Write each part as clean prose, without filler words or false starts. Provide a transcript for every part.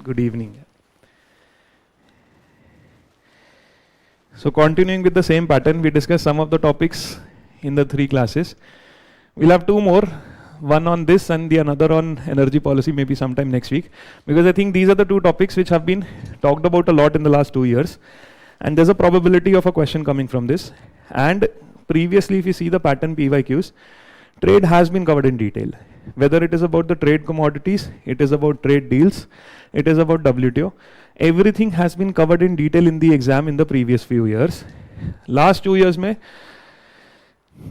Good evening. So continuing with the same pattern, we discussed some of the topics in the 3 classes. We'll have 2 more, one on this and the another on energy policy, maybe sometime next week, because I think these are the 2 topics which have been talked about a lot in the last 2 years, and there's a probability of a question coming from this. And previously, if you see the pattern PYQs, trade has been covered in detail. Whether it is about the trade commodities, it is about trade deals, it is about WTO. Everything has been covered in detail in the exam in the previous few years. Last 2 years,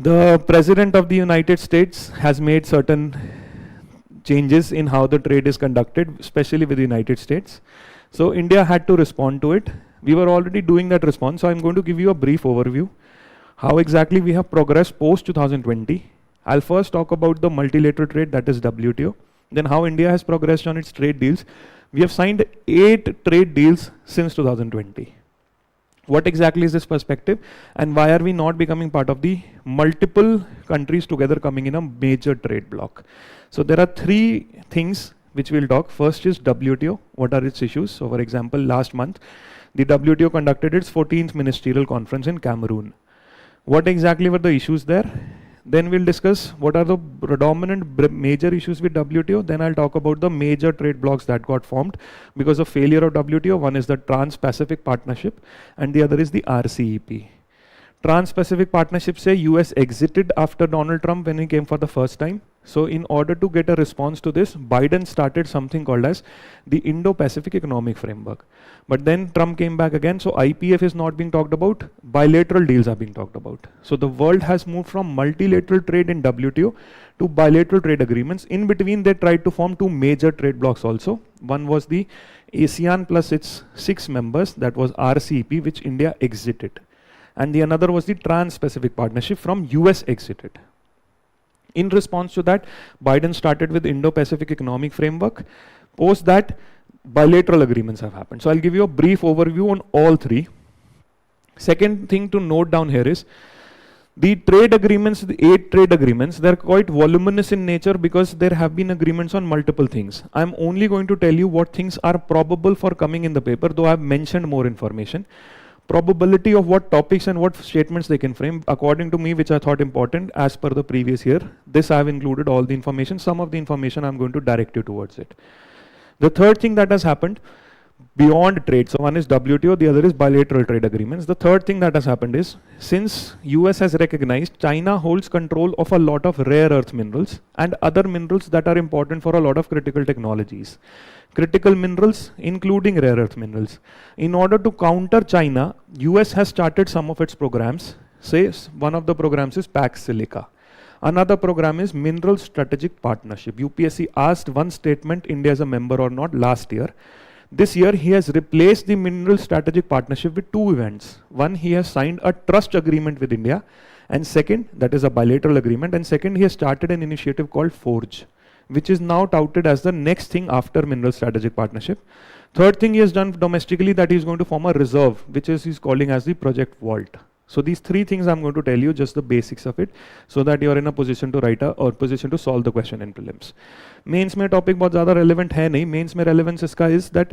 the President of the United States has made certain changes in how the trade is conducted, especially with the United States. So India had to respond to it. We were already doing that response, so I'm going to give you a brief overview how exactly we have progressed post 2020. I'll first talk about the multilateral trade, that is WTO, then how India has progressed on its trade deals. We have signed 8 trade deals since 2020. What exactly is this perspective, and why are we not becoming part of the multiple countries together coming in a major trade bloc? So there are 3 things which we'll talk. First is WTO, what are its issues? So for example, last month, the WTO conducted its 14th ministerial conference in Cameroon. What exactly were the issues there? Then we'll discuss what are the predominant major issues with WTO. Then I'll talk about the major trade blocs that got formed because of failure of WTO. One is the Trans-Pacific Partnership and the other is the RCEP. Trans-Pacific Partnership say US exited after Donald Trump when he came for the first time. So in order to get a response to this, Biden started something called as the Indo-Pacific Economic Framework. But then Trump came back again, so IPF is not being talked about, bilateral deals are being talked about. So the world has moved from multilateral trade in WTO to bilateral trade agreements. In between, they tried to form 2 major trade blocs also. One was the ASEAN plus its 6 members, that was RCEP, which India exited. And the another was the Trans-Pacific Partnership from US exited. In response to that, Biden started with Indo-Pacific Economic Framework. Post that, bilateral agreements have happened. So I'll give you a brief overview on all 3. Second thing to note down here is the trade agreements, the 8 trade agreements, they're quite voluminous in nature because there have been agreements on multiple things. I'm only going to tell you what things are probable for coming in the paper, though I've mentioned more information. Probability of what topics and what statements they can frame, according to me, which I thought important as per the previous year. This I have included all the information. Some of the information I'm going to direct you towards it. The third thing that has happened beyond trade, so one is WTO, the other is bilateral trade agreements. The third thing that has happened is, since US has recognized China holds control of a lot of rare earth minerals and other minerals that are important for a lot of critical technologies. Critical minerals, including rare earth minerals. In order to counter China, US has started some of its programs. Say one of the programs is Pax Silica. Another program is Mineral Strategic Partnership. UPSC asked one statement, India is a member or not, last year. This year, he has replaced the Mineral Strategic Partnership with 2 events. One, he has signed a trust agreement with India. And second, that is a bilateral agreement. And second, he has started an initiative called Forge, which is now touted as the next thing after Mineral Strategic Partnership. Third thing he has done domestically, that he is going to form a reserve, which is he's calling as the Project Vault. So these 3 things I'm going to tell you, just the basics of it, so that you're in a position to write or position to solve the question in prelims. Mains mein topic बहुत ज़्यादा relevant है नहीं. Mains में relevance इसका is that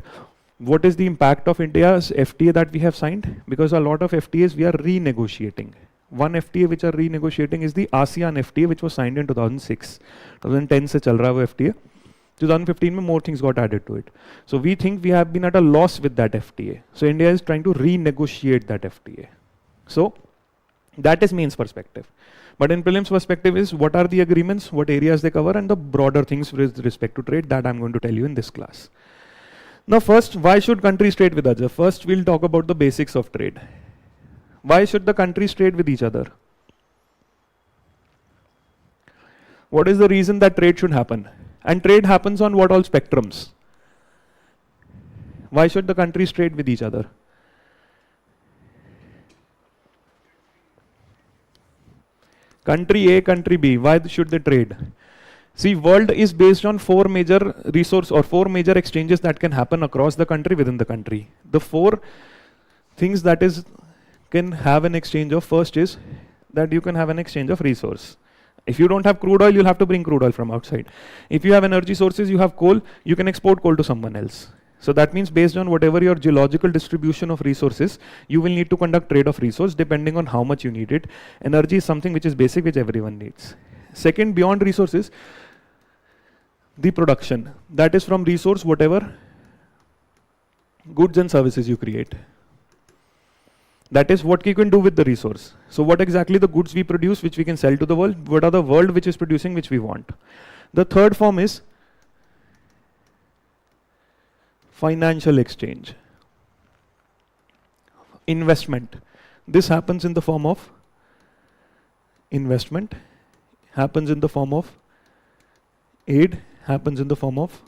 what is the impact of India's FTA that we have signed? Because a lot of FTAs we are renegotiating. One FTA which are renegotiating is the ASEAN FTA, which was signed in 2006. 2010 से चल रहा है वो FTA. 2015 में more things got added to it. So we think we have been at a loss with that FTA. So India is trying to renegotiate that FTA. So that is mains perspective. But in prelims perspective is what are the agreements, what areas they cover, and the broader things with respect to trade that I'm going to tell you in this class. Now first, why should countries trade with each other? First we'll talk about the basics of trade. Why should the countries trade with each other? What is the reason that trade should happen? And trade happens on what all spectrums? Why should the countries trade with each other? Country A, country B, why should they trade? See, world is based on 4 major resource or 4 major exchanges that can happen across the country, within the country. The 4 things that can have an exchange of, first is that you can have an exchange of resource. If you don't have crude oil, you'll have to bring crude oil from outside. If you have energy sources, you have coal, you can export coal to someone else. So that means based on whatever your geological distribution of resources, you will need to conduct trade of resource depending on how much you need it. Energy is something which is basic, which everyone needs. Second, beyond resources, the production. That is from resource, whatever goods and services you create. That is what you can do with the resource. So what exactly the goods we produce, which we can sell to the world, what are the world which is producing, which we want. The third form is financial exchange. Investment. This happens in the form of investment, happens in the form of aid, happens in the form of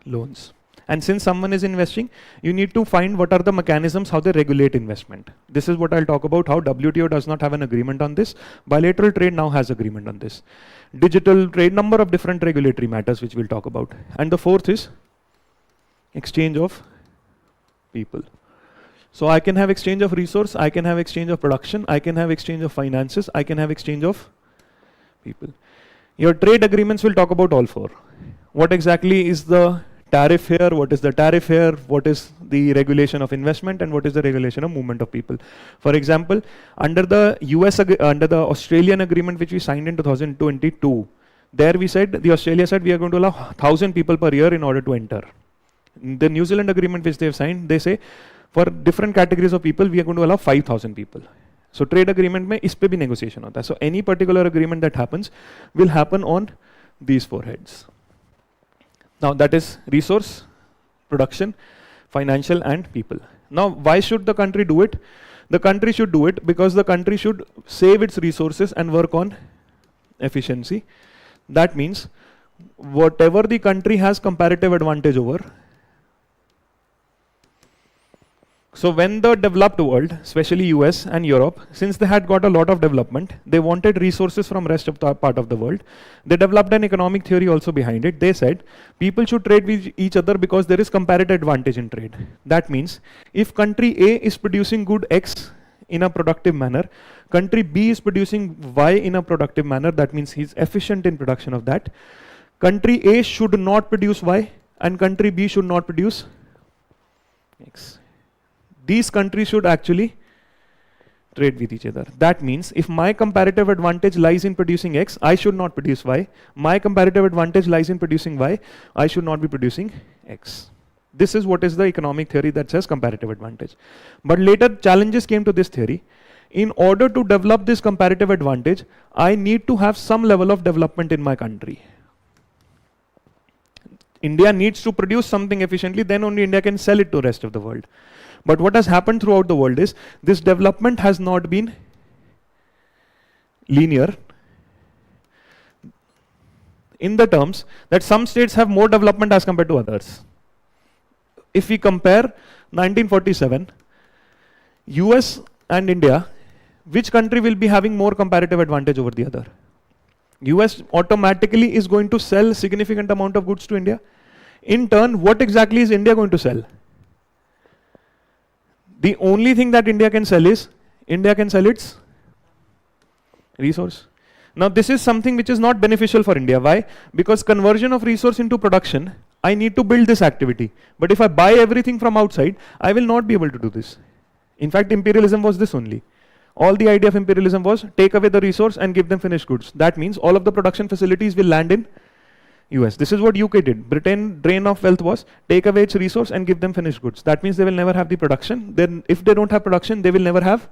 loans. And since someone is investing, you need to find what are the mechanisms, how they regulate investment. This is what I'll talk about, how WTO does not have an agreement on this. Bilateral trade now has agreement on this. Digital trade, number of different regulatory matters which we'll talk about. And the fourth is exchange of people. So I can have exchange of resource, I can have exchange of production, I can have exchange of finances, I can have exchange of people. Your trade agreements will talk about all four. What exactly is the tariff here, what is the tariff here, what is the regulation of investment, and what is the regulation of movement of people. For example, under the under the Australian agreement which we signed in 2022, there we said, the Australia said we are going to allow 1,000 people per year in order to enter. The New Zealand agreement which they have signed, they say for different categories of people we are going to allow 5,000 people. So trade agreement mein is pe bhi negotiation hota hai. So any particular agreement that happens will happen on these four heads. Now that is resource, production, financial, and people. Now why should the country do it? The country should do it because the country should save its resources and work on efficiency. That means whatever the country has comparative advantage over. So when the developed world, especially US and Europe, since they had got a lot of development, they wanted resources from rest of the part of the world. They developed an economic theory also behind it. They said people should trade with each other because there is comparative advantage in trade. That means if country A is producing good X in a productive manner, country B is producing Y in a productive manner, that means he's efficient in production of that. Country A should not produce Y and country B should not produce X. These countries should actually trade with each other. That means if my comparative advantage lies in producing X, I should not produce Y. My comparative advantage lies in producing Y, I should not be producing X. This is what is the economic theory that says comparative advantage. But later challenges came to this theory. In order to develop this comparative advantage, I need to have some level of development in my country. India needs to produce something efficiently, then only India can sell it to the rest of the world. But what has happened throughout the world is this development has not been linear in the terms that some states have more development as compared to others. If we compare 1947, US and India, which country will be having more comparative advantage over the other? US automatically is going to sell significant amount of goods to India. In turn, what exactly is India going to sell? The only thing that India can sell is, India can sell its resource. Now this is something which is not beneficial for India. Why? Because conversion of resource into production, I need to build this activity. But if I buy everything from outside, I will not be able to do this. In fact, imperialism was this only. All the idea of imperialism was take away the resource and give them finished goods. That means all of the production facilities will land in US. This is what UK did. Britain drain of wealth was take away its resource and give them finished goods. That means they will never have the production. Then if they don't have production, they will never have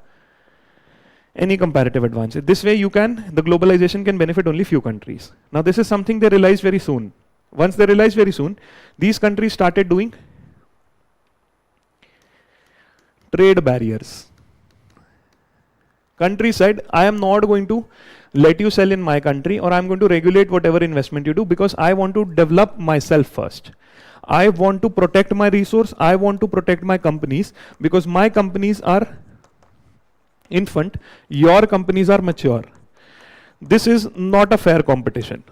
any comparative advantage. This way the globalization can benefit only few countries. Now this is something they realized very soon. Once they realized very soon, these countries started doing trade barriers. Country said, I am not going to let you sell in my country, or I'm going to regulate whatever investment you do because I want to develop myself first. I want to protect my resource. I want to protect my companies because my companies are infant, your companies are mature. This is not a fair competition.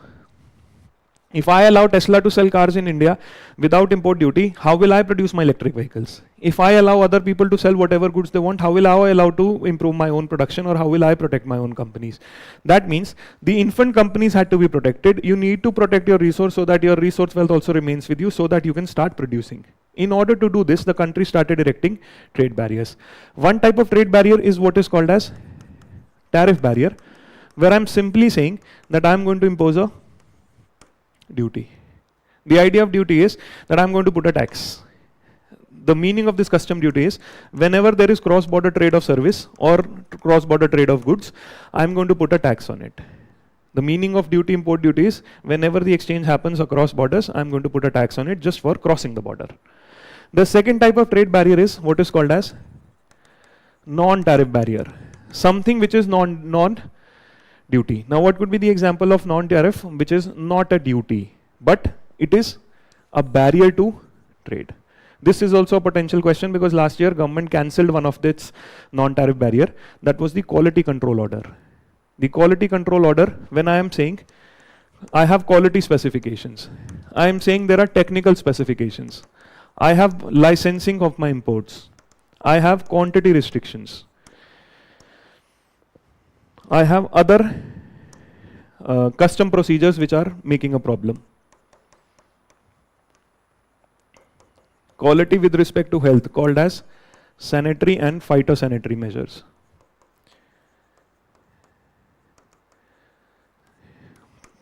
If I allow Tesla to sell cars in India without import duty, how will I produce my electric vehicles? If I allow other people to sell whatever goods they want, how will I allow to improve my own production, or how will I protect my own companies? That means the infant companies had to be protected. You need to protect your resource so that your resource wealth also remains with you, so that you can start producing. In order to do this, the country started erecting trade barriers. One type of trade barrier is what is called as tariff barrier, where I'm simply saying that I'm going to impose a duty. The idea of duty is that I'm going to put a tax. The meaning of this custom duty is whenever there is cross-border trade of service or cross-border trade of goods, I'm going to put a tax on it. The meaning of duty, import duty is whenever the exchange happens across borders, I'm going to put a tax on it just for crossing the border. The second type of trade barrier is what is called as non-tariff barrier. Something which is non-duty. Now what could be the example of non-tariff, which is not a duty, but it is a barrier to trade? This is also a potential question, because last year government cancelled one of its non-tariff barrier. That was the quality control order. The quality control order, when I am saying I have quality specifications, I am saying there are technical specifications, I have licensing of my imports, I have quantity restrictions, I have other custom procedures which are making a problem. Quality with respect to health, called as sanitary and phytosanitary measures.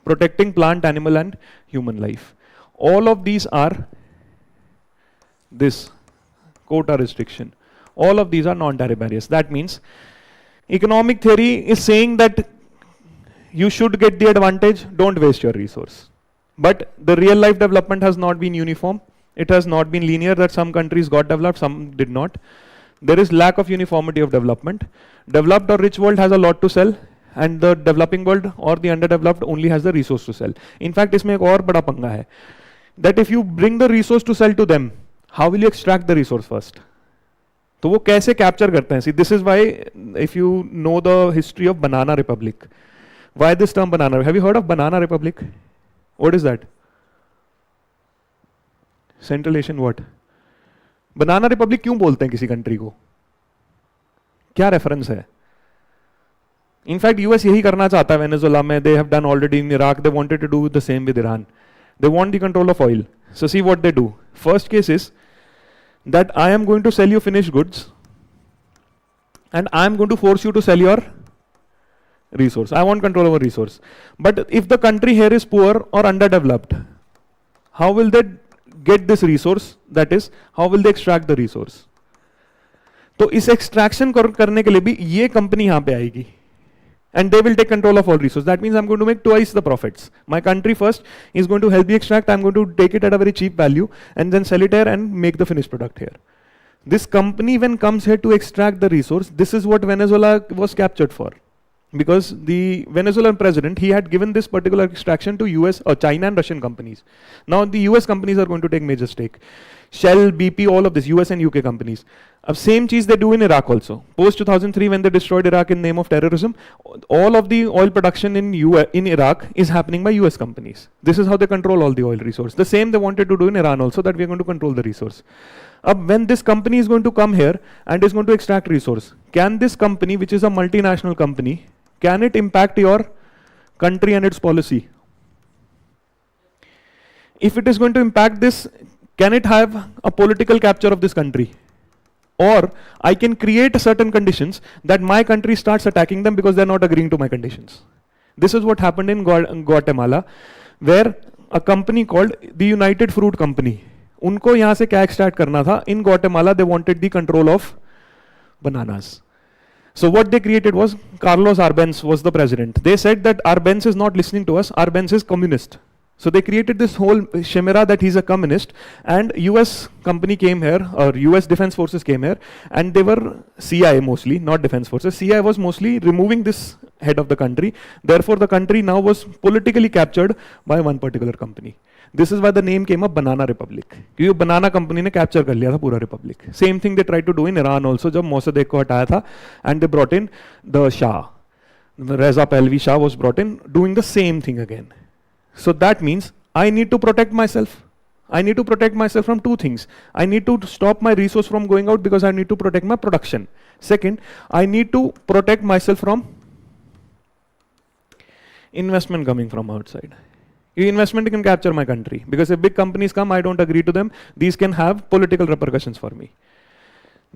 Protecting plant, animal and human life. All of these are this quota restriction. All of these are non-tariff barriers. That means economic theory is saying that you should get the advantage, don't waste your resource. But the real life development has not been uniform. It has not been linear, that some countries got developed, some did not. There is lack of uniformity of development. Developed or rich world has a lot to sell, and the developing world or the underdeveloped only has the resource to sell. In fact, इसमें एक और बड़ा पंगा है, that if you bring the resource to sell to them, how will you extract the resource first? तो वो कैसे capture करते हैं? See, this is why, if you know the history of Banana Republic, why this term banana? Have you heard of Banana Republic? What is that? Central Asian what? Banana Republic क्यों बोलते हैं किसी country को? क्या reference है? In fact US यही करना चाहता है वेनेजुएला में. They have done already in Iraq. They wanted to do the same with Iran. They want the control of oil. So see what they do. First case is that I am going to sell you finished goods, and I am going to force you to sell your resource. I want control over resource. But if the country here is poor or underdeveloped, how will they get this resource? That is, how will they extract the resource? तो इस extraction करने के लिए भी ये company यहाँ पे आएगी, and they will take control of all resources. That means I'm going to make twice the profits. My country first is going to help me extract. I'm going to take it at a very cheap value and then sell it here and make the finished product here. This company, when comes here to extract the resource, this is what Venezuela was captured for. Because the Venezuelan president, he had given this particular extraction to US or China and Russian companies. Now the US companies are going to take major stake. Shell, BP, all of this, US and UK companies. Same cheese they do in Iraq also. Post 2003, when they destroyed Iraq in name of terrorism, all of the oil production in Iraq is happening by US companies. This is how they control all the oil resource. The same they wanted to do in Iran also, that we are going to control the resource. When this company is going to come here and is going to extract resource, can this company, which is a multinational company, can it impact your country and its policy? If it is going to impact this, can it have a political capture of this country? Or I can create certain conditions that my country starts attacking them because they're not agreeing to my conditions. This is what happened in Guatemala, where a company called the United Fruit Company, उनको यहाँ से क्या extract करना था? In Guatemala, they wanted the control of bananas. So what they created was, Carlos Arbenz was the president. They said that Arbenz is not listening to us, Arbenz is communist. So they created this whole chimera that he's a communist, and US company came here, or US defense forces came here, and they were CIA mostly, not defense forces. CIA was mostly removing this head of the country. Therefore the country now was politically captured by one particular company. This is why the name came up Banana Republic. क्योंकि banana company ने capture कर लिया था पूरा republic. Same thing they tried to do in Iran also, जब Mossadegh को हटाया था, and they brought in the Shah. Reza Pahlavi Shah was brought in, doing the same thing again. So that means I need to protect myself. I need to protect myself from two things. I need to stop my resource from going out because I need to protect my production. Second, I need to protect myself from investment coming from outside. Investment can capture my country because if big companies come, I don't agree to them. These can have political repercussions for me.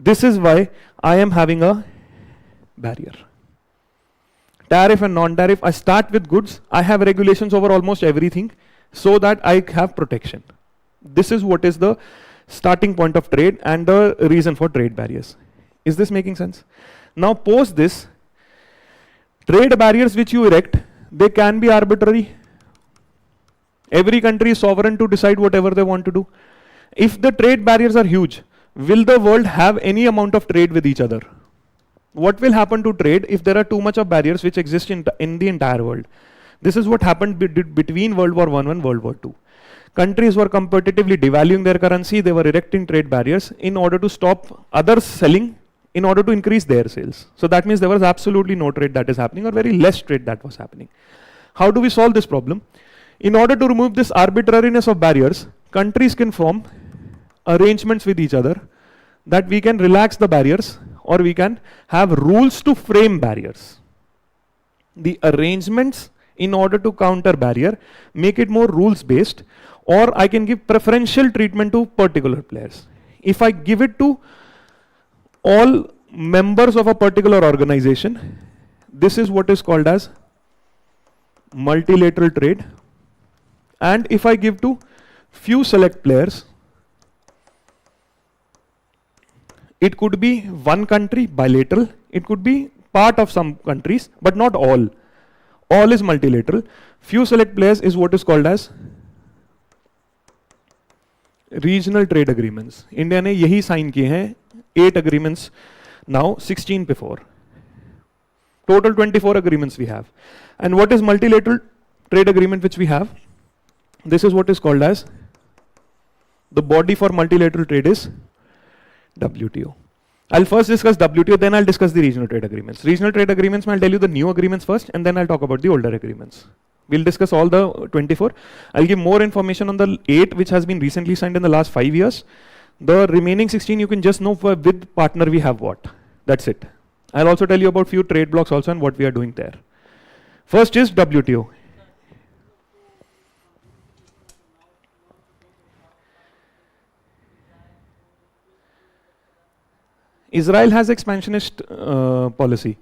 This is why I am having a barrier. Tariff and non-tariff, I start with goods. I have regulations over almost everything so that I have protection. This is what is the starting point of trade and the reason for trade barriers. Is this making sense? Now post this, trade barriers which you erect, they can be arbitrary. Every country is sovereign to decide whatever they want to do. If the trade barriers are huge, will the world have any amount of trade with each other? What will happen to trade if there are too much of barriers which exist in the entire world? This is what happened between World War I and World War II. Countries were competitively devaluing their currency, they were erecting trade barriers in order to stop others selling, in order to increase their sales. So that means there was absolutely no trade that is happening, or very less trade that was happening. How do we solve this problem? In order to remove this arbitrariness of barriers, countries can form arrangements with each other that we can relax the barriers or we can have rules to frame barriers. The arrangements in order to counter barrier make it more rules based, or I can give preferential treatment to particular players. If I give it to all members of a particular organization, this is what is called as multilateral trade. And if I give to few select players, it could be one country, bilateral, it could be part of some countries, but not all. All is multilateral. Few select players is what is called as regional trade agreements. India ने यही sign किए हैं, 8 agreements now, 16 before. Total 24 agreements we have. And what is multilateral trade agreement which we have? This is what is called as, the body for multilateral trade is WTO. I'll first discuss WTO, then I'll discuss the regional trade agreements. Regional trade agreements, I'll tell you the new agreements first, and then I'll talk about the older agreements. We'll discuss all the 24. I'll give more information on the 8 which has been recently signed in the last 5 years. The remaining 16 you can just know for with partner we have what. That's it. I'll also tell you about few trade blocks also and what we are doing there. First is WTO. Israel has expansionist policy.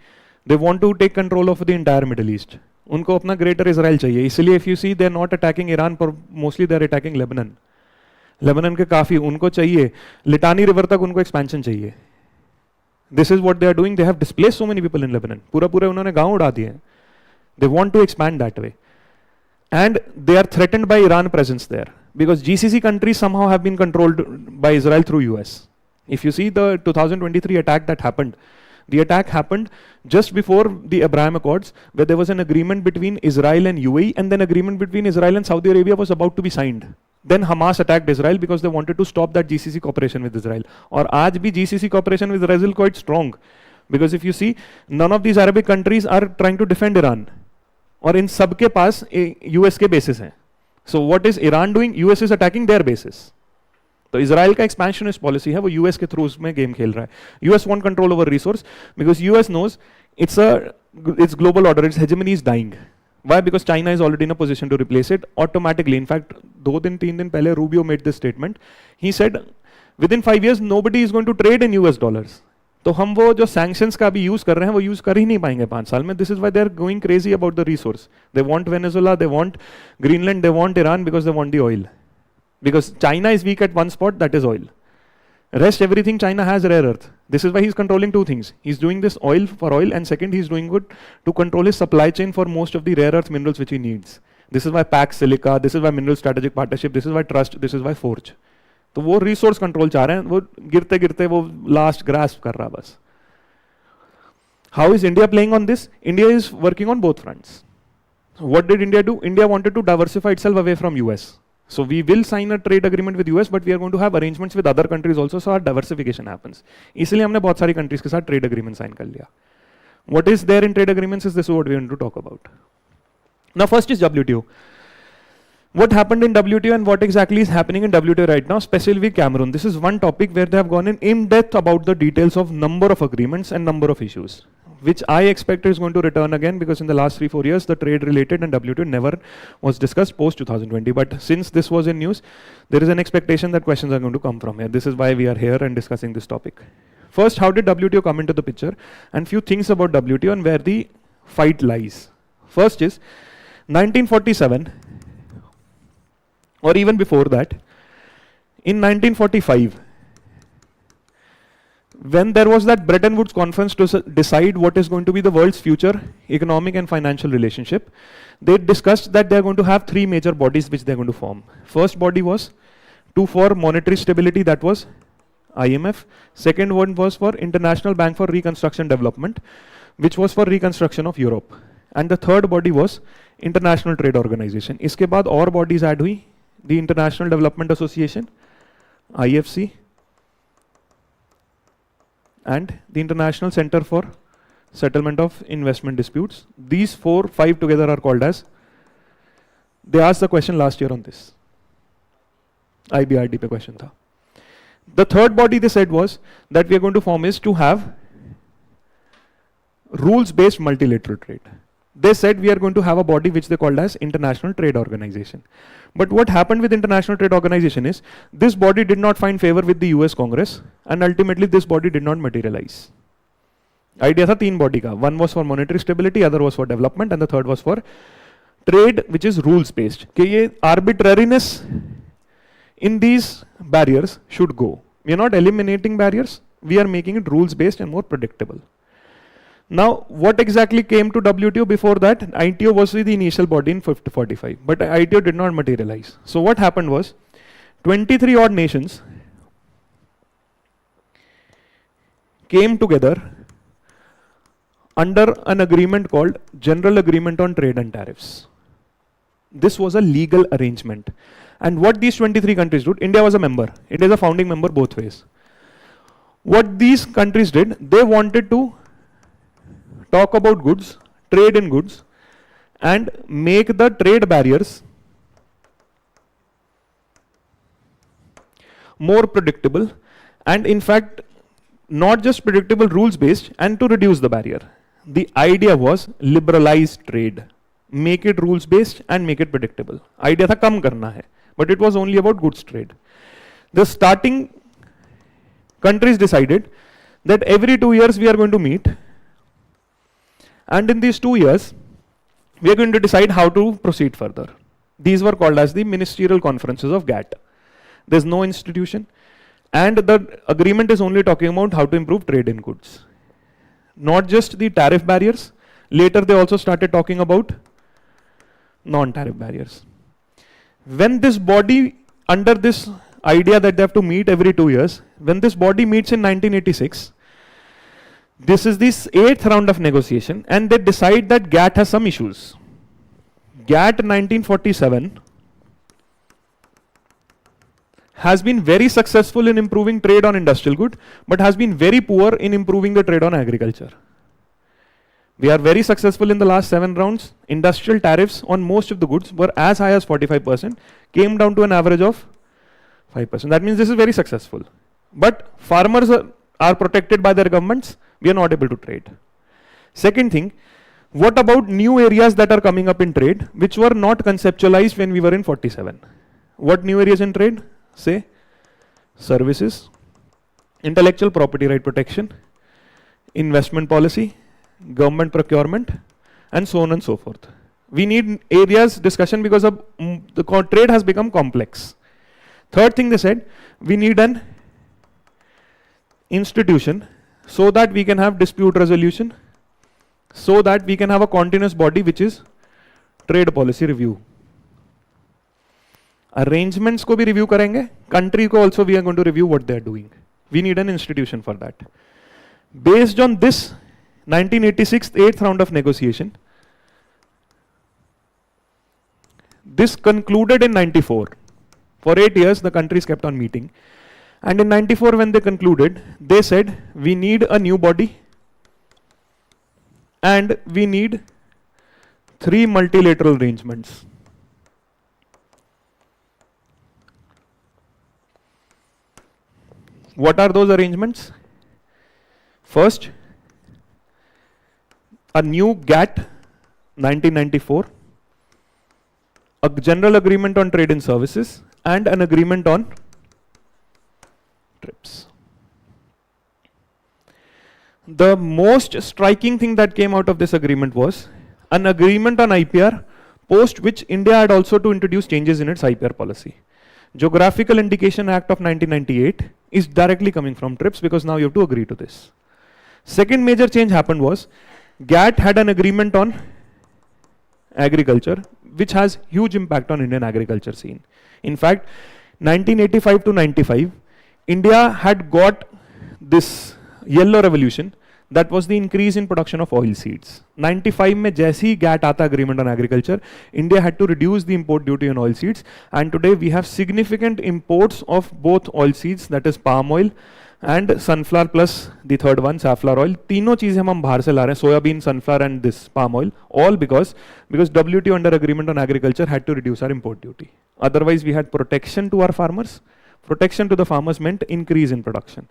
They want to take control of the entire Middle East. उनको अपना greater Israel चाहिए. इसलिए if you see they are not attacking Iran, but mostly they are attacking Lebanon. Lebanon के काफी उनको चाहिए. Litani river तक उनको expansion चाहिए. This is what they are doing. They have displaced so many people in Lebanon. पूरा उन्होंने गांव उड़ा दिए. They want to expand that way. And they are threatened by Iran presence there. Because GCC countries somehow have been controlled by Israel through US. If you see the 2023 attack that happened, the attack happened just before the Abraham Accords, where there was an agreement between Israel and UAE, and then agreement between Israel and Saudi Arabia was about to be signed. Then Hamas attacked Israel because they wanted to stop that GCC cooperation with Israel. Or आज भी GCC cooperation with Israel is quite strong. Because if you see, none of these Arabic countries are trying to defend Iran. और इन सब के पास US के bases हैं. So what is Iran doing? US is attacking their bases. तो Israel का expansionist policy है, वो US के थ्रू उसमें गेम खेल रहा है. US want control over resource because US knows its global order, its hegemony is dying. Why? Because China is already in a position to replace it automatically. In fact, 2-3 दिन पहले Rubio made this statement. He said, within 5 years, nobody is going to trade in US dollars. तो हम वो जो sanctions का भी use कर रहे हैं, वो use कर ही नहीं पाएंगे 5 साल में. This is why they are going crazy about the resource. They want Venezuela, they want Greenland, they want Iran because they want the oil. Because China is weak at one spot, that is oil. Rest everything China has rare earth. This is why he's controlling 2 things. He's doing this oil for oil, and second, he's doing good to control his supply chain for most of the rare earth minerals which he needs. This is why Pax Silica, this is why Mineral Strategic Partnership, this is why Trust, this is why Forge. तो वो resource control चाह रहे हैं, वो गिरते गिरते वो last grasp कर रहा बस. How is India playing on this? India is working on both fronts. What did India do? India wanted to diversify itself away from US. So we will sign a trade agreement with US, but we are going to have arrangements with other countries also, so our diversification happens. इसलिए हमने बहुत सारी countries के साथ trade agreement sign कर लिया. What is there in trade agreements is this is what we want to talk about. Now first is WTO. What happened in WTO and what exactly is happening in WTO right now, especially with Cameroon. This is one topic where they have gone in depth about the details of number of agreements and number of issues, which I expect is going to return again, because in the last 3-4 years, the trade related and WTO never was discussed post 2020. But since this was in news, there is an expectation that questions are going to come from here. This is why we are here and discussing this topic. First, how did WTO come into the picture? And few things about WTO and where the fight lies. First is 1947, or even before that, in 1945, when there was that Bretton Woods conference to decide what is going to be the world's future economic and financial relationship, they discussed that they are going to have 3 major bodies which they are going to form. First body was for monetary stability, that was IMF. Second one was for International Bank for Reconstruction Development, which was for reconstruction of Europe. And the third body was International Trade Organization. इसके बाद और bodies add हुई, the International Development Association, IFC, and the International Center for Settlement of Investment Disputes. These 4-5 together are called as, they asked the question last year on this. IBRD pe question tha. The third body they said was that we are going to form is to have rules-based multilateral trade. They said we are going to have a body which they called as International Trade Organization. But what happened with International Trade Organization is, this body did not find favor with the US Congress, and ultimately this body did not materialize. Idea tha 3 body ka. One was for monetary stability, other was for development, and the third was for trade, which is rules-based. Ke ye arbitrariness in these barriers should go. We are not eliminating barriers, we are making it rules-based and more predictable. Now, what exactly came to WTO before that? ITO was the initial body in 45, but ITO did not materialize. So what happened was, 23 odd nations came together under an agreement called General Agreement on Trade and Tariffs. This was a legal arrangement. And what these 23 countries did, India was a member. It is a founding member both ways. What these countries did, they wanted to talk about goods, trade in goods, and make the trade barriers more predictable, and in fact, not just predictable, rules-based, and to reduce the barrier. The idea was liberalize trade, make it rules-based and make it predictable. Idea tha kam karna hai, but it was only about goods trade. The starting countries decided that every 2 years we are going to meet, and in these 2 years, we are going to decide how to proceed further. These were called as the ministerial conferences of GATT. There's no institution, and the agreement is only talking about how to improve trade in goods. Not just the tariff barriers, later they also started talking about non-tariff barriers. When this body, under this idea that they have to meet every 2 years, when this body meets in 1986, this is this 8th round of negotiation, and they decide that GATT has some issues. GATT 1947 has been very successful in improving trade on industrial goods, but has been very poor in improving the trade on agriculture. We are very successful in the last 7 rounds. Industrial tariffs on most of the goods were as high as 45%, came down to an average of 5%. That means this is very successful. But farmers are protected by their governments, we are not able to trade. Second thing, what about new areas that are coming up in trade, which were not conceptualized when we were in 47? What new areas in trade? Say, services, intellectual property right protection, investment policy, government procurement, and so on and so forth. We need areas discussion because of the trade has become complex. Third thing they said, we need an institution so that we can have dispute resolution, so that we can have a continuous body which is trade policy review. Arrangements ko bhi review karenge, country ko also we are going to review what they are doing. We need an institution for that. Based on this 1986 8th round of negotiation, this concluded in 94. For 8 years the countries kept on meeting. And in 94 when they concluded, they said we need a new body and we need 3 multilateral arrangements. What are those arrangements? First, a new GATT 1994, a general agreement on trade and services, and an agreement on TRIPS. The most striking thing that came out of this agreement was an agreement on IPR, post which India had also to introduce changes in its IPR policy. Geographical Indication Act of 1998 is directly coming from TRIPS because now you have to agree to this. Second major change happened was GATT had an agreement on agriculture, which has huge impact on Indian agriculture scene. In fact, 1985 to 95, India had got this yellow revolution, that was the increase in production of oil seeds. 95 में जैसे ही GATT आता agreement on agriculture, India had to reduce the import duty on oil seeds, and today we have significant imports of both oil seeds, that is palm oil and sunflower plus the third one, safflower oil. तीनों चीजें हम बाहर से ला रहे हैं, soybean, sunflower and this palm oil, all because WTO under agreement on agriculture had to reduce our import duty. Otherwise we had protection to our farmers. Protection to the farmers meant increase in production.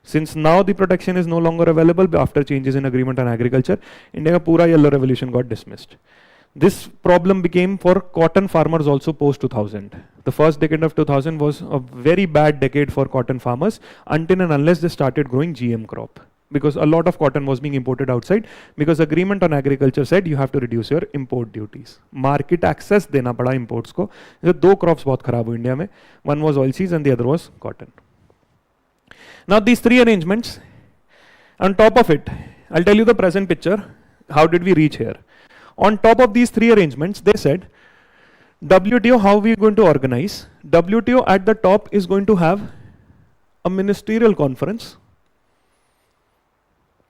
Since now the protection is no longer available after changes in agreement on agriculture, India ka pura yellow revolution got dismissed. This problem became for cotton farmers also post 2000. The first decade of 2000 was a very bad decade for cotton farmers until and unless they started growing GM crop. Because a lot of cotton was being imported outside because agreement on agriculture said you have to reduce your import duties. Market access dena pada imports ko. So two crops bahut kharab hui India mein. One was oilseeds and the other was cotton. Now these three arrangements, on top of it, I'll tell you the present picture. How did we reach here? On top of these three arrangements, they said, WTO, how we are going to organize? WTO at the top is going to have a ministerial conference.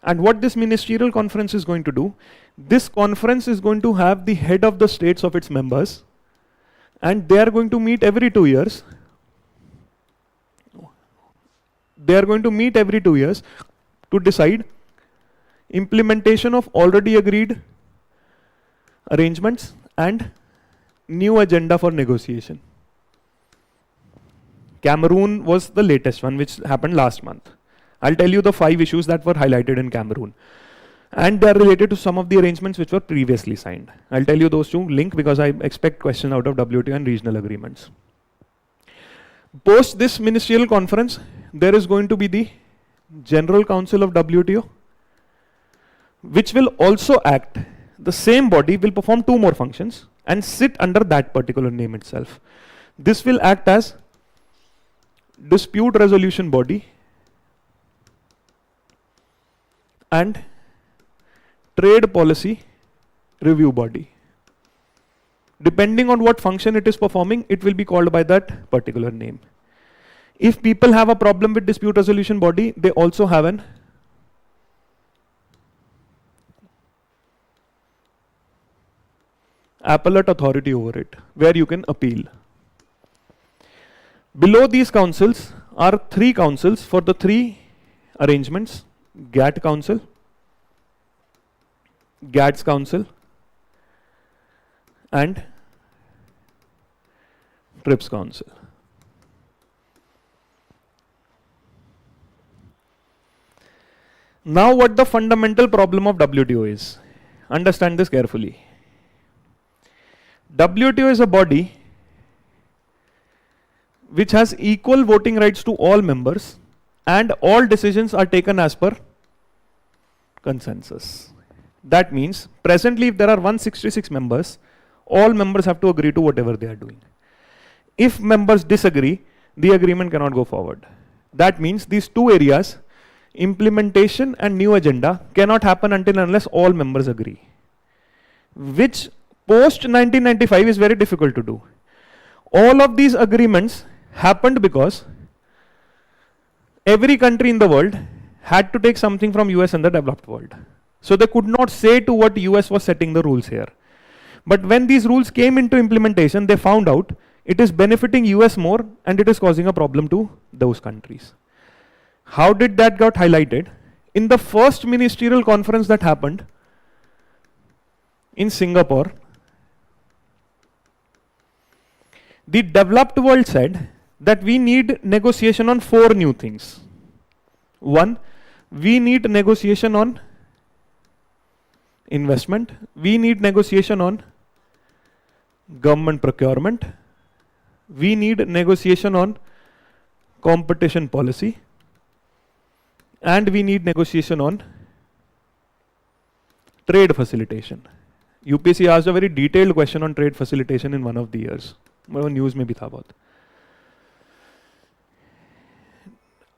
And what this ministerial conference is going to do, this conference is going to have the head of the states of its members, and they are going to meet every 2 years. They are going to meet every 2 years to decide implementation of already agreed arrangements and new agenda for negotiation. Cameroon was the latest one, which happened last month. I'll tell you the 5 issues that were highlighted in Cameroon. And they are related to some of the arrangements which were previously signed. I'll tell you those 2 link because I expect questions out of WTO and regional agreements. Post this ministerial conference, there is going to be the General Council of WTO, which will also act, the same body will perform 2 more functions and sit under that particular name itself. This will act as dispute resolution body and trade policy review body. Depending on what function it is performing, it will be called by that particular name. If people have a problem with dispute resolution body, they also have an appellate authority over it, where you can appeal. Below these councils are 3 councils for the 3 arrangements: GATT Council, GATT's Council, and TRIPS Council. Now what the fundamental problem of WTO is? Understand this carefully. WTO is a body which has equal voting rights to all members, and all decisions are taken as per consensus. That means presently if there are 166 members, all members have to agree to whatever they are doing. If members disagree, the agreement cannot go forward. That means these 2 areas, implementation and new agenda, cannot happen until and unless all members agree, which post 1995 is very difficult to do. All of these agreements happened because every country in the world had to take something from US and the developed world. So they could not say to what US was setting the rules here. But when these rules came into implementation, they found out it is benefiting US more and it is causing a problem to those countries. How did that got highlighted? In the first ministerial conference that happened in Singapore, the developed world said that we need negotiation on 4 new things. One, we need negotiation on investment. We need negotiation on government procurement. We need negotiation on competition policy. And we need negotiation on trade facilitation. UPSC asked a very detailed question on trade facilitation in one of the years. News mein bhi tha bahut.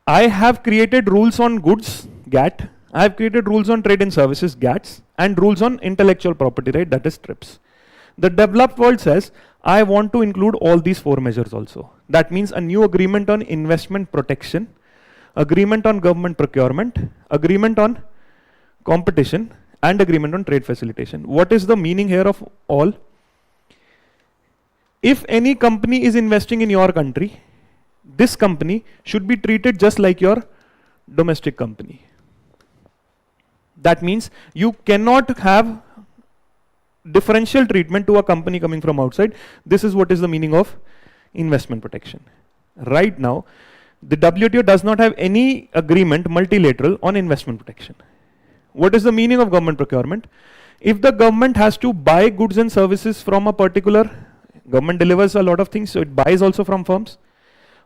I have created rules on goods, GATT. I have created rules on trade and services, GATS, and rules on intellectual property right, that is TRIPS. The developed world says, I want to include all these 4 measures also. That means a new agreement on investment protection, agreement on government procurement, agreement on competition, and agreement on trade facilitation. What is the meaning here of all? If any company is investing in your country, this company should be treated just like your domestic company. That means you cannot have differential treatment to a company coming from outside. This is what is the meaning of investment protection. Right now, the WTO does not have any agreement, multilateral, on investment protection. What is the meaning of government procurement? If the government has to buy goods and services from a particular, government delivers a lot of things, so it buys also from firms.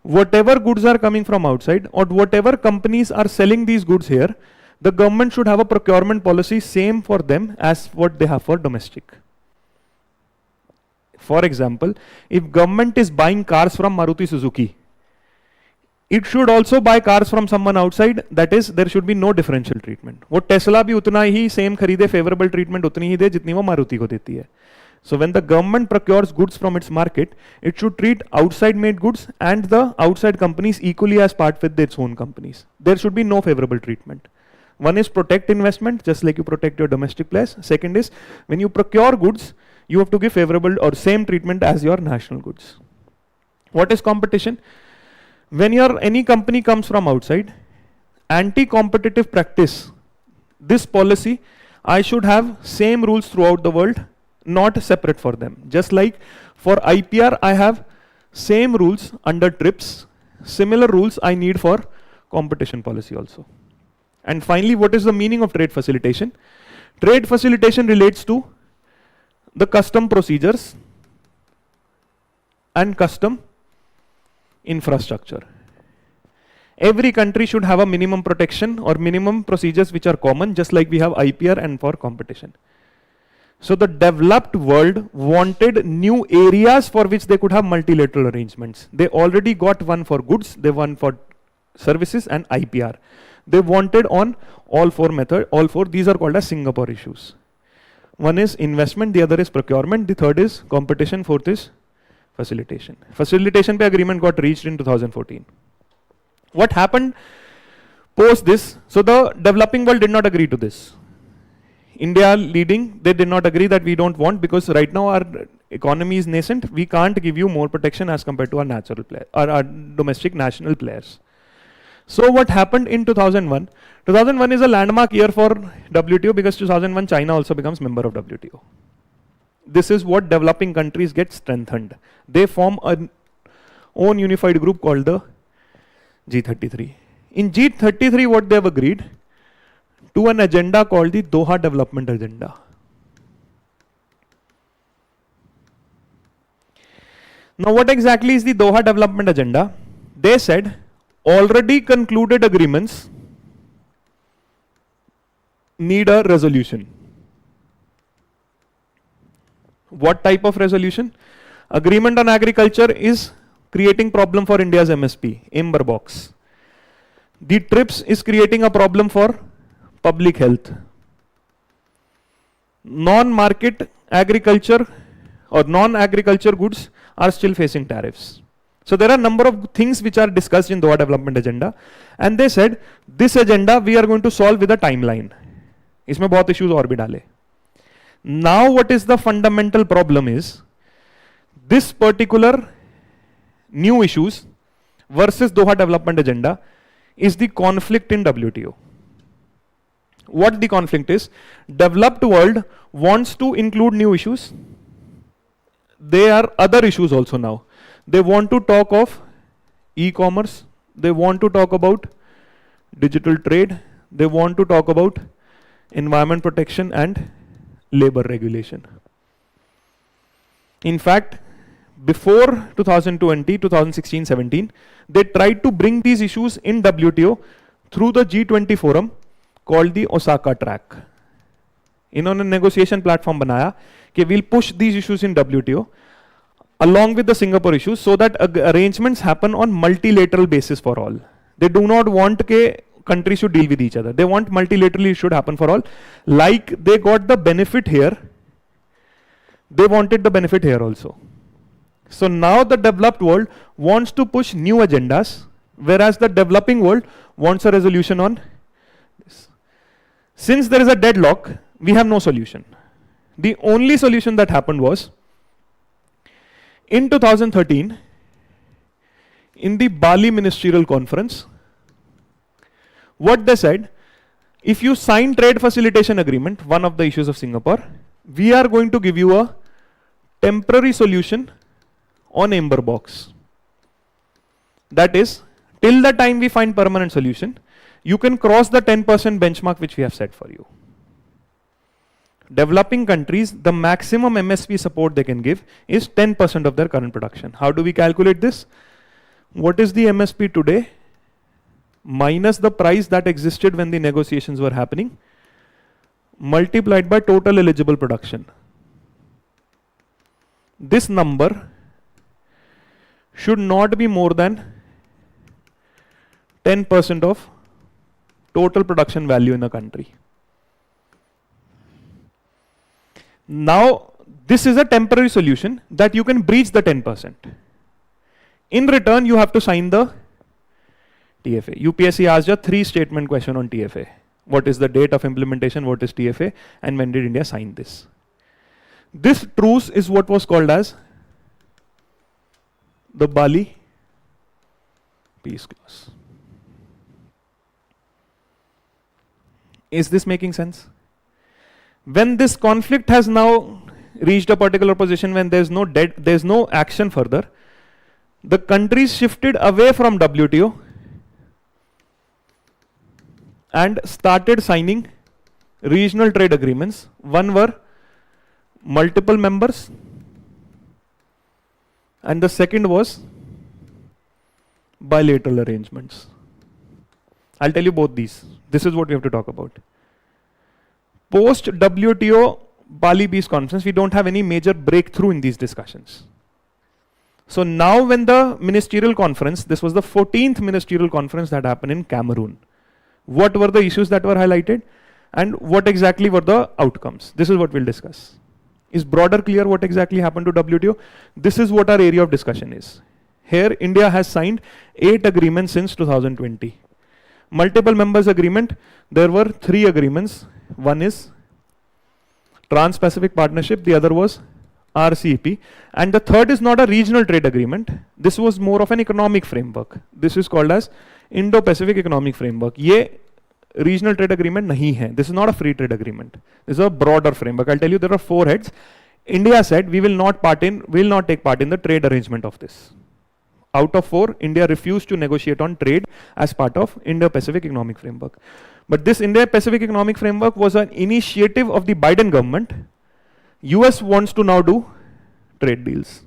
Whatever goods are coming from outside, or whatever companies are selling these goods here, the government should have a procurement policy same for them as what they have for domestic. For example, if government is buying cars from Maruti Suzuki, it should also buy cars from someone outside. That is, there should be no differential treatment. वो Tesla भी उतना ही same खरीदे, favorable treatment उतनी ही दे जितनी वो मारुति को देती है. So when the government procures goods from its market, it should treat outside made goods and the outside companies equally as part with its own companies. There should be no favorable treatment. One is protect investment, just like you protect your domestic players. Second is, when you procure goods, you have to give favorable or same treatment as your national goods. What is competition? When any company comes from outside, anti-competitive practice, this policy, I should have same rules throughout the world, not separate for them. Just like for IPR, I have same rules under TRIPS, similar rules I need for competition policy also. And finally, what is the meaning of trade facilitation? Trade facilitation relates to the custom procedures and custom infrastructure. Every country should have a minimum protection or minimum procedures which are common, just like we have IPR and for competition. So the developed world wanted new areas for which they could have multilateral arrangements. They already got one for goods, they one for services and IPR. They wanted on all 4 methods, all 4, these are called as Singapore issues. One is investment, the other is procurement, the third is competition, fourth is facilitation. Facilitation pe agreement got reached in 2014. What happened post this? So the developing world did not agree to this. India leading, they did not agree that we don't want, because right now our economy is nascent, we can't give you more protection as compared to our natural player, or our domestic national players. So what happened in 2001? 2001 is a landmark year for WTO because 2001 China also becomes member of WTO. This is what developing countries get strengthened. They form an own unified group called the G33. In G33 what they have agreed to an agenda called the Doha Development Agenda. Now what exactly is the Doha Development Agenda? They said already concluded agreements need a resolution. What type of resolution? Agreement on agriculture is creating problem for India's MSP, Amber Box. The TRIPS is creating a problem for public health. Non-market agriculture or non-agriculture goods are still facing tariffs. So there are a number of things which are discussed in Doha Development Agenda, and they said this agenda we are going to solve with a timeline. इसमें बहुत issues और भी डाले. Now what is the fundamental problem is this particular new issues versus Doha Development Agenda is the conflict in WTO. What the conflict is? Developed world wants to include new issues. There are other issues also now. They want to talk of e-commerce. They want to talk about digital trade. They want to talk about environment protection and labor regulation. In fact, before 2020, 2016-17, they tried to bring these issues in WTO through the G20 forum called the Osaka track. इन्होंने negotiation platform बनाया कि we'll push these issues in WTO along with the Singapore issues so that arrangements happen on multilateral basis for all. They do not want that countries should deal with each other. They want multilaterally it should happen for all. Like they got the benefit here, they wanted the benefit here also. So now the developed world wants to push new agendas, whereas the developing world wants a resolution on this. Since there is a deadlock, we have no solution. The only solution that happened was in 2013, in the Bali Ministerial Conference, what they said, if you sign trade facilitation agreement, one of the issues of Singapore, we are going to give you a temporary solution on Amber box. That is, till the time we find permanent solution, you can cross the 10% benchmark which we have set for you. Developing countries, the maximum MSP support they can give is 10% of their current production. How do we calculate this? What is the MSP today minus the price that existed when the negotiations were happening, multiplied by total eligible production. This number should not be more than 10% of total production value in a country. Now, this is a temporary solution that you can breach the 10%. In return, you have to sign the TFA. UPSC asked a 3-statement question on TFA. What is the date of implementation, what is TFA, and when did India sign this? This truce is what was called as the Bali Peace Clause. Is this making sense? When this conflict has now reached a particular position when there's no action further, the countries shifted away from WTO and started signing regional trade agreements. One were multiple members and the second was bilateral arrangements. I'll tell you both these. This is what we have to talk about. Post WTO Bali Peace Conference, we don't have any major breakthrough in these discussions. So now when the ministerial conference, this was the 14th ministerial conference that happened in Cameroon. What were the issues that were highlighted and what exactly were the outcomes? This is what we'll discuss. Is broader clear what exactly happened to WTO? This is what our area of discussion is. Here India has signed 8 agreements since 2020. Multiple members agreement, there were 3 agreements. One is Trans-Pacific Partnership, the other was RCEP, and the third is not a regional trade agreement. This was more of an economic framework. This is called as Indo-Pacific Economic Framework. Ye regional trade agreement nahi hai. This is not a free trade agreement. This is a broader framework. I'll tell you there are 4 heads. India said we will not take part in the trade arrangement of this. Out of 4, India refused to negotiate on trade as part of Indo-Pacific Economic Framework. But this Indo-Pacific Economic Framework was an initiative of the Biden government. US wants to now do trade deals.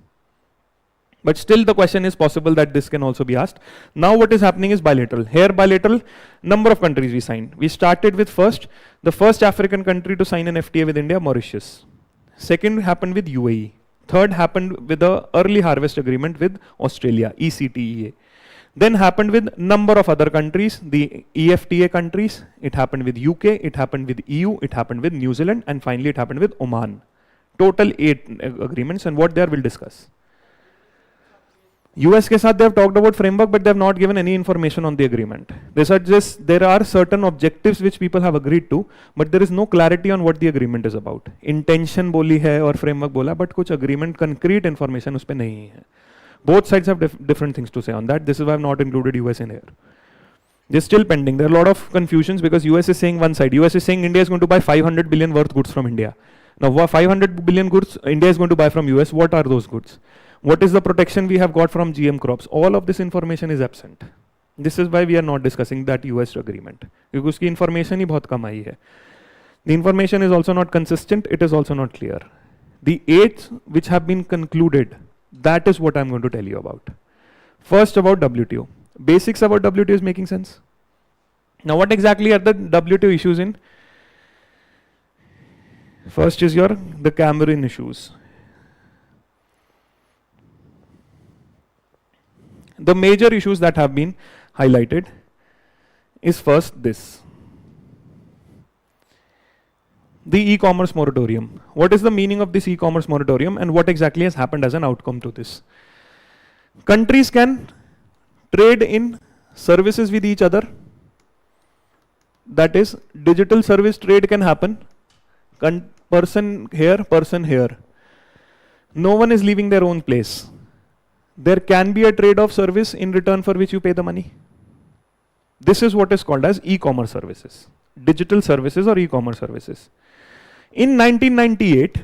But still the question is possible that this can also be asked. Now what is happening is bilateral. Here bilateral, number of countries we signed. We started with the first African country to sign an FTA with India, Mauritius. Second happened with UAE. Third happened with the early harvest agreement with Australia, ECTEA. Then happened with number of other countries, the EFTA countries. It happened with UK, it happened with EU, it happened with New Zealand, and finally it happened with Oman. Total 8 agreements, and what there we'll discuss. US ke saath they have talked about framework, but they have not given any information on the agreement. They said just there are certain objectives which people have agreed to, but there is no clarity on what the agreement is about. Intention boli hai or framework bola, but kuch agreement concrete information us pe nahi hai. Both sides have different things to say on that. This is why I have not included US in here. They're still pending. There are a lot of confusions because US is saying one side. US is saying India is going to buy 500 billion worth goods from India. Now 500 billion goods India is going to buy from US. What are those goods? What is the protection we have got from GM crops? All of this information is absent. This is why we are not discussing that US agreement. क्योंकि उसकी information ही बहुत कम आई है. The information is also not consistent, it is also not clear. The 8 which have been concluded, that is what I'm going to tell you about. First about WTO. Basics about WTO is making sense. Now what exactly are the WTO issues in? First is the Cameroon issues. The major issues that have been highlighted is first this. The e-commerce moratorium. What is the meaning of this e-commerce moratorium and what exactly has happened as an outcome to this? Countries can trade in services with each other. That is, digital service trade can happen. Person here, person here. No one is leaving their own place. There can be a trade of service in return for which you pay the money. This is what is called as e-commerce services. Digital services or e-commerce services. In 1998,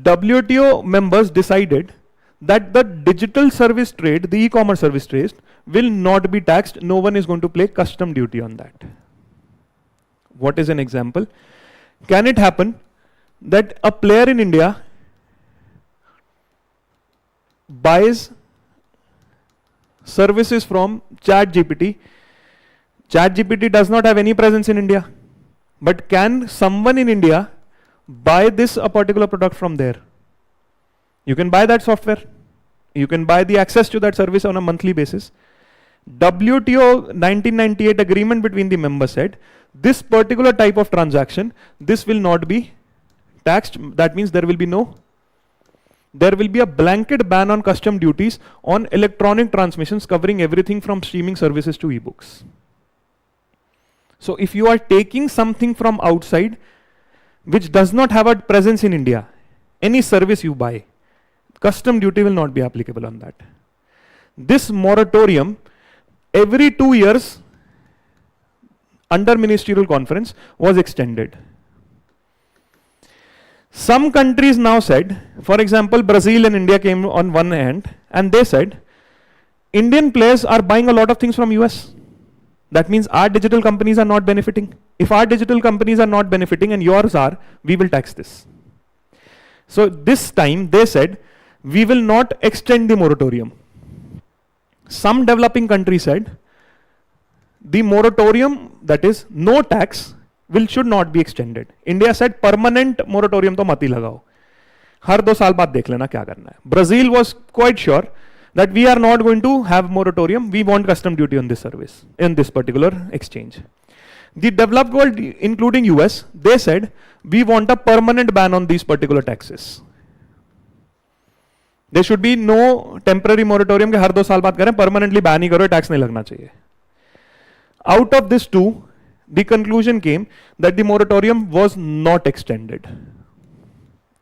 WTO members decided that the digital service trade, the e-commerce service trade, will not be taxed. No one is going to pay custom duty on that. What is an example? Can it happen that a player in India buys services from ChatGPT? ChatGPT does not have any presence in India. But can someone in India buy a particular product from there? You can buy that software. You can buy the access to that service on a monthly basis. WTO 1998 agreement between the members said, this particular type of transaction, this will not be taxed. That means there will be a blanket ban on custom duties on electronic transmissions covering everything from streaming services to ebooks. So if you are taking something from outside which does not have a presence in India, any service you buy, custom duty will not be applicable on that. This moratorium, every 2 years under ministerial conference, was extended. Some countries now said, for example, Brazil and India came on one hand and they said, Indian players are buying a lot of things from US. That means our digital companies are not benefiting. If our digital companies are not benefiting and yours are, we will tax this. So this time they said, we will not extend the moratorium. Some developing countries said, the moratorium, that is no tax, should not be extended. India said permanent moratorium to mati lagao. हर 2 साल बाद देख लेना क्या करना है. Brazil was quite sure that we are not going to have moratorium, we want custom duty on this service, in this particular exchange. The developed world, including US, they said, we want a permanent ban on these particular taxes. There should be no temporary moratorium, कि हर 2 साल बाद करें, permanently ban ही करो, tax नहीं लगना चाहिए. Out of this two, the conclusion came that the moratorium was not extended.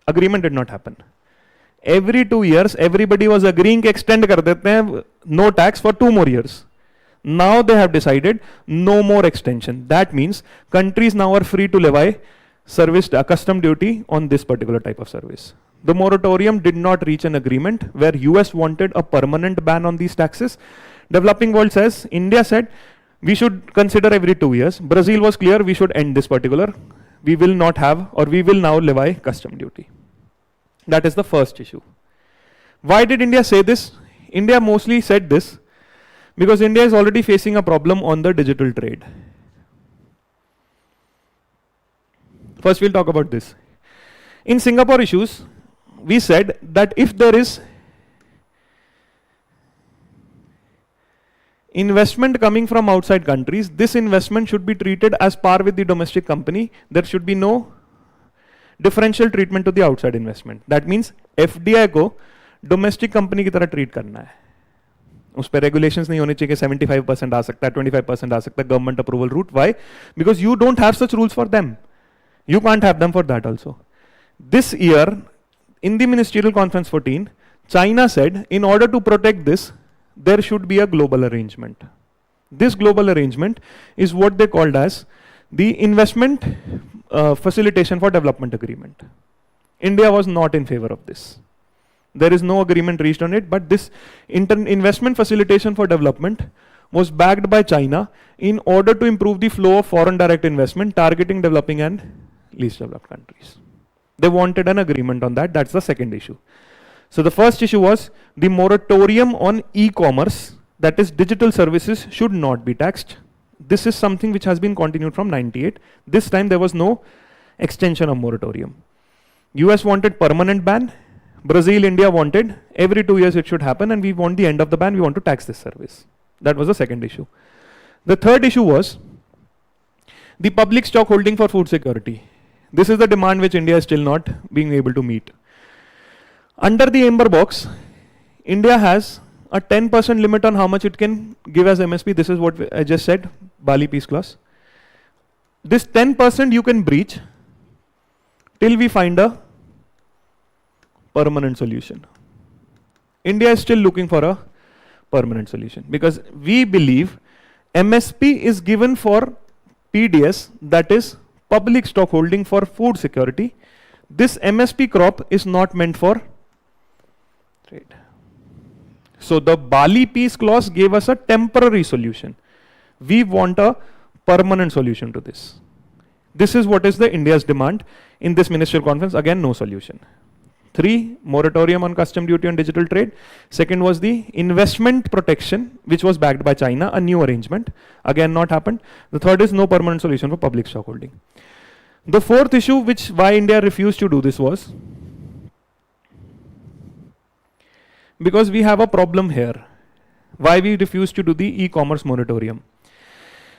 Agreement did not happen. Every 2 years, everybody was agreeing to extend kar dete hain, no tax for 2 more years. Now they have decided no more extension. That means countries now are free to levy custom duty on this particular type of service. The moratorium did not reach an agreement where US wanted a permanent ban on these taxes. Developing world says, India said, we should consider every 2 years. Brazil was clear, we should end this particular. We will not have, or we will now levy custom duty. That is the first issue. Why did India say this? India mostly said this because India is already facing a problem on the digital trade. First, we'll talk about this. In Singapore issues, we said that if there is investment coming from outside countries, this investment should be treated as par with the domestic company. There should be no differential treatment to the outside investment. That means FDI को domestic company की तरह treat करना है. उस पर regulations नहीं होने चाहिए कि 75% आ सकता है, 25% आ सकता है, government approval route. Why? Because you don't have such rules for them. You can't have them for that also. This year, in the Ministerial Conference 14, China said, in order to protect this, there should be a global arrangement. This global arrangement is what they called as the investment facilitation for development agreement. India was not in favor of this. There is no agreement reached on it, but this investment facilitation for development was backed by China in order to improve the flow of foreign direct investment targeting developing and least developed countries. They wanted an agreement on that. That's the second issue. So the first issue was the moratorium on e-commerce, that is digital services, should not be taxed. This is something which has been continued from 98. This time there was no extension of moratorium. US wanted permanent ban. Brazil, India wanted every 2 years it should happen, and we want the end of the ban. We want to tax this service. That was the second issue. The third issue was the public stock holding for food security. This is the demand which India is still not being able to meet. Under the Amber box, India has a 10% limit on how much it can give as MSP. This is what I just said, Bali Peace Clause. This 10% you can breach till we find a permanent solution. India is still looking for a permanent solution because we believe MSP is given for PDS, that is public stock holding for food security. This MSP crop is not meant for trade. So the Bali Peace Clause gave us a temporary solution. We want a permanent solution to this. This is what is the India's demand in this ministerial conference. Again, no solution. 3, moratorium on custom duty on digital trade. Second was the investment protection, which was backed by China, a new arrangement. Again, not happened. The third is no permanent solution for public stock holding. The fourth issue, which why India refused to do this, was because we have a problem here. Why we refused to do the e-commerce moratorium.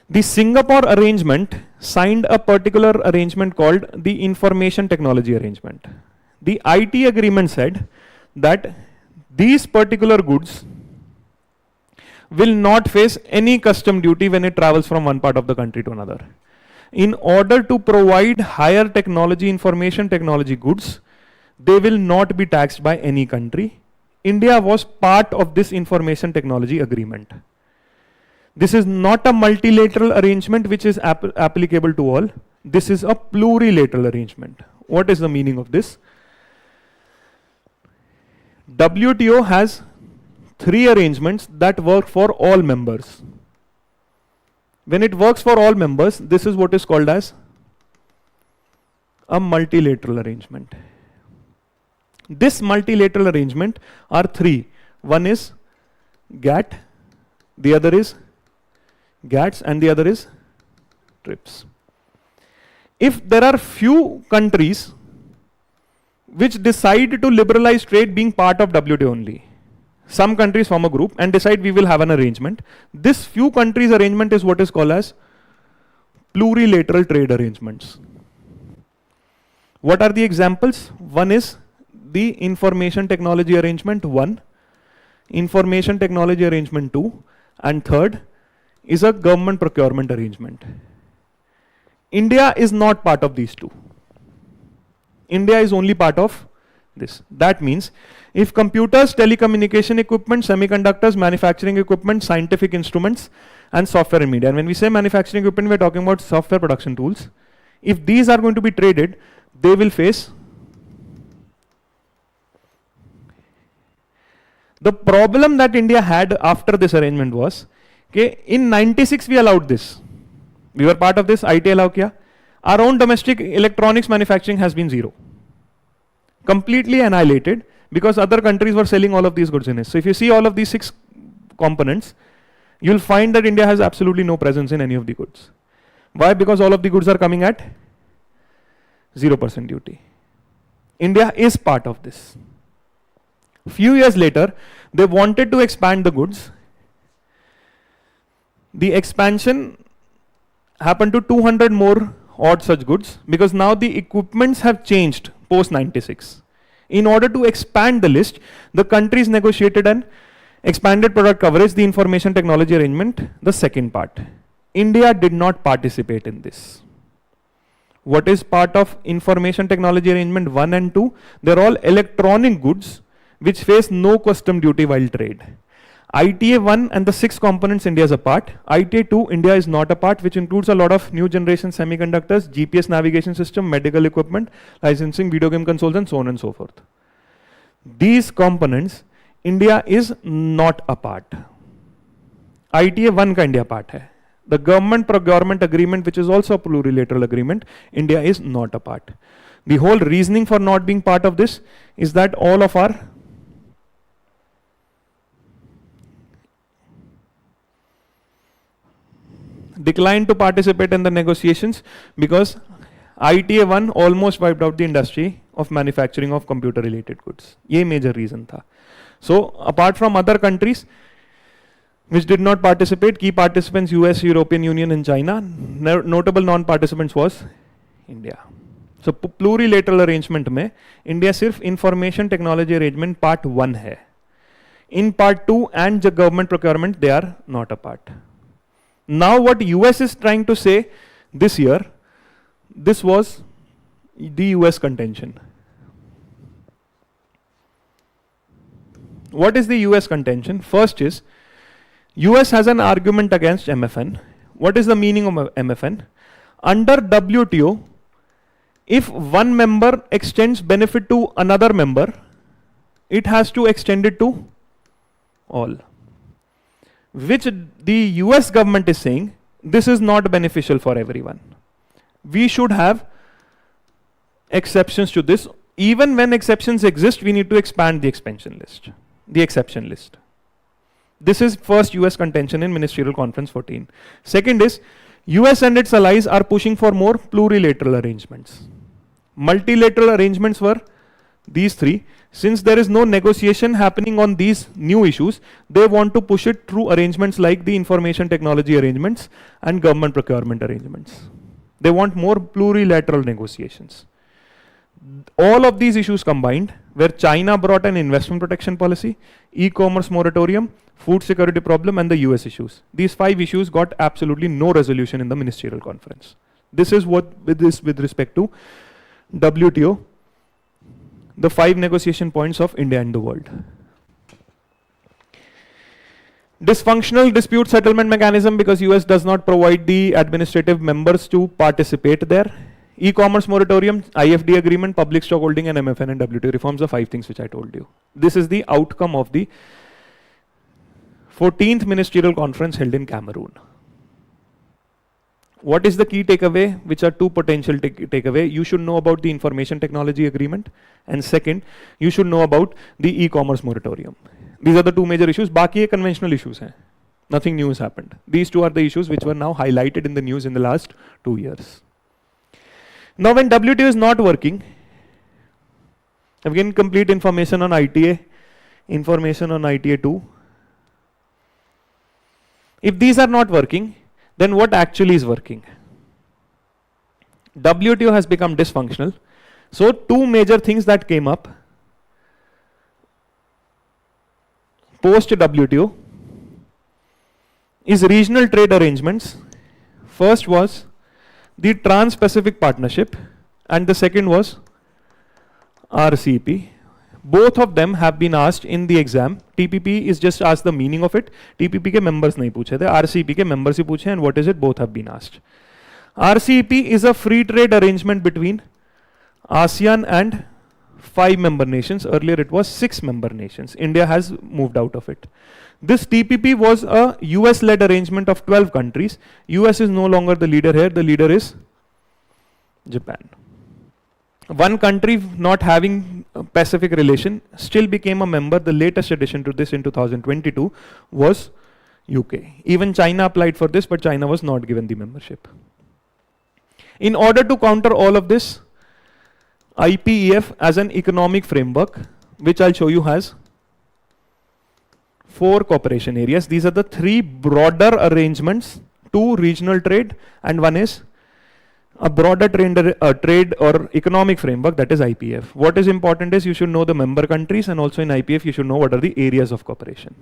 The Singapore arrangement signed a particular arrangement called the Information Technology Arrangement. The IT agreement said that these particular goods will not face any custom duty when it travels from one part of the country to another. In order to provide higher technology, information technology goods, they will not be taxed by any country. India was part of this information technology agreement. This is not a multilateral arrangement which is applicable to all. This is a plurilateral arrangement. What is the meaning of this? WTO has 3 arrangements that work for all members. When it works for all members, this is what is called as a multilateral arrangement. This multilateral arrangement are 3. One is GATT, the other is GATS, and the other is TRIPS. If there are few countries which decide to liberalize trade being part of WTO only, some countries form a group and decide we will have an arrangement. This few countries arrangement is what is called as plurilateral trade arrangements. What are the examples? One is the Information Technology Arrangement 1, Information Technology Arrangement 2, and third is a government procurement arrangement. India is not part of these 2. India is only part of this. That means if computers, telecommunication equipment, semiconductors, manufacturing equipment, scientific instruments, and software and media, and when we say manufacturing equipment, we're talking about software production tools. If these are going to be traded, they will face. The problem that India had after this arrangement was, okay, in 96 we allowed this. We were part of this, IT allow kiya. Our own domestic electronics manufacturing has been 0. Completely annihilated because other countries were selling all of these goods in it. So if you see all of these 6 components, you'll find that India has absolutely no presence in any of the goods. Why? Because all of the goods are coming at 0% duty. India is part of this. Few years later, they wanted to expand the goods. The expansion happened to 200 more odd such goods because now the equipments have changed post 96. In order to expand the list, the countries negotiated an expanded product coverage, the Information Technology Arrangement, the second part. India did not participate in this. What is part of Information Technology Arrangement 1 and 2? They're all electronic goods which face no custom duty while trade. ITA 1 and the 6 components India is a part. ITA 2 India is not a part, which includes a lot of new generation semiconductors, GPS navigation system, medical equipment, licensing, video game consoles, and so on and so forth. These components India is not a part. ITA 1 का India part है. The government procurement agreement, which is also a plurilateral agreement, India is not a part. The whole reasoning for not being part of this is that all of our declined to participate in the negotiations because ITA 1 almost wiped out the industry of manufacturing of computer related goods. ये major reason था. So apart from other countries which did not participate, key participants US, European Union and China, notable non-participants was India. So plurilateral arrangement में India सिर्फ information technology arrangement part 1 है. In part 2 and the government procurement, they are not a part. Now what US is trying to say this year, this was the US contention. What is the US contention? First is, US has an argument against MFN. What is the meaning of MFN? Under WTO, if one member extends benefit to another member, it has to extend it to all. Which the US government is saying, this is not beneficial for everyone. We should have exceptions to this. Even when exceptions exist, we need to expand the exception list. This is first US contention in Ministerial Conference 14. Second is, US and its allies are pushing for more plurilateral arrangements. Multilateral arrangements were these three. Since there is no negotiation happening on these new issues, they want to push it through arrangements like the information technology arrangements and government procurement arrangements. They want more plurilateral negotiations. All of these issues combined, where China brought an investment protection policy, e-commerce moratorium, food security problem, and the US issues. These 5 issues got absolutely no resolution in the ministerial conference. This is what with respect to WTO, the 5 negotiation points of India and the world. Dysfunctional dispute settlement mechanism because US does not provide the administrative members to participate there. E-commerce moratorium, IFD agreement, public stock holding, and MFN and WTO reforms, the 5 things which I told you. This is the outcome of the 14th ministerial conference held in Cameroon. What is the key takeaway? Which are 2 potential takeaway? You should know about the information technology agreement, and second, you should know about the e-commerce moratorium. These are the 2 major issues. Baaki conventional issues hain. Nothing new has happened. These 2 are the issues which were now highlighted in the news in the last 2 years. Now when WTO is not working, again complete information on ITA, information on ITA 2. If these are not working, then what actually is working? WTO has become dysfunctional. So 2 major things that came up post WTO is regional trade arrangements. First was the Trans-Pacific Partnership and the second was RCP. Both of them have been asked in the exam. TPP is just asked the meaning of it. TPP ke members nahi puche the, RCP ke members hi puche, and what is it? Both have been asked. RCP is a free trade arrangement between ASEAN and 5 member nations. Earlier it was 6 member nations. India has moved out of it. This TPP was a US-led arrangement of 12 countries. US is no longer the leader here. The leader is Japan. One country not having a Pacific relation still became a member. The latest addition to this in 2022 was UK. Even China applied for this, but China was not given the membership. In order to counter all of this, IPEF as an economic framework, which I'll show you, has 4 cooperation areas. These are the 3 broader arrangements, 2 regional trade, and 1 is a broader trade or economic framework, that is IPF. What is important is you should know the member countries, and also in IPF you should know what are the areas of cooperation.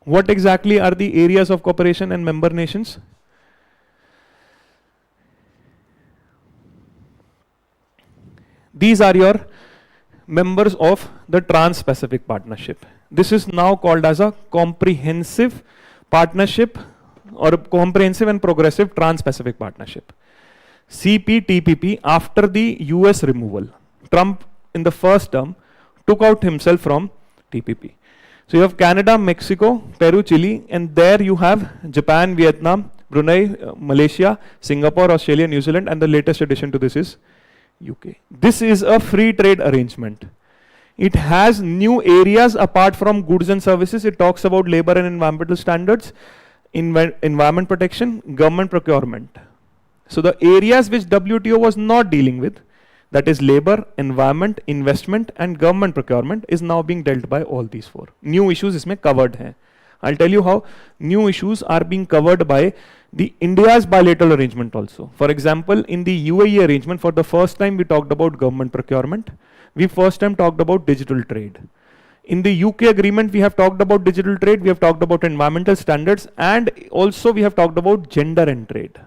What exactly are the areas of cooperation and member nations? These are your members of the Trans-Pacific Partnership. This is now called as a comprehensive partnership or a comprehensive and progressive Trans-Pacific Partnership. CPTPP, after the US removal, Trump in the first term took out himself from TPP. So you have Canada, Mexico, Peru, Chile, and there you have Japan, Vietnam, Brunei, Malaysia, Singapore, Australia, New Zealand, and the latest addition to this is UK. This is a free trade arrangement. It has new areas apart from goods and services. It talks about labor and environmental standards, environment protection, government procurement. So the areas which WTO was not dealing with, that is labor, environment, investment, and government procurement, is now being dealt by all these four. New issues isme covered hai. I'll tell you how new issues are being covered by the India's bilateral arrangement also. For example, in the UAE arrangement, for the first time we talked about government procurement. We first time talked about digital trade. In the UK agreement, we have talked about digital trade, we have talked about environmental standards, and also we have talked about gender and trade.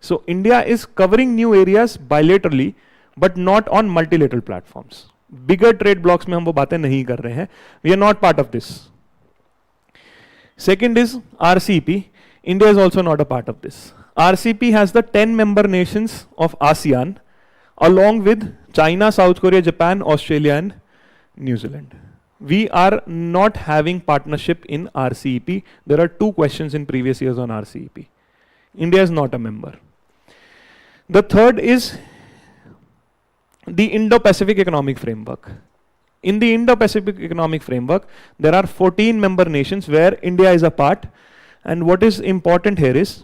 So India is covering new areas bilaterally, but not on multilateral platforms. Bigger trade blocks में हम वो बातें नहीं कर रहे हैं. We are not part of this. Second is RCEP. India is also not a part of this. RCEP has the 10 member nations of ASEAN, along with China, South Korea, Japan, Australia, and New Zealand. We are not having partnership in RCEP. There are 2 questions in previous years on RCEP. India is not a member. The third is the Indo-Pacific Economic Framework. In the Indo-Pacific Economic Framework, there are 14 member nations where India is a part. And what is important here is,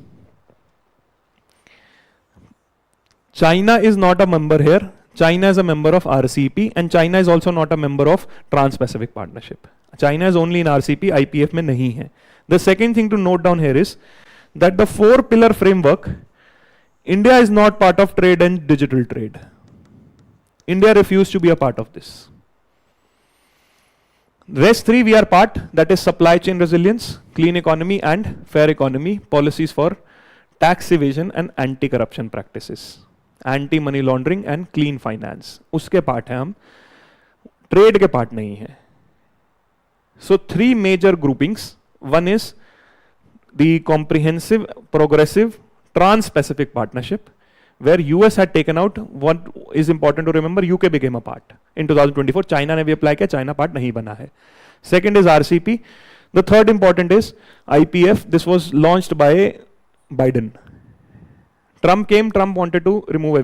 China is not a member here. China is a member of RCEP, and China is also not a member of Trans-Pacific Partnership. China is only in RCEP, IPF mein nahi hai. The second thing to note down here is that the 4-pillar framework, India is not part of trade and digital trade. India refused to be a part of this. Rest 3 we are part, that is supply chain resilience, clean economy and fair economy, policies for tax evasion and anti-corruption practices, anti-money laundering and clean finance. उसके part है हम, trade के part नहीं है. So 3 major groupings. One is the comprehensive, progressive, trans-Pacific partnership, where US had taken out. What is important to remember, UK became a part. In 2024, China ने भी apply किया, China part नहीं बना है. Second is RCEP. The third important is IPF. This was launched by Biden. Trump came, Trump wanted to remove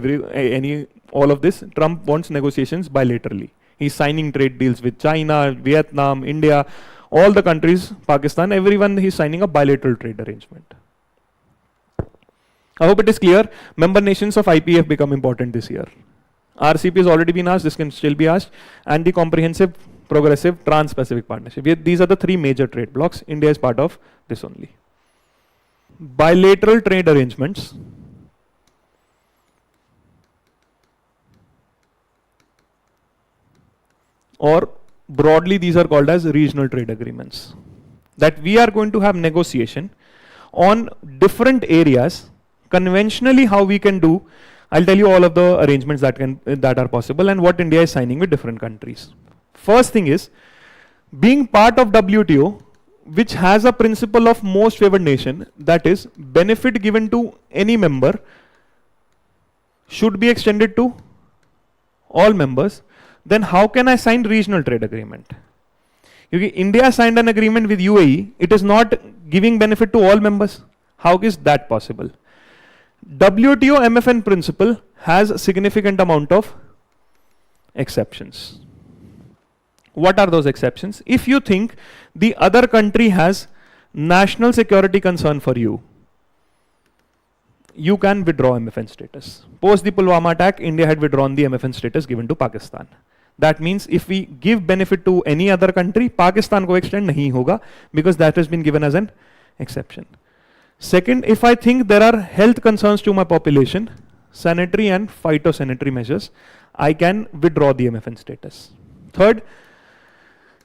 all of this. Trump wants negotiations bilaterally. He's signing trade deals with China, Vietnam, India, all the countries, Pakistan, everyone, he's signing a bilateral trade arrangement. I hope it is clear. Member nations of IPF become important this year. RCEP has already been asked, this can still be asked, and the comprehensive, progressive, trans-Pacific partnership. These are the 3 major trade blocks. India is part of this only. Bilateral trade arrangements. Or broadly, these are called as regional trade agreements. That we are going to have negotiation on different areas. Conventionally, how we can do, I'll tell you all of the arrangements that are possible and what India is signing with different countries. First thing is, being part of WTO, which has a principle of most favored nation, that is, benefit given to any member should be extended to all members. Then how can I sign regional trade agreement? Because India signed an agreement with UAE, it is not giving benefit to all members. How is that possible? WTO MFN principle has a significant amount of exceptions. What are those exceptions? If you think the other country has national security concern for you, you can withdraw MFN status. Post the Pulwama attack, India had withdrawn the MFN status given to Pakistan. That means if we give benefit to any other country, Pakistan ko extend nahi hoga, because that has been given as an exception. Second, if I think there are health concerns to my population, sanitary and phytosanitary measures, I can withdraw the MFN status. Third,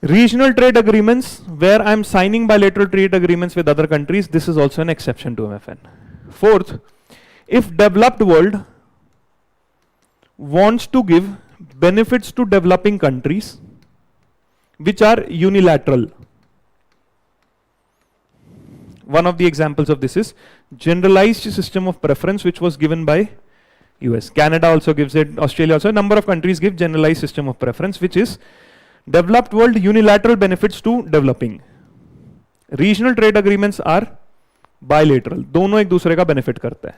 regional trade agreements, where I'm signing bilateral trade agreements with other countries, this is also an exception to MFN. Fourth, if developed world wants to give benefits to developing countries which are unilateral. One of the examples of this is generalized system of preference, which was given by US. Canada also gives it, Australia also, a number of countries give generalized system of preference, which is Developed world unilateral benefits to developing. Regional trade agreements are bilateral. दोनों एक दूसरे का benefit करते हैं.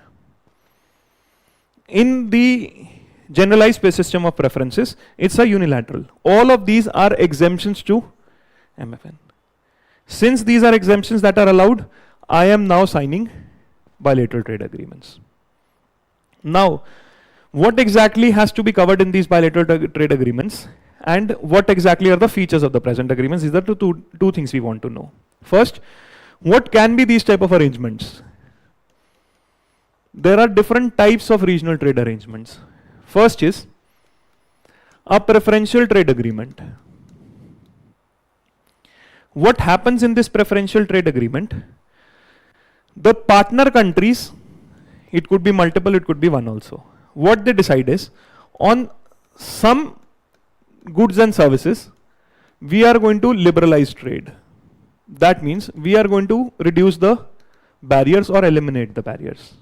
In the generalized space system of preferences, it's a unilateral. All of these are exemptions to MFN. Since these are exemptions that are allowed, I am now signing bilateral trade agreements. Now, what exactly has to be covered in these bilateral trade agreements, and what exactly are the features of the present agreements? These are two things we want to know. First, what can be these type of arrangements? There are different types of regional trade arrangements. First is a preferential trade agreement. What happens in this preferential trade agreement? The partner countries, it could be multiple, it could be one also. What they decide is, on some goods and services, we are going to liberalize trade. That means we are going to reduce the barriers or eliminate the barriers.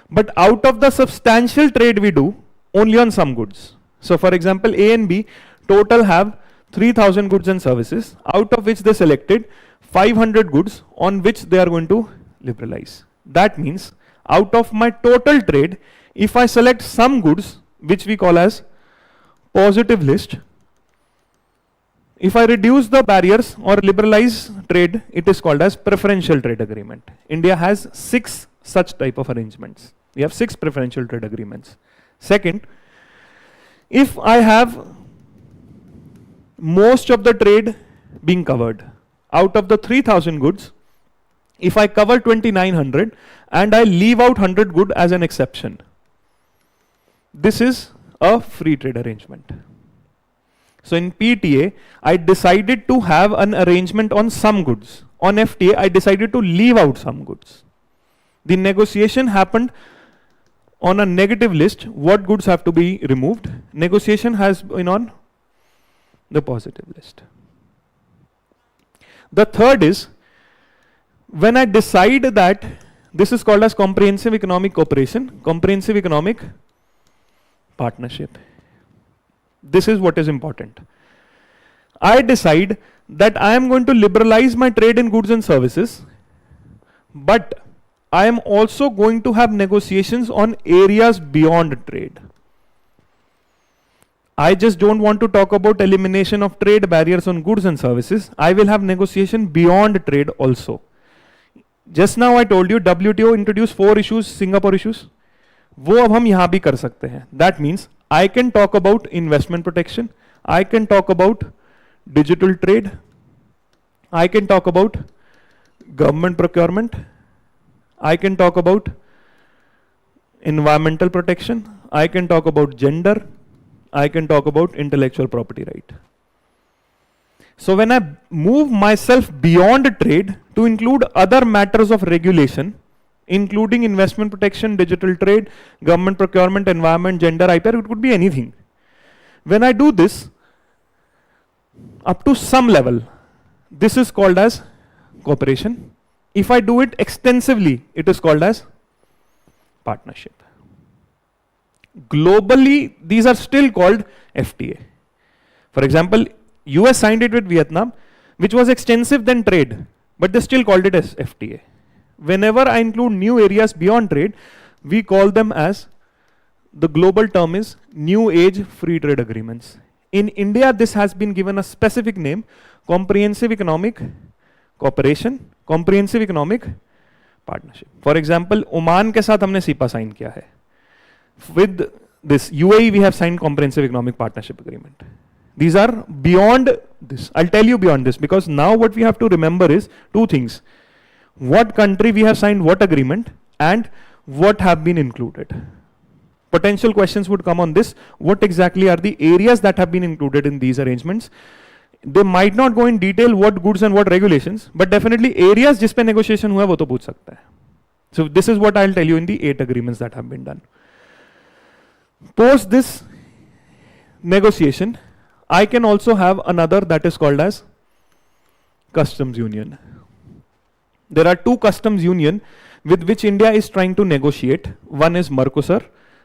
But out of the substantial trade we do, only on some goods. So for example, A and B total have 3,000 goods and services, out of which they selected 500 goods on which they are going to liberalize. That means out of my total trade, if I select some goods, which we call as positive list, if I reduce the barriers or liberalize trade, it is called as preferential trade agreement. India has 6 such type of arrangements. We have 6 preferential trade agreements. Second, if I have most of the trade being covered, out of the 3,000 goods, if I cover 2,900 and I leave out 100 good as an exception, this is a free trade arrangement. So in PTA, I decided to have an arrangement on some goods. On FTA, I decided to leave out some goods. The negotiation happened on a negative list. What goods have to be removed? Negotiation has been on the positive list. The third is, when I decide that this is called as comprehensive economic cooperation, comprehensive economic partnership. This is what is important. I decide that I am going to liberalize my trade in goods and services, but I am also going to have negotiations on areas beyond trade. I just don't want to talk about elimination of trade barriers on goods and services. I will have negotiation beyond trade also. Just now I told you WTO introduced 4 issues, Singapore issues. वो अब हम यहाँ भी कर सकते हैं. That means I can talk about investment protection. I can talk about digital trade. I can talk about government procurement. I can talk about environmental protection. I can talk about gender. I can talk about intellectual property right. So when I move myself beyond trade to include other matters of regulation, including investment protection, digital trade, government procurement, environment, gender, IPR, it could be anything. When I do this, up to some level, this is called as cooperation. If I do it extensively, it is called as partnership. Globally, these are still called FTA. For example, US signed it with Vietnam, which was extensive than trade, but they still called it as FTA. Whenever I include new areas beyond trade, we call them as, the global term is New Age Free Trade Agreements. In India, this has been given a specific name, Comprehensive Economic Cooperation, Comprehensive Economic Partnership. For example, Oman के साथ हमने SEPA sign किया है. With this UAE, we have signed Comprehensive Economic Partnership Agreement. These are beyond this. I'll tell you beyond this, because now what we have to remember is 2 things. What country we have signed what agreement, and what have been included. Potential questions would come on this. What exactly are the areas that have been included in these arrangements? They might not go in detail what goods and what regulations, but definitely areas जिस पे negotiation हुआ वो तो पूछ सकता है. So this is what I'll tell you in the 8 agreements that have been done. Post this negotiation, I can also have another that is called as customs union. There are 2 customs union with which India is trying to negotiate. One is Mercosur.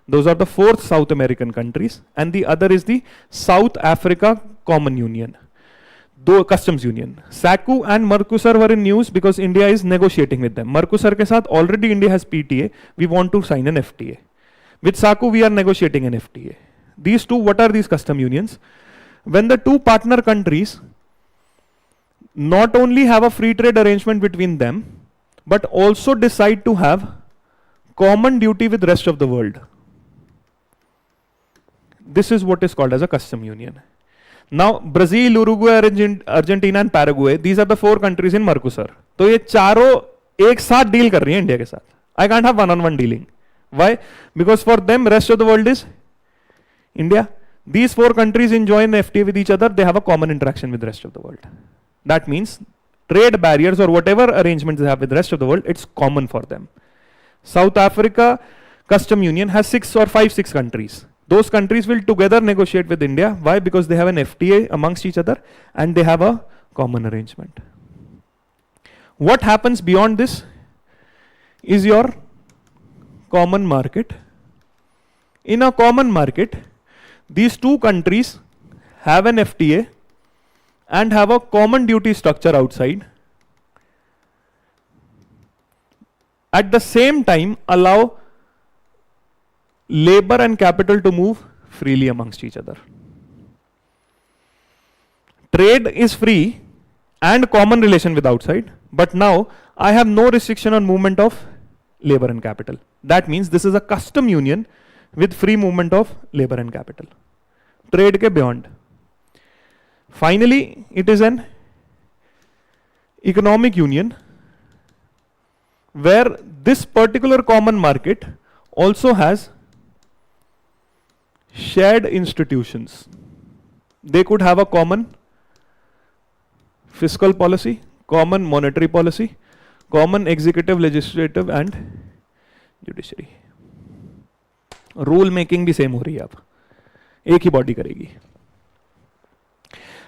Those are the 4 South American countries, and the other is the South Africa Common Union. दो customs union. SACU and Mercosur were in news because India is negotiating with them. Mercosur के साथ already India has PTA. We want to sign an FTA. With SACU we are negotiating an FTA. These two, what are these custom unions? When the two partner countries not only have a free trade arrangement between them, but also decide to have common duty with rest of the world. This is what is called as a custom union. Now, Brazil, Uruguay, Argentina and Paraguay, these are the 4 countries in Mercosur. तो ये चारों एक साथ deal कर रही हैं India के साथ. I can't have one-on-one dealing. Why? Because for them, rest of the world is India. These 4 countries enjoy an FTA with each other. They have a common interaction with the rest of the world. That means trade barriers or whatever arrangements they have with the rest of the world, it's common for them. South Africa Custom Union has 6 countries. Those countries will together negotiate with India. Why? Because they have an FTA amongst each other and they have a common arrangement. What happens beyond this is your common market. In a common market, these 2 countries have an FTA and have a common duty structure outside. At the same time, allow labor and capital to move freely amongst each other. Trade is free and common relation with outside, but now I have no restriction on movement of labor and capital. That means this is a custom union with free movement of labor and capital. Trade ke beyond. Finally, it is an economic union where this particular common market also has shared institutions. They could have a common fiscal policy, common monetary policy, common executive, legislative and judiciary. Rule making भी same हो रही है अब, एक ही body करेगी.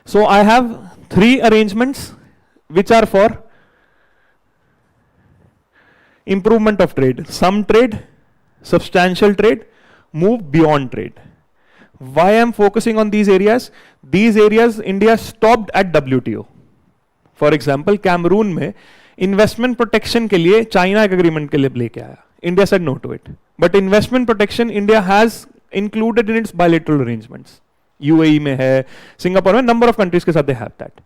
So I have 3 arrangements which are for improvement of trade. Some trade, substantial trade, move beyond trade. Why I am focusing on these areas? These areas India stopped at WTO. For example, Cameroon में investment protection के लिए China एक agreement के लिए लेके आया. India said no to it. But investment protection India has included in its bilateral arrangements. UAE में है, Singapore में, number of countries के साथ they have that.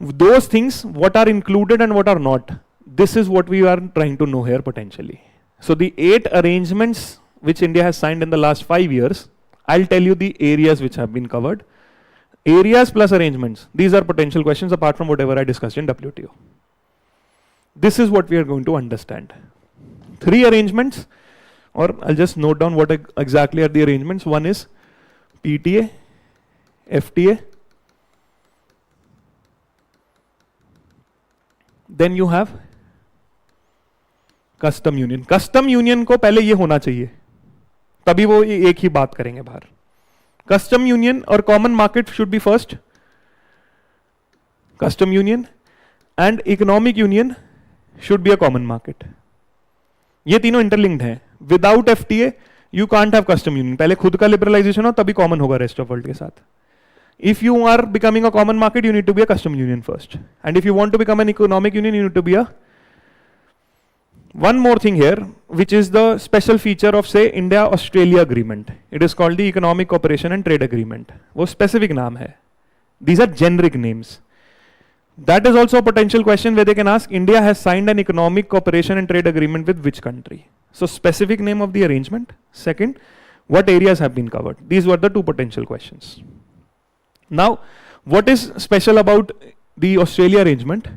Those things, what are included and what are not, this is what we are trying to know here potentially. So the 8 arrangements which India has signed in the last 5 years, I'll tell you the areas which have been covered. Areas plus arrangements, these are potential questions apart from whatever I discussed in WTO. This is what we are going to understand. 3 arrangements, or I'll just note down what exactly are the arrangements. One is PTA, FTA, then you have custom union. Custom union को पहले ये होना चाहिए, तभी वो एक ही बात करेंगे बाहर. Custom union or common market should be first. Custom union and economic union should be a common market. ये तीनों इंटरलिंक्ड हैं. Without FTA you can't have custom union. पहले खुद का liberalization हो तभी common होगा rest of world के साथ. If you are becoming a common market, you need to be a custom union first. And if you want to become an economic union, you need to be a... One more thing here, which is the special feature of say India-Australia agreement. It is called the Economic Cooperation and Trade Agreement. वो specific नाम है. These are generic names. That is also a potential question where they can ask, India has signed an economic cooperation and trade agreement with which country? So specific name of the arrangement. Second, what areas have been covered? These were the 2 potential questions. Now, what is special about the Australia arrangement?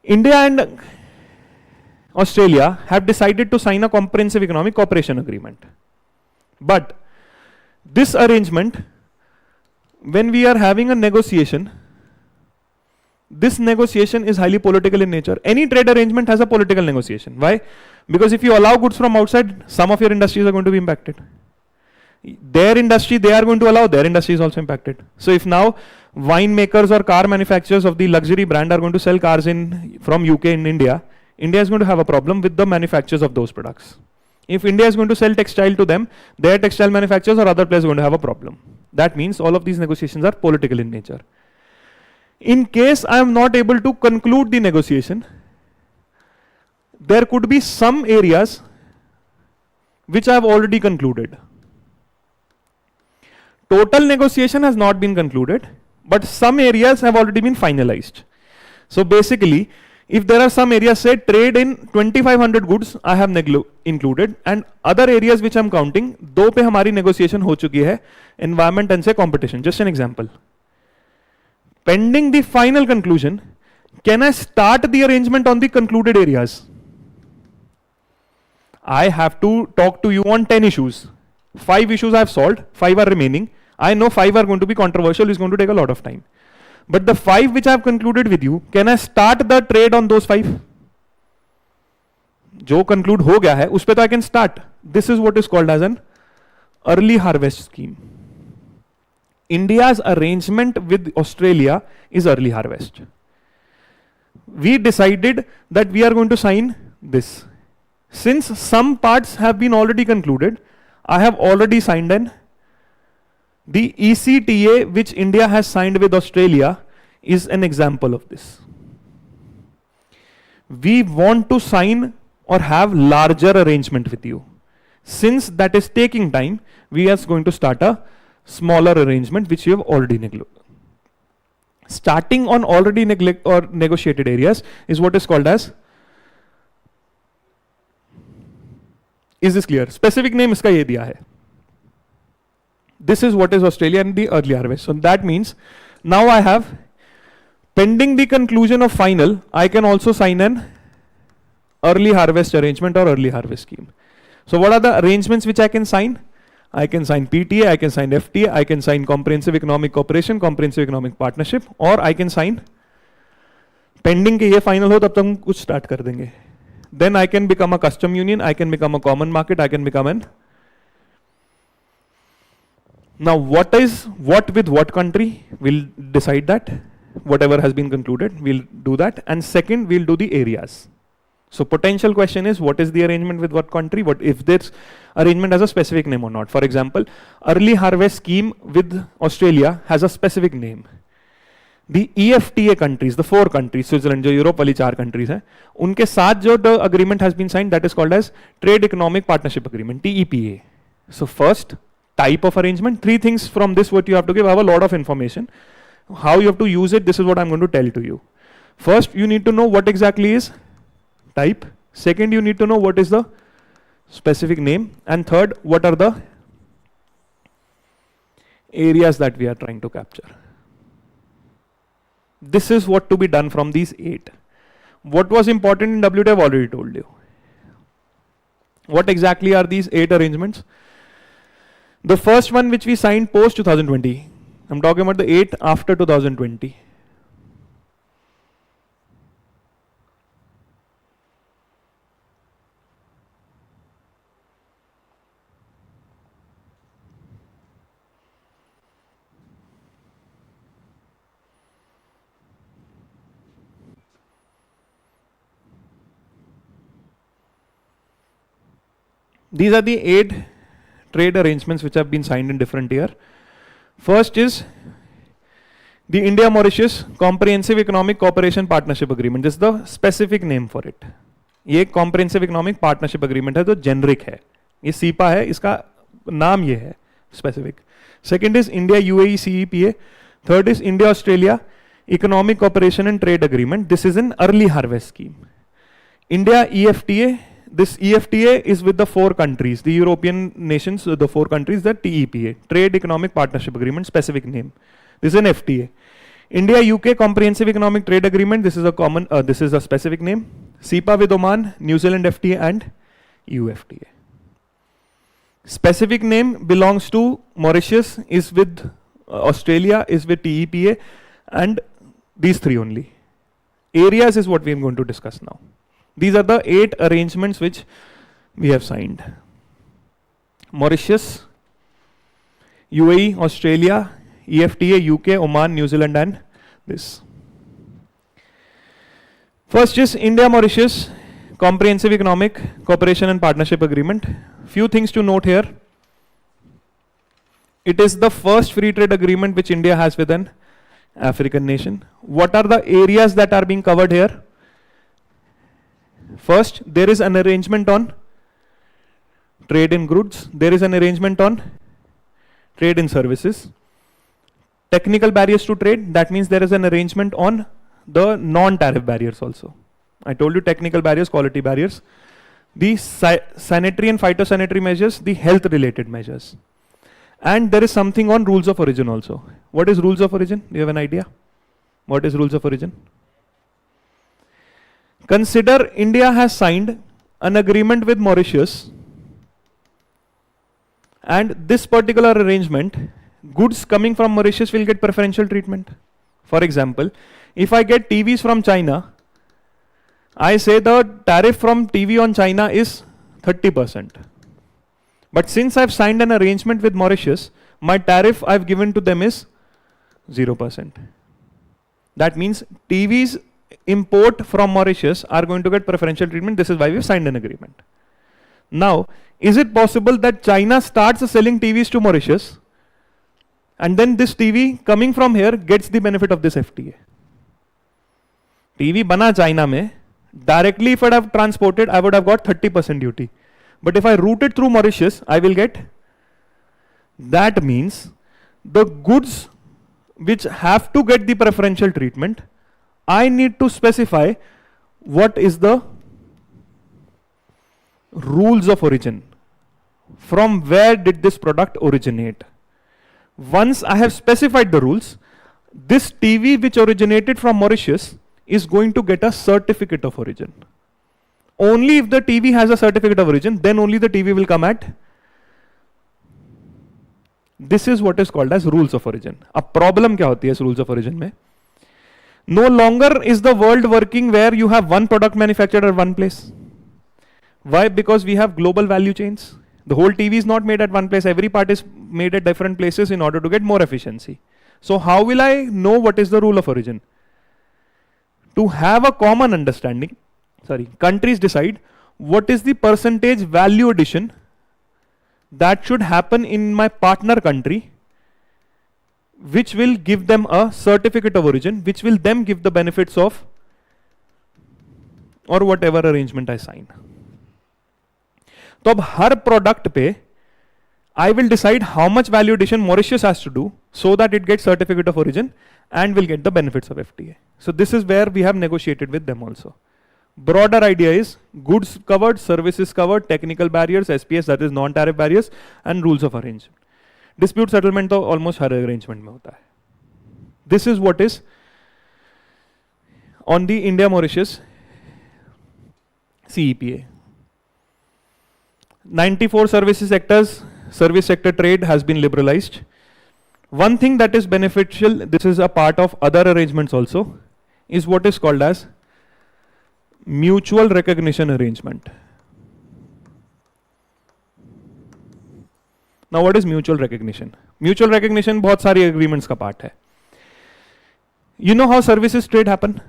India and Australia have decided to sign a comprehensive economic cooperation agreement. But this arrangement, when we are having a negotiation, this negotiation is highly political in nature. Any trade arrangement has a political negotiation. Why? Because if you allow goods from outside, some of your industries are going to be impacted. Their industry, they are going to allow, their industry is also impacted. So if now wine makers or car manufacturers of the luxury brand are going to sell cars from UK in India, India is going to have a problem with the manufacturers of those products. If India is going to sell textile to them, their textile manufacturers or other players are going to have a problem. That means all of these negotiations are political in nature. In case I am not able to conclude the negotiation, there could be some areas which I have already concluded. Total negotiation has not been concluded, but some areas have already been finalized. So basically, if there are some areas, say trade in 2500 goods I have included, and other areas which I am counting, दो पे हमारी negotiation हो चुकी है, environment and say competition. Just an example. Pending the final conclusion, can I start the arrangement on the concluded areas? I have to talk to you on 10 issues. 5 issues I have solved, 5 are remaining. I know 5 are going to be controversial, it's going to take a lot of time. But the 5 which I have concluded with you, can I start the trade on those 5? जो conclude हो गया है, उस पे तो I can start. This is what is called as an early harvest scheme. India's arrangement with Australia is early harvest. We decided that we are going to sign this. Since some parts have been already concluded, I have already signed the ECTA which India has signed with Australia is an example of this. We want to sign or have larger arrangement with you. Since that is taking time, we are going to start a smaller arrangement which you have already neglected. Starting on already negotiated areas is what is called as, is this clear? Specific name iska ye diya hai. This is what is Australia and the early harvest. So that means now I have, pending the conclusion of final, I can also sign an early harvest arrangement or early harvest scheme. So what are the arrangements which I can sign? I can sign PTA, I can sign FTA, I can sign comprehensive economic cooperation, comprehensive economic partnership, or I can sign pending के ये final हो तब तक हम कुछ start कर देंगे. Then I can become a custom union, I can become a common market, I can become an. Now what with what country? We'll decide that. Whatever has been concluded, we'll do that. And second, we'll do the areas. So potential question is, what is the arrangement with what country? What if this arrangement has a specific name or not? For example, early harvest scheme with Australia has a specific name. The EFTA countries, the 4 countries, Switzerland, जो Europe वाली 4 countries हैं, उनके साथ जो the agreement has been signed, that is called as Trade Economic Partnership Agreement, TEPA. So first type of arrangement, 3 things from this what you have to give. I have a lot of information. How you have to use it, this is what I'm going to tell to you. First, you need to know what exactly is type. Second, you need to know what is the specific name. And third, what are the areas that we are trying to capture. This is what to be done from these 8. What was important in WTO I've already told you. What exactly are these 8 arrangements? The first one which we signed post 2020. I'm talking about the 8 after 2020. These are the 8 trade arrangements which have been signed in different year. First is the India-Mauritius Comprehensive Economic Cooperation Partnership Agreement. This is the specific name for it. ये Comprehensive Economic Partnership Agreement है जो generic है. ये CEPA है, इसका नाम ये है specific. Second is India-UAE CEPA. Third is India-Australia Economic Cooperation and Trade Agreement. This is an early harvest scheme. India EFTA. This EFTA is with the 4 countries, the European nations, the 4 countries, the TEPA, Trade Economic Partnership Agreement, specific name. This is an FTA. India-UK Comprehensive Economic Trade Agreement, this is a common, this is a specific name. CEPA with Oman, New Zealand FTA and UFTA. Specific name belongs to Mauritius, is with Australia, is with TEPA, and these 3 only. Areas is what we are going to discuss now. These are the 8 arrangements which we have signed. Mauritius, UAE, Australia, EFTA, UK, Oman, New Zealand and this. First is India-Mauritius Comprehensive Economic Cooperation and Partnership Agreement. Few things to note here. It is the first free trade agreement which India has with an African nation. What are the areas that are being covered here? First, there is an arrangement on trade in goods. There is an arrangement on trade in services. Technical barriers to trade, that means there is an arrangement on the non-tariff barriers also. I told you technical barriers, quality barriers. The sanitary and phytosanitary measures, the health related measures. And there is something on rules of origin also. What is rules of origin? Do you have an idea? What is rules of origin? Consider India has signed an agreement with Mauritius, and this particular arrangement, goods coming from Mauritius will get preferential treatment. For example, if I get TVs from China, I say the tariff from TV on China is 30%. But since I've signed an arrangement with Mauritius, my tariff I've given to them is 0%. That means TVs import from Mauritius are going to get preferential treatment. This is why we've signed an agreement. Now, is it possible that China starts selling TVs to Mauritius, and then this TV coming from here gets the benefit of this FTA? TV bana China mein, directly if I would have transported, I would have got 30% duty. But if I route it through Mauritius, I will get. That means the goods which have to get the preferential treatment, I need to specify what is the rules of origin. From where did this product originate? Once I have specified the rules, this TV which originated from Mauritius is going to get a certificate of origin. Only if the TV has a certificate of origin, then only the TV will come at. This is what is called as rules of origin. A problem kya hoti hai is rules of origin mein? No longer is the world working where you have one product manufactured at one place. Why? Because we have global value chains. The whole TV is not made at one place. Every part is made at different places in order to get more efficiency. So how will I know what is the rule of origin? To have a common understanding, countries decide what is the percentage value addition that should happen in my partner country, which will give them a certificate of origin, which will them give the benefits of or whatever arrangement I sign. तो अब हर product पे I will decide how much value addition Mauritius has to do so that it gets certificate of origin and will get the benefits of FTA. So this is where we have negotiated with them also. Broader idea is goods covered, services covered, technical barriers, SPS, that is non-tariff barriers, and rules of arrangement. Dispute settlement तो almost हर arrangement में होता है. This is what is on the India-Mauritius CEPA. 94 service sector trade has been liberalized. One thing that is beneficial, this is a part of other arrangements also, is what is called as mutual recognition arrangement. Now what is mutual recognition? Mutual recognition बहुत सारी agreements का part है. You know how services trade happen?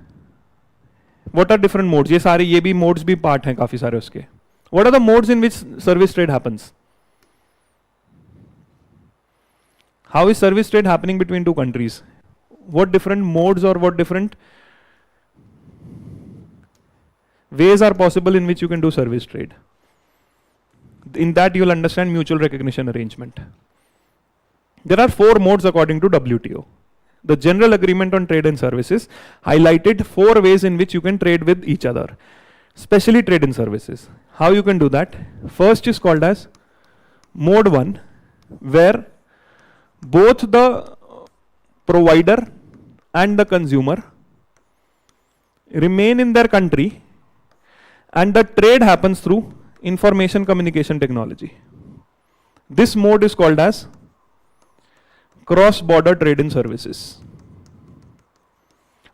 What are different modes? ये भी modes भी part हैं काफी सारे उसके. What are the modes in which service trade happens? How is service trade happening between two countries? What different modes or what different ways are possible in which you can do service trade? In that you will understand mutual recognition arrangement. There are 4 modes according to WTO. The General Agreement on Trade and Services highlighted 4 ways in which you can trade with each other, especially trade in services. How you can do that? First is called as Mode 1, where both the provider and the consumer remain in their country and the trade happens through information communication technology. This mode is called as cross-border trade in services.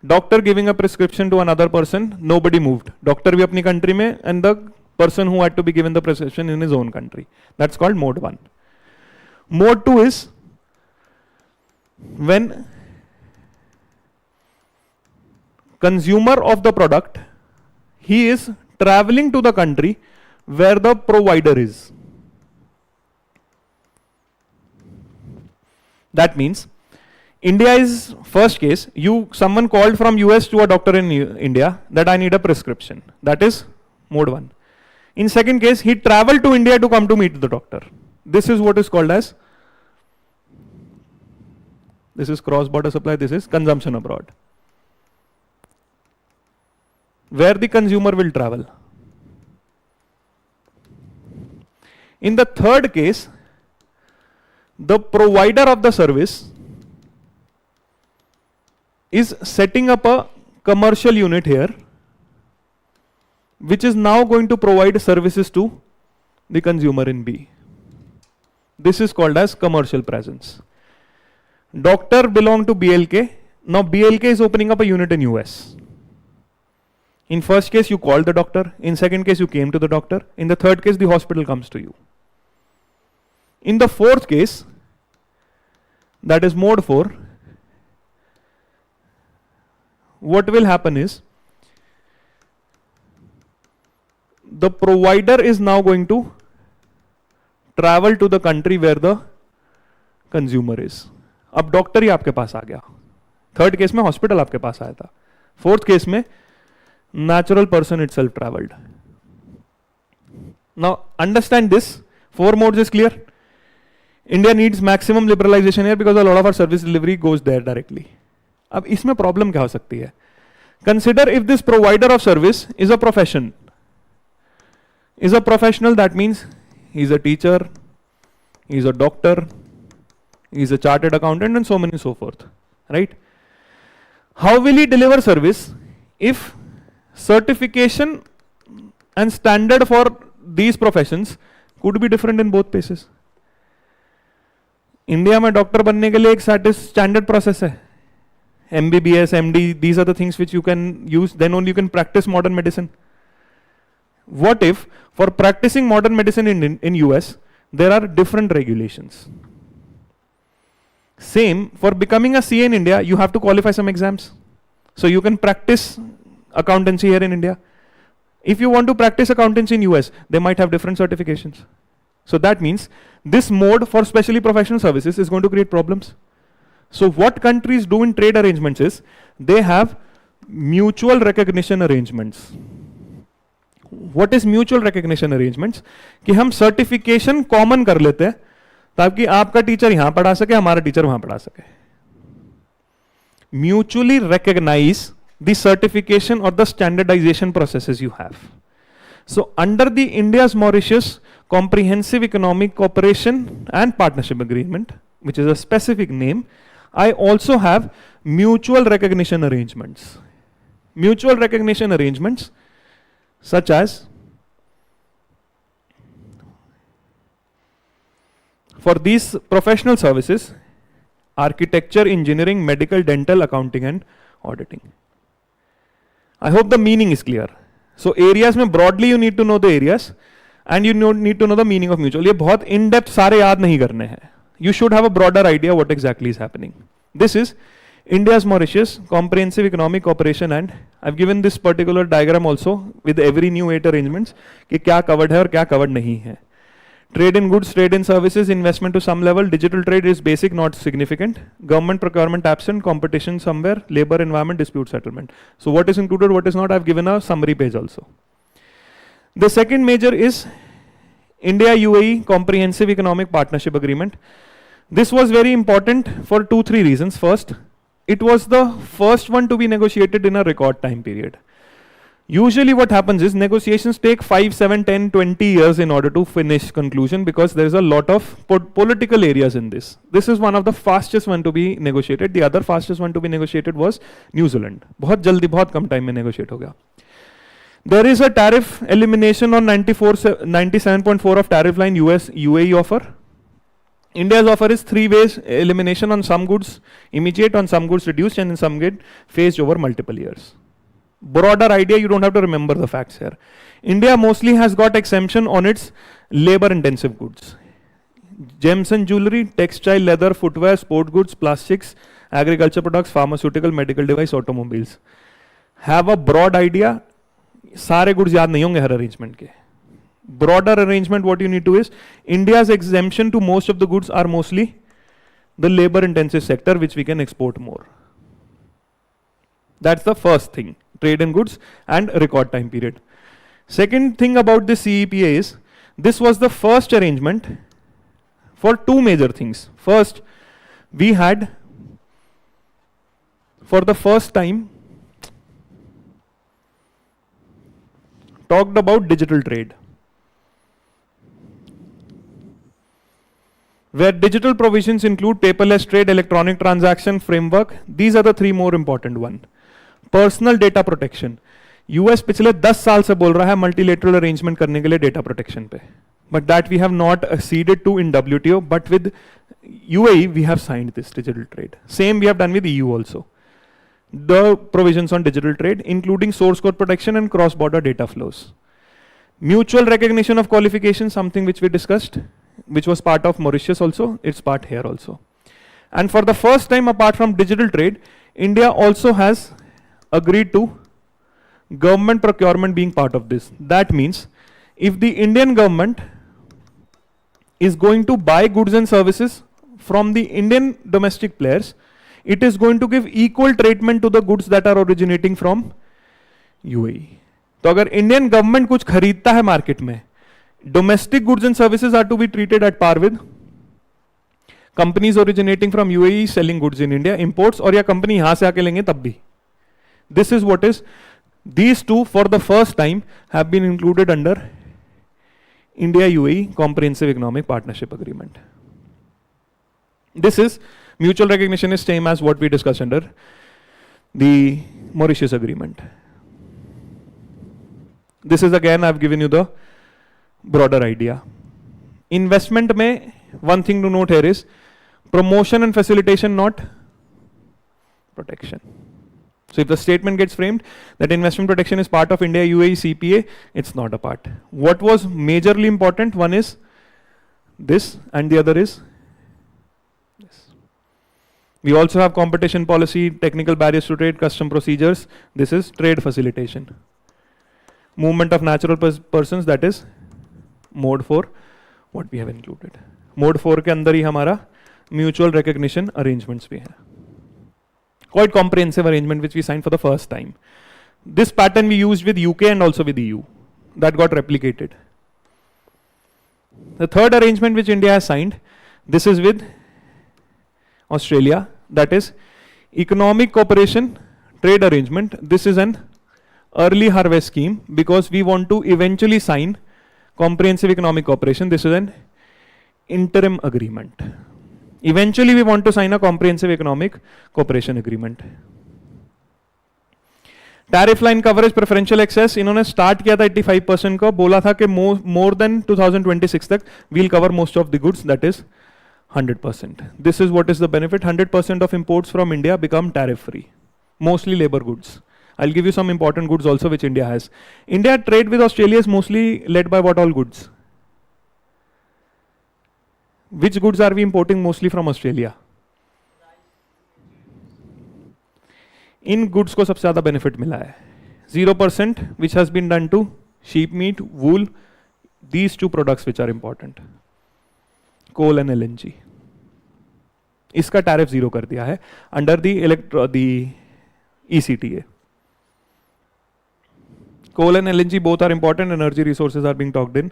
Doctor giving a prescription to another person, nobody moved. Doctor bhi apni country mein and the person who had to be given the prescription in his own country. That's called mode 1. Mode 2 is when consumer of the product, he is traveling to the country where the provider is. That means India is first case. Someone called from US to a doctor in India that I need a prescription. That is mode 1. In second case, he traveled to India to come to meet the doctor. This is what is called as, this is cross-border supply, this is consumption abroad, where the consumer will travel. In the third case, the provider of the service is setting up a commercial unit here, which is now going to provide services to the consumer in B. This is called as commercial presence. Doctor belong to BLK. Now BLK is opening up a unit in US. In first case, you called the doctor. In second case, you came to the doctor. In the third case, the hospital comes to you. In the fourth case, that is mode 4, what will happen is, the provider is now going to travel to the country where the consumer is. अब doctor ही आपके पास आ गया. Third case में hospital आपके पास आया था. Fourth case में natural person itself traveled. Now understand this. 4 modes is clear. India needs maximum liberalization here because a lot of our service delivery goes there directly. अब इसमें problem क्या हो सकती है? Consider if this provider of service is a profession. Is a professional, that means he is a teacher, he is a doctor, he is a chartered accountant, and so many so forth. Right? How will he deliver service if certification and standard for these professions could be different in both places? India में doctor बनने के लिए एक standard process है, MBBS, MD, these are the things which you can use, then only you can practice modern medicine. What if for practicing modern medicine in US there are different regulations? Same, for becoming a CA in India you have to qualify some exams, so you can practice accountancy here in India. If you want to practice accountancy in US, they might have different certifications. So that means this mode for specially professional services is going to create problems. So what countries do in trade arrangements is they have mutual recognition arrangements. What is mutual recognition arrangements? कि हम certification common कर लेते हैं ताकि आपका teacher यहाँ पढ़ा सके, हमारा टीचर वहाँ पढ़ा सके. Mutually recognize the certification or the standardization processes you have. So under the India's Mauritius Comprehensive Economic Cooperation and Partnership Agreement, which is a specific name, I also have mutual recognition arrangements. Mutual recognition arrangements such as, for these professional services, architecture, engineering, medical, dental, accounting and auditing. I hope the meaning is clear. So areas में broadly you need to know the areas and you need to know the meaning of mutual. ये बहुत in depth सारे याद नहीं करने हैं. You should have a broader idea what exactly is happening. This is India's Mauritius Comprehensive Economic Cooperation, and I've given this particular diagram also with every new 8 arrangements कि क्या covered है और क्या covered नहीं है. Trade in goods, trade in services, investment to some level, digital trade is basic, not significant. Government procurement absent, competition somewhere, labor environment, dispute settlement. So what is included, what is not, I've given a summary page also. The second major is India-UAE Comprehensive Economic Partnership Agreement. This was very important for 2-3 reasons. First, it was the first one to be negotiated in a record time period. Usually what happens is negotiations take 5, 7, 10, 20 years in order to finish conclusion because there is a lot of political areas in this. This is one of the fastest one to be negotiated. The other fastest one to be negotiated was New Zealand. बहुत जल्दी बहुत कम time में negotiate हो गया. There is a tariff elimination on 97.4 of tariff line US-UAE offer. India's offer is 3 ways elimination on some goods, immediate, on some goods reduced, and in some get phased over multiple years. Broader idea, you don't have to remember the facts here. India mostly has got exemption on its labor intensive goods. Gems and jewelry, textile, leather, footwear, sport goods, plastics, agriculture products, pharmaceutical, medical device, automobiles. Have a broad idea. सारे goods याद नहीं होंगे हर arrangement के. Broader arrangement, what you need to is, India's exemption to most of the goods are mostly the labor intensive sector which we can export more. That's the first thing, trade in goods and record time period. Second thing about this CEPA is, this was the first arrangement for two major things. First, we had, for the first time, talked about digital trade, where digital provisions include paperless trade, electronic transaction framework. These are the three more important ones. Personal data protection. US पिछले 10 साल से बोल रहा है multilateral arrangement करने के लिए data protection पे. But that we have not acceded to in WTO, but with UAE we have signed this digital trade. Same we have done with EU also. The provisions on digital trade, including source code protection and cross-border data flows. Mutual recognition of qualifications, something which we discussed, which was part of Mauritius also, it's part here also. And for the first time, apart from digital trade, India also has agreed to government procurement being part of this. That means if the Indian government is going to buy goods and services from the Indian domestic players, it is going to give equal treatment to the goods that are originating from UAE. तो अगर Indian government कुछ खरीदता है market में, domestic goods and services are to be treated at par with companies originating from UAE selling goods in India, imports, और या company यहाँ से आके लेंगे तब भी. This is what is, these two for the first time have been included under India-UAE Comprehensive Economic Partnership Agreement. This is, mutual recognition is same as what we discussed under the Mauritius Agreement. This is again, I've given you the broader idea. Investment mein, one thing to note here is promotion and facilitation, not protection. So if the statement gets framed that investment protection is part of India-UAE CPA, it's not a part. What was majorly important, one is this and the other is this. We also have competition policy, technical barriers to trade, custom procedures. This is trade facilitation. Movement of natural persons, that is mode 4, what we have included. Mode 4 के अंदर ही हमारा mutual recognition arrangements भी है. Quite comprehensive arrangement which we signed for the first time. This pattern we used with UK and also with EU. That got replicated. The third arrangement which India has signed, this is with Australia, that is economic cooperation trade arrangement. This is an early harvest scheme because we want to eventually sign comprehensive economic cooperation. This is an interim agreement. Eventually we want to sign a comprehensive economic cooperation agreement. Tariff line coverage, preferential access, इन्होंने start किया था 85% को, बोला था कि more than 2026 तक we'll cover most of the goods, that is 100%. This is what is the benefit. 100% of imports from India become tariff free, mostly labor goods. I'll give you some important goods also which India has. India trade with Australia is mostly led by what all goods? Which goods are we importing mostly from Australia? In goods को सबसे ज़्यादा benefit मिला है. 0% which has been done to sheep meat, wool, these two products which are important. Coal and LNG. इसका tariff 0 कर दिया है under the ECTA. Coal and LNG both are important, energy resources are being talked in.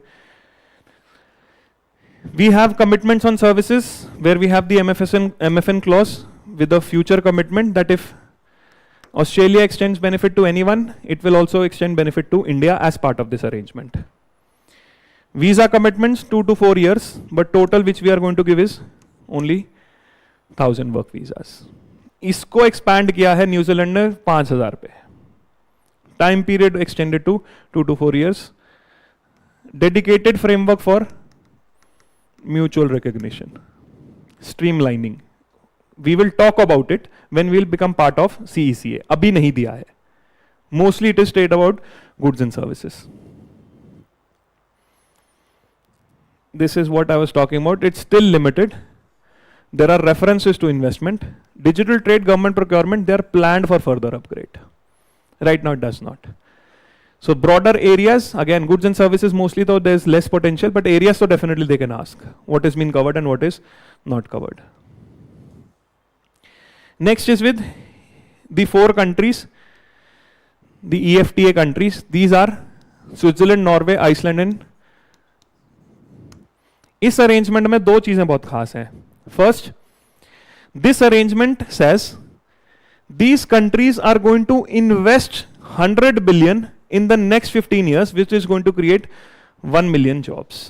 We have commitments on services where we have the MFN clause with a future commitment that if Australia extends benefit to anyone, it will also extend benefit to India as part of this arrangement. Visa commitments 2 to 4 years, but total which we are going to give is only 1000 work visas. इसको expand किया है New Zealand ने 5000 पे. Time period extended to 2 to 4 years. Dedicated framework for mutual recognition. Streamlining. We will talk about it when we will become part of CECA. अभी नहीं दिया है. Mostly it is straight about goods and services. This is what I was talking about. It's still limited. There are references to investment. Digital trade, government procurement, they are planned for further upgrade. Right now it does not. So broader areas, again goods and services mostly, though there's less potential, but areas so definitely they can ask what has been covered and what is not covered. Next is with the 4 countries, the EFTA countries. These are Switzerland, Norway, Iceland and इस arrangement में 2 चीजें बहुत खास हैं. First, this arrangement says these countries are going to invest 100 billion in the next 15 years, which is going to create 1 million jobs.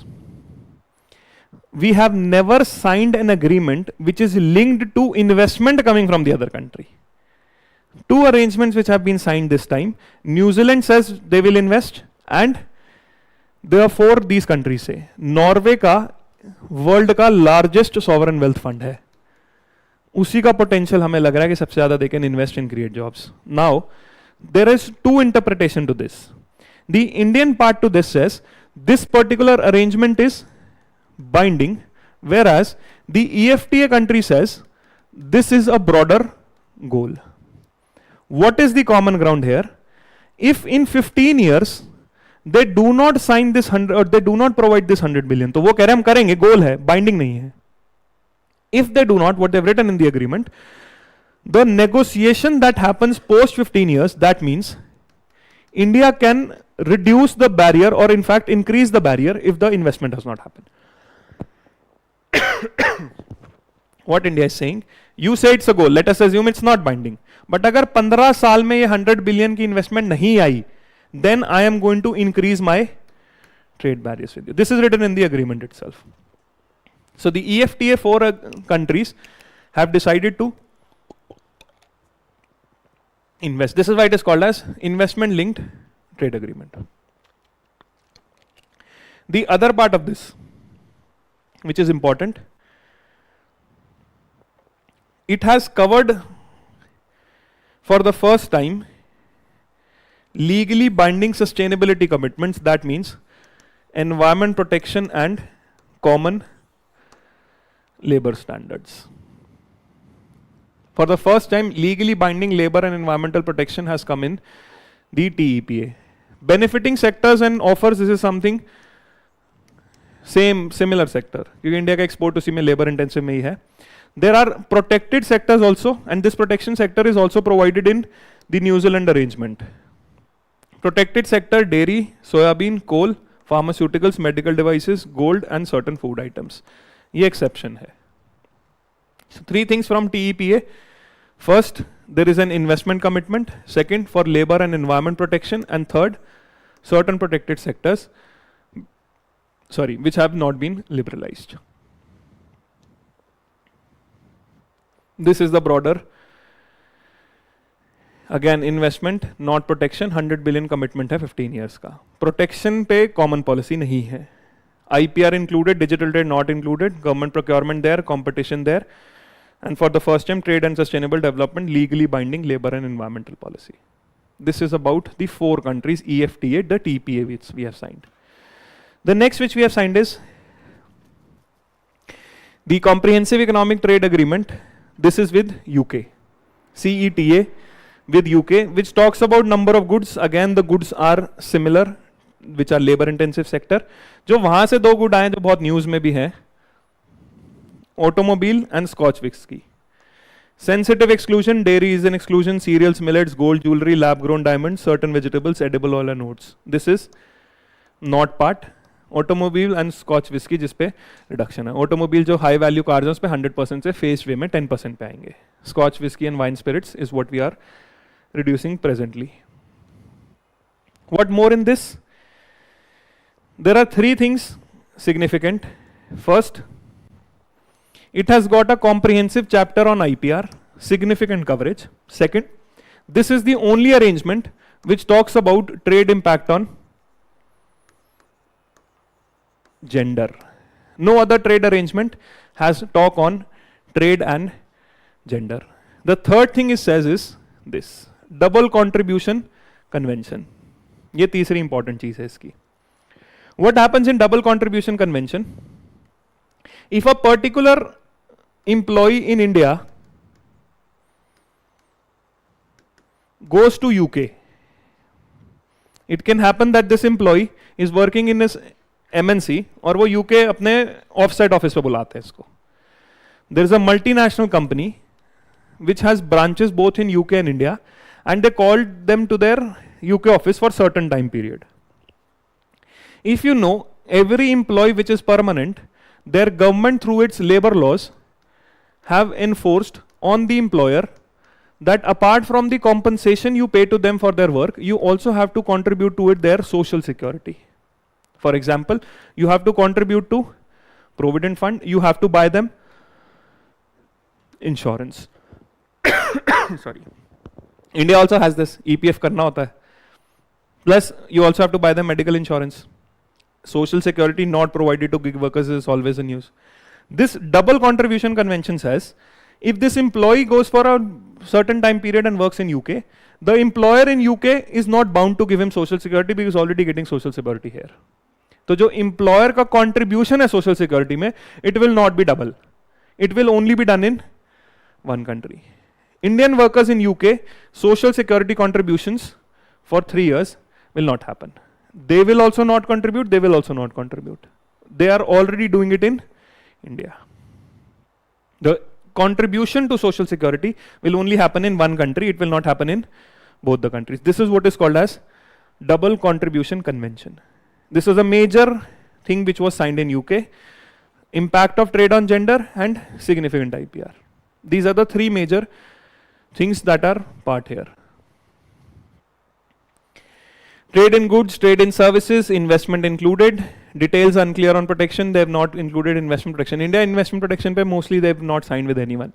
We have never signed an agreement which is linked to investment coming from the other country. 2 arrangements which have been signed this time. New Zealand says they will invest, and therefore these countries say. Norway का world का largest sovereign wealth fund है, उसी का potential हमें लग रहा है कि सबसे ज्यादा they can invest in create jobs. Now there is 2 interpretation to this. The Indian part to this says this particular arrangement is binding, whereas the EFTA country says this is a broader goal. What is the common ground here? If in 15 years they do not sign this 100 or they do not provide this 100 billion, तो वो कह रहे हैं हम करेंगे, गोल है, binding नहीं है. If they do not, what they've written in the agreement, the negotiation that happens post 15 years, that means India can reduce the barrier or in fact increase the barrier if the investment does not happen. What India is saying, you say it's a goal, let us assume it's not binding, but अगर 15 साल में ये 100 billion की investment नहीं आई, then I am going to increase my trade barriers with you. This is written in the agreement itself. So the EFTA 4 countries have decided to invest. This is why it is called as investment linked trade agreement. The other part of this, which is important, it has covered for the first time legally binding sustainability commitments. That means environment protection and common labor standards. For the first time, legally binding labor and environmental protection has come in the TEPA. Benefiting sectors and offers, this is something similar sector, क्योंकि India का export उसी में labour intensive में ही है. There are protected sectors also, and this protection sector is also provided in the New Zealand arrangement. Protected sector: dairy, soybean, coal, pharmaceuticals, medical devices, gold and certain food items. ये exception है. So 3 things from TEPA. First, there is an investment commitment. Second, for labor and environment protection. And third, certain protected sectors, which have not been liberalized. This is the broader, again, investment, not protection. 100 billion commitment है 15 years का. Protection पे common policy नहीं है. IPR included, digital trade not included, government procurement there, competition there, and for the first time, trade and sustainable development, legally binding labor and environmental policy. This is about the 4 countries, EFTA, the TPA which we have signed. The next which we have signed is the Comprehensive Economic Trade Agreement. This is with UK, CETA with UK, which talks about number of goods. Again, the goods are similar, which are labor intensive sector. जो वहां से 2 good आए जो बहुत news में भी हैं, automobile and Scotch whisky. Sensitive exclusion: dairy is an exclusion, cereals, millets, gold, jewelry, lab grown diamonds, certain vegetables, edible oil and oats. This is not part. Automobile and Scotch whisky जिस पे reduction है. Automobile जो high value cars हैं उस पे 100% से face वे में 10% पे आएंगे. Scotch whisky and wine spirits is what we are reducing presently. What more in this? There are 3 things significant. First, it has got a comprehensive chapter on IPR, significant coverage. Second, this is the only arrangement which talks about trade impact on gender. No other trade arrangement has talk on trade and gender. The third thing it says is this: double contribution convention. ये तीसरी important चीज है इसकी. What happens in double contribution convention? If a particular employee in India goes to UK, it can happen that this employee is working in this MNC और वो UK अपने offset office पे बुलाते हैं इसको. There is a multinational company which has branches both in UK and India, and they called them to their UK office for certain time period. If you know, every employee which is permanent, their government through its labor laws have enforced on the employer that apart from the compensation you pay to them for their work, you also have to contribute to it their social security. For example, you have to contribute to Provident Fund, you have to buy them insurance. Sorry. India also has this, EPF karna hota hai. Plus, you also have to buy them medical insurance. Social security not provided to gig workers is always in news. This double contribution convention says, if this employee goes for a certain time period and works in UK, the employer in UK is not bound to give him social security because already getting social security here. तो जो employer का contribution है social security में, it will not be double. It will only be done in one country. Indian workers in UK, social security contributions for 3 years will not happen. They will also not contribute, they will also not contribute. They are already doing it in India. The contribution to social security will only happen in one country, it will not happen in both the countries. This is what is called as double contribution convention. This is a major thing which was signed in UK. Impact of trade on gender and significant IPR. These are the 3 major things that are part here. Trade in goods, trade in services, investment included. Details unclear on protection, they have not included investment protection. India investment protection pe mostly they have not signed with anyone.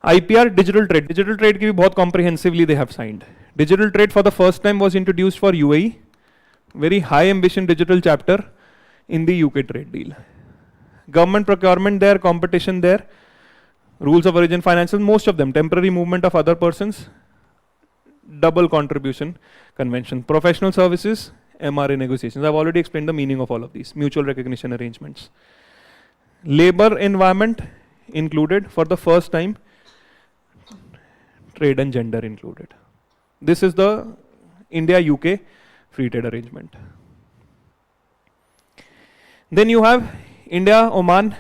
IPR, digital trade. Digital trade ki bhi bahut comprehensively they have signed. Digital trade for the first time was introduced for UAE. Very high ambition digital chapter in the UK trade deal. Government procurement there, competition there. Rules of origin financial, most of them. Temporary movement of other persons. Double contribution convention. Professional services, MRA negotiations. I've already explained the meaning of all of these. Mutual recognition arrangements. Labor environment included for the first time. Trade and gender included. This is the India-UK free trade arrangement. Then you have India, Oman.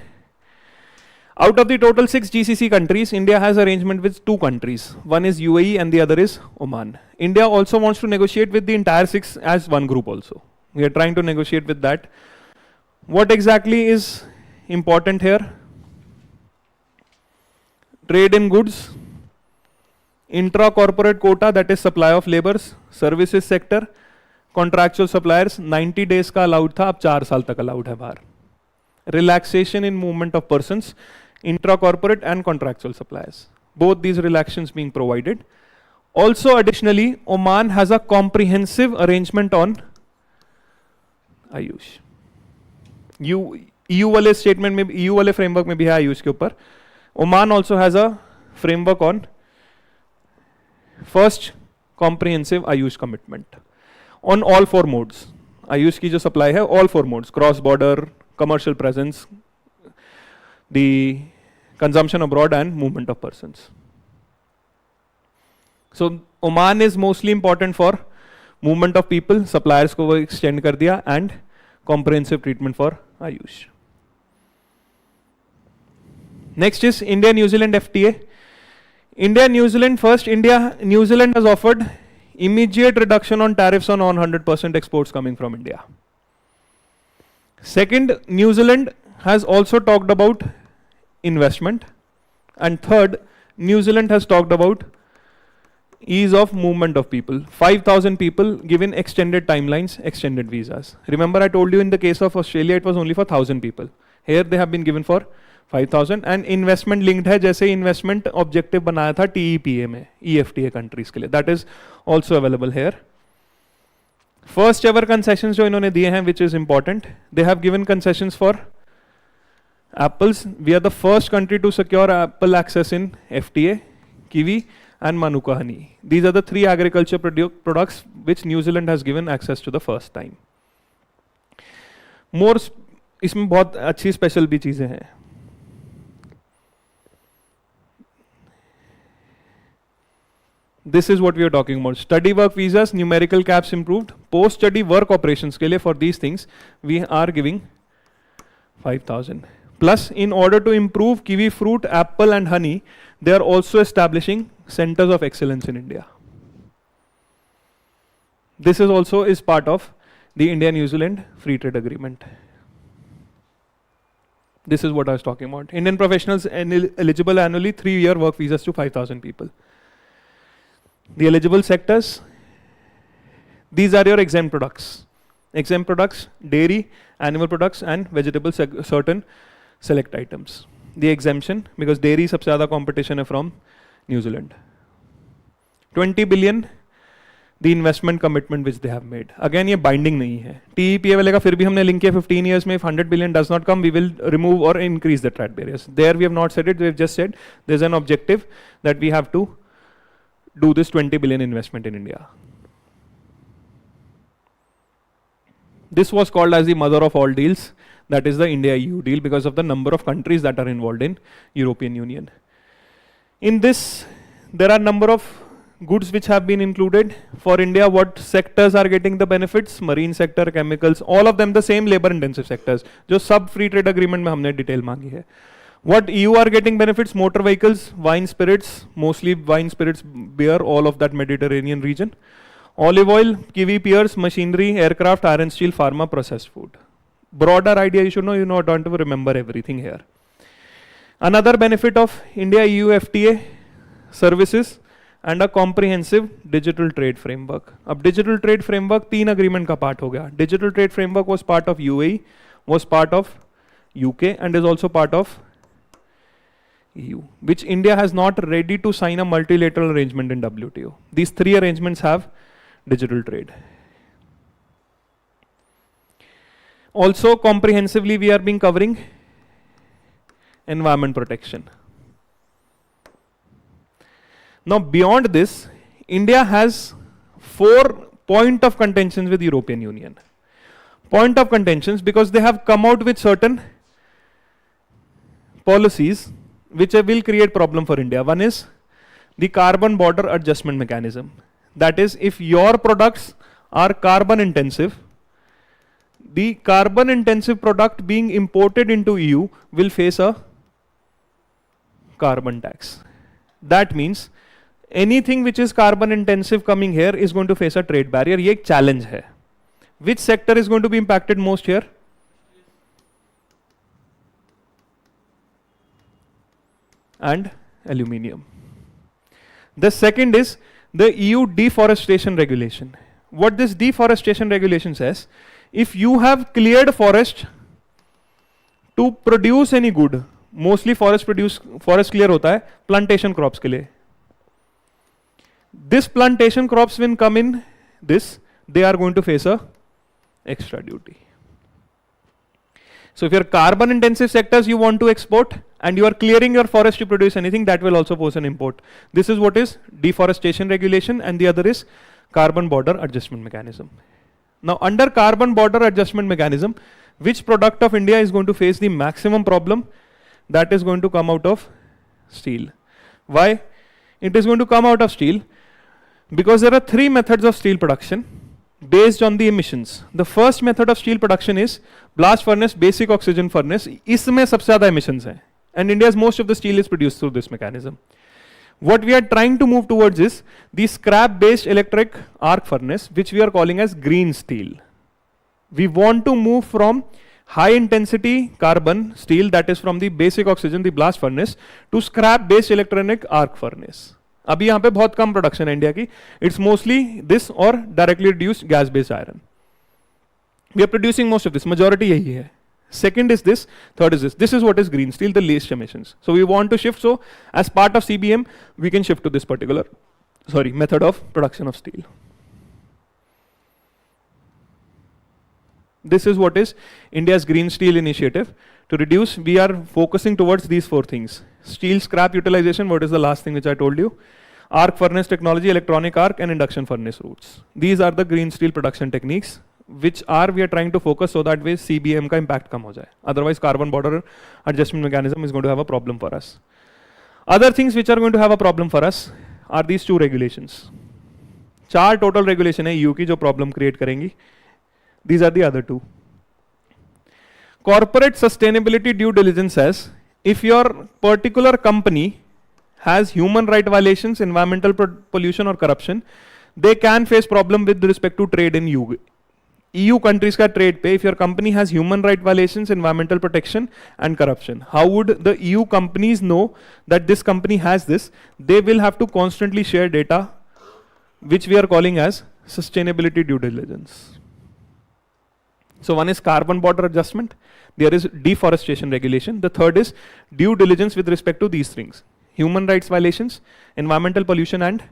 Out of the total 6 GCC countries, India has arrangement with 2 countries. One is UAE and the other is Oman. India also wants to negotiate with the entire 6 as one group also. We are trying to negotiate with that. What exactly is important here? Trade in goods, intra-corporate quota, that is supply of laborers, services sector, contractual suppliers, 90 days का allowed था, अब 4 साल तक allowed है बाहर. Relaxation in movement of persons, intra-corporate and contractual suppliers. Both these relaxations being provided. Also additionally, Oman has a comprehensive arrangement on Ayush. EU वाले statement में, EU वाले framework में भी है आयुष के ऊपर. Oman also has a framework on first comprehensive Ayush commitment on all 4 modes. Ayush की जो supply है, all 4 modes, cross border, commercial presence, the consumption abroad and movement of persons. So Oman is mostly important for movement of people, suppliers को वो extend कर दिया and comprehensive treatment for Ayush. Next is India New Zealand FTA. India New Zealand, first New Zealand has offered immediate reduction on tariffs on 100% exports coming from India. Second, New Zealand has also talked about investment. And third, New Zealand has talked about ease of movement of people. 5,000 people given extended timelines, extended visas. Remember I told you in the case of Australia it was only for 1,000 people. Here they have been given for 5,000 and investment linked है जैसे investment objective बनाया था TEPA में, EFTA countries के लिए. That is also available here. First ever concessions जो इन्होंने दिए हैं, which is important. They have given concessions for apples. We are the first country to secure apple access in FTA, kiwi and manuka honey. These are the 3 agriculture products which New Zealand has given access to the first time. More इसमें बहुत अच्छी special भी चीजें हैं. This is what we are talking about. Study work visas, numerical caps improved. Post study work operations के लिए for these things we are giving 5,000. Plus, in order to improve kiwi fruit, apple and honey, they are also establishing centers of excellence in India. This is also part of the India-New Zealand Free Trade Agreement. This is what I was talking about. Indian professionals eligible annually 3-year work visas to 5,000 people. The eligible sectors, these are your exempt products. Exempt products, dairy, animal products and vegetable certain select items. The exemption, because dairy सबसे ज़्यादा competition है from New Zealand. 20 billion, the investment commitment which they have made. Again ये binding नहीं है. TEPA वाले का फिर भी हमने link किया 15 years में if 100 billion does not come, we will remove or increase the trade barriers. There we have not said it, we have just said there's an objective that we have to do this 20 billion investment in India. This was called as the mother of all deals. That is the India-EU deal because of the number of countries that are involved in European Union. In this, there are number of goods which have been included. For India, what sectors are getting the benefits? Marine sector, chemicals, all of them the same labor-intensive sectors. जो सब free trade agreement में हमने detail मांगी है. What EU are getting benefits? Motor vehicles, wine spirits, mostly wine spirits, beer, all of that Mediterranean region. Olive oil, kiwi pears, machinery, aircraft, iron, steel, pharma, processed food. Broader idea you should know, don't have to remember everything here. Another benefit of India-EU FTA services and a comprehensive digital trade framework. अब digital trade framework 3 agreement का part हो गया. Digital trade framework was part of UAE, was part of UK and is also part of EU, which India has not ready to sign a multilateral arrangement in WTO. These 3 arrangements have digital trade. Also comprehensively we are being covering environment protection. Now beyond this, India has 4 point of contentions with European Union. Point of contentions because they have come out with certain policies which will create problem for India. One is the carbon border adjustment mechanism. That is, if your products are carbon intensive, the carbon intensive product being imported into EU will face a carbon tax. That means anything which is carbon intensive coming here is going to face a trade barrier. ये एक challenge है. Which sector is going to be impacted most here? And aluminium. The second is the EU deforestation regulation. What this deforestation regulation says, if you have cleared forest to produce any good, mostly forest clear होता है plantation crops के लिए. This plantation crops when come in this, they are going to face a extra duty. So if your carbon intensive sectors you want to export and you are clearing your forest to produce anything, that will also pose an import. This is what is deforestation regulation and the other is carbon border adjustment mechanism. Now under carbon border adjustment mechanism, which product of India is going to face the maximum problem? That is going to come out of steel. Why? It is going to come out of steel because there are 3 methods of steel production based on the emissions. The first method of steel production is blast furnace, basic oxygen furnace. इसमें सबसे ज़्यादा emissions हैं. And India's most of the steel is produced through this mechanism. What we are trying to move towards is the scrap-based electric arc furnace, which we are calling as green steel. We want to move from high-intensity carbon steel, that is from the basic oxygen, the blast furnace, to scrap-based electronic arc furnace. अभी यहाँ पे बहुत कम production है India की. It's mostly this or directly reduced gas-based iron. We are producing most of this. Majority यही है. Second is this, third is this. This is what is green steel, the least emissions. So we want to shift. So as part of CBM, we can shift to this particular, method of production of steel. This is what is India's green steel initiative. To reduce, we are focusing towards these 4 things. Steel scrap utilization, what is the last thing which I told you? Arc furnace technology, electronic arc and induction furnace routes. These are the green steel production techniques which we are trying to focus so that way CBM का impact कम हो जाए. Otherwise carbon border adjustment mechanism is going to have a problem for us. Other things which are going to have a problem for us are these 2 regulations. 4 total regulation है EU की जो problem create करेंगी. These are the other 2. Corporate sustainability due diligence says if your particular company has human right violations, environmental pollution or corruption, they can face problem with respect to trade in EU countries का trade पे. If your company has human right violations, environmental protection and corruption, how would the EU companies know that this company has this? They will have to constantly share data, which we are calling as sustainability due diligence. So one is carbon border adjustment, there is deforestation regulation, the third is due diligence with respect to these things: human rights violations, environmental pollution and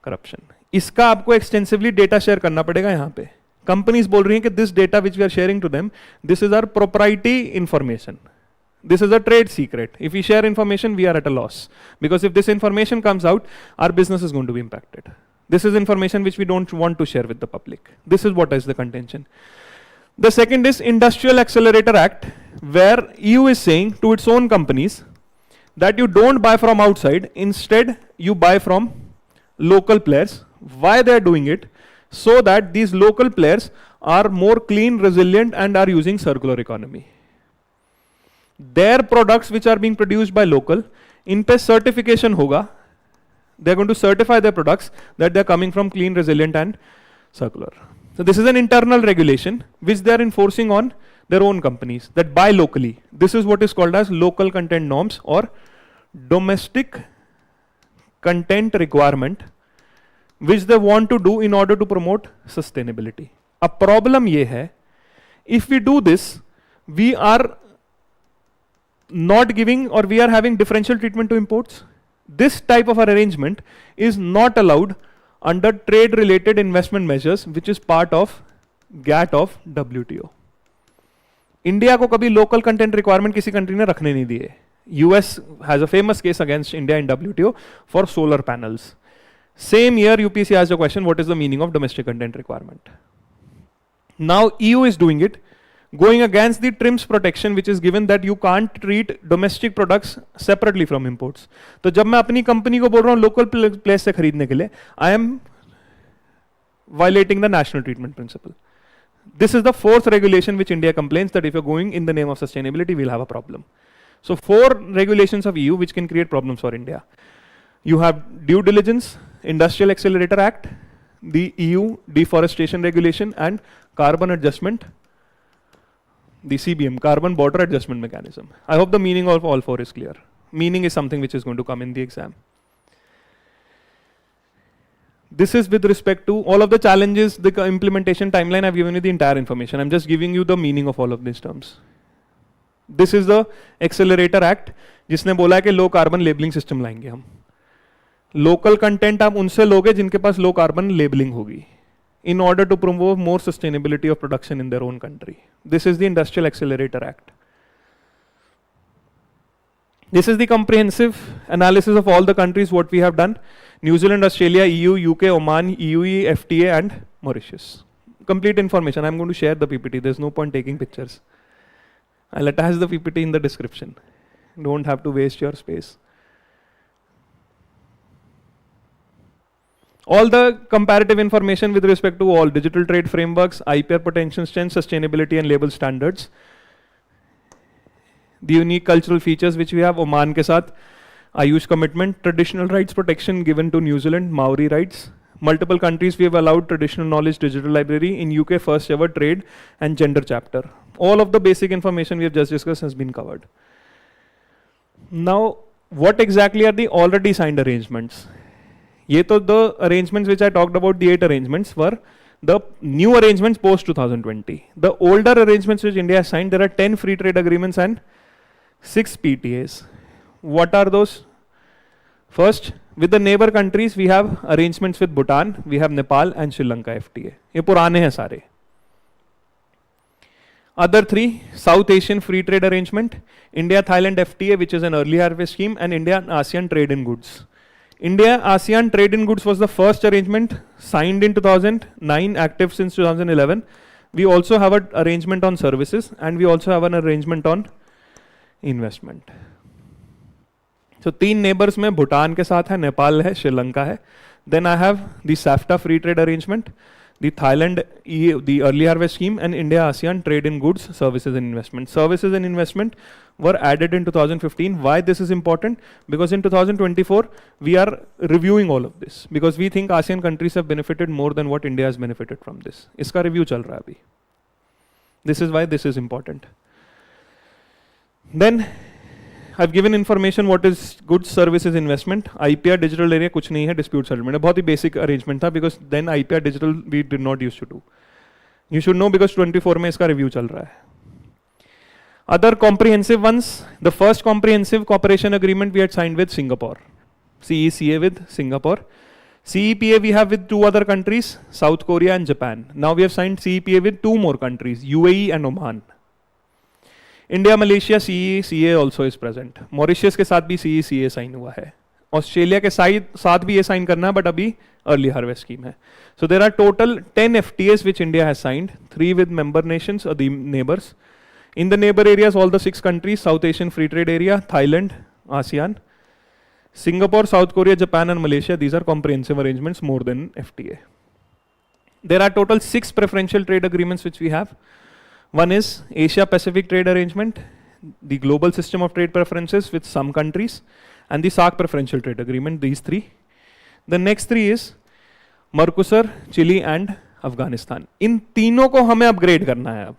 corruption. इसका आपको extensively data share करना पड़ेगा यहाँ पे. Companies बोल रही हैं कि this data which we are sharing to them, this is our proprietary information. This is a trade secret. If we share information, we are at a loss. Because if this information comes out, our business is going to be impacted. This is information which we don't want to share with the public. This is what is the contention. The second is Industrial Accelerator Act, where EU is saying to its own companies that you don't buy from outside, instead you buy from local players. Why they are doing it? So that these local players are more clean, resilient and are using circular economy. Their products which are being produced by local, in पे certification होगा. They are going to certify their products that they are coming from clean, resilient and circular. So this is an internal regulation which they are enforcing on their own companies that buy locally. This is what is called as local content norms or domestic content requirement, which they want to do in order to promote sustainability. A problem ye hai, if we do this, we are not giving or we are having differential treatment to imports. This type of arrangement is not allowed under trade related investment measures, which is part of GATT of WTO. India को कभी local content requirement किसी country ने रखने नहीं दिए. US has a famous case against India in WTO for solar panels. Same year UPSC asked a question, what is the meaning of domestic content requirement? Now EU is doing it, going against the TRIMS protection which is given that you can't treat domestic products separately from imports. तो जब मैं अपनी company को बोल रहा हूँ local place से खरीदने के लिए, I am violating the national treatment principle. This is the fourth regulation which India complains that if you're going in the name of sustainability, we'll have a problem. So 4 regulations of EU which can create problems for India. You have due diligence, Industrial Accelerator Act, the EU deforestation regulation and carbon adjustment, the CBM, carbon border adjustment mechanism. I hope the meaning of all 4 is clear. Meaning is something which is going to come in the exam. This is with respect to all of the challenges, the implementation timeline. I've given you the entire information. I'm just giving you the meaning of all of these terms. This is the Accelerator Act, जिसने बोला है कि low carbon labelling system लाएंगे हम. Local content आप उनसे लोगे जिनके पास लो कार्बन लेबलिंग होगी, in order to promote more sustainability of production in their own country. This is the Industrial Accelerator Act. This is the comprehensive analysis of all the countries what we have done: New Zealand, Australia, EU, UK, Oman, UAE, FTA and Mauritius. Complete information. I'm going to share the PPT. There's no point taking pictures. I'll attach the PPT in the description. Don't have to waste your space. All the comparative information with respect to all digital trade frameworks, IPR potential strength, sustainability and label standards. The unique cultural features which we have, Oman के साथ, Ayush commitment, traditional rights protection given to New Zealand, Maori rights. Multiple countries we have allowed traditional knowledge digital library. In UK, first ever trade and gender chapter. All of the basic information we have just discussed has been covered. Now, what exactly are the already signed arrangements? ये तो the arrangements which I talked about, the 8 arrangements, were the new arrangements post 2020. The older arrangements which India has signed, there are 10 free trade agreements and 6 PTAs. What are those? First, with the neighbor countries, we have arrangements with Bhutan, we have Nepal and Sri Lanka FTA. ये पुराने हैं सारे. Other 3, South Asian Free Trade Arrangement, India-Thailand FTA, which is an early harvest scheme, and India-ASEAN Trade in Goods. India-ASEAN Trade in Goods was the first arrangement signed in 2009, active since 2011. We also have an arrangement on services and we also have an arrangement on investment. So 3 neighbors में Bhutan के साथ है, Nepal है, Sri Lanka है. Then I have the SAFTA Free Trade Arrangement. the Thailand the early harvest scheme, and India ASEAN trade in goods, services and investment. Services and investment were added in 2015. Why this is important? Because in 2024 we are reviewing all of this because we think ASEAN countries have benefited more than what India has benefited from this. Iska review chal raha hai abhi. This is why this is important. Then I've given information what is goods, services, investment. IPR digital area कुछ नहीं है, dispute settlement है, बहुत ही basic arrangement था because then IPR digital we did not used to do. You should know because 24 में इसका review चल रहा है. Other comprehensive ones, the first comprehensive cooperation agreement we had signed with Singapore, CECA with Singapore. CEPA we have with 2 other countries, South Korea and Japan. Now we have signed CEPA with 2 more countries, UAE and Oman. India Malaysia CECA also is present. Mauritius के साथ भी CECA sign हुआ है. Australia के साथ भी ये sign करना है, बट अभी अर्ली हार्वेस्ट स्कीम है. So there are total 10 FTAs which India has signed, 3 with member nations or the neighbors. In the neighbor areas, all the 6 countries, South Asian Free Trade Area, Thailand, ASEAN, Singapore, South Korea, Japan and Malaysia, these are comprehensive arrangements more than FTA. There are total 6 preferential trade agreements which we have. One is Asia Pacific Trade Arrangement, the Global System of Trade Preferences with some countries, and the SAARC Preferential Trade Agreement, these 3. The next 3 is Mercosur, Chile and Afghanistan. In तीनों को हमें upgrade करना है अब.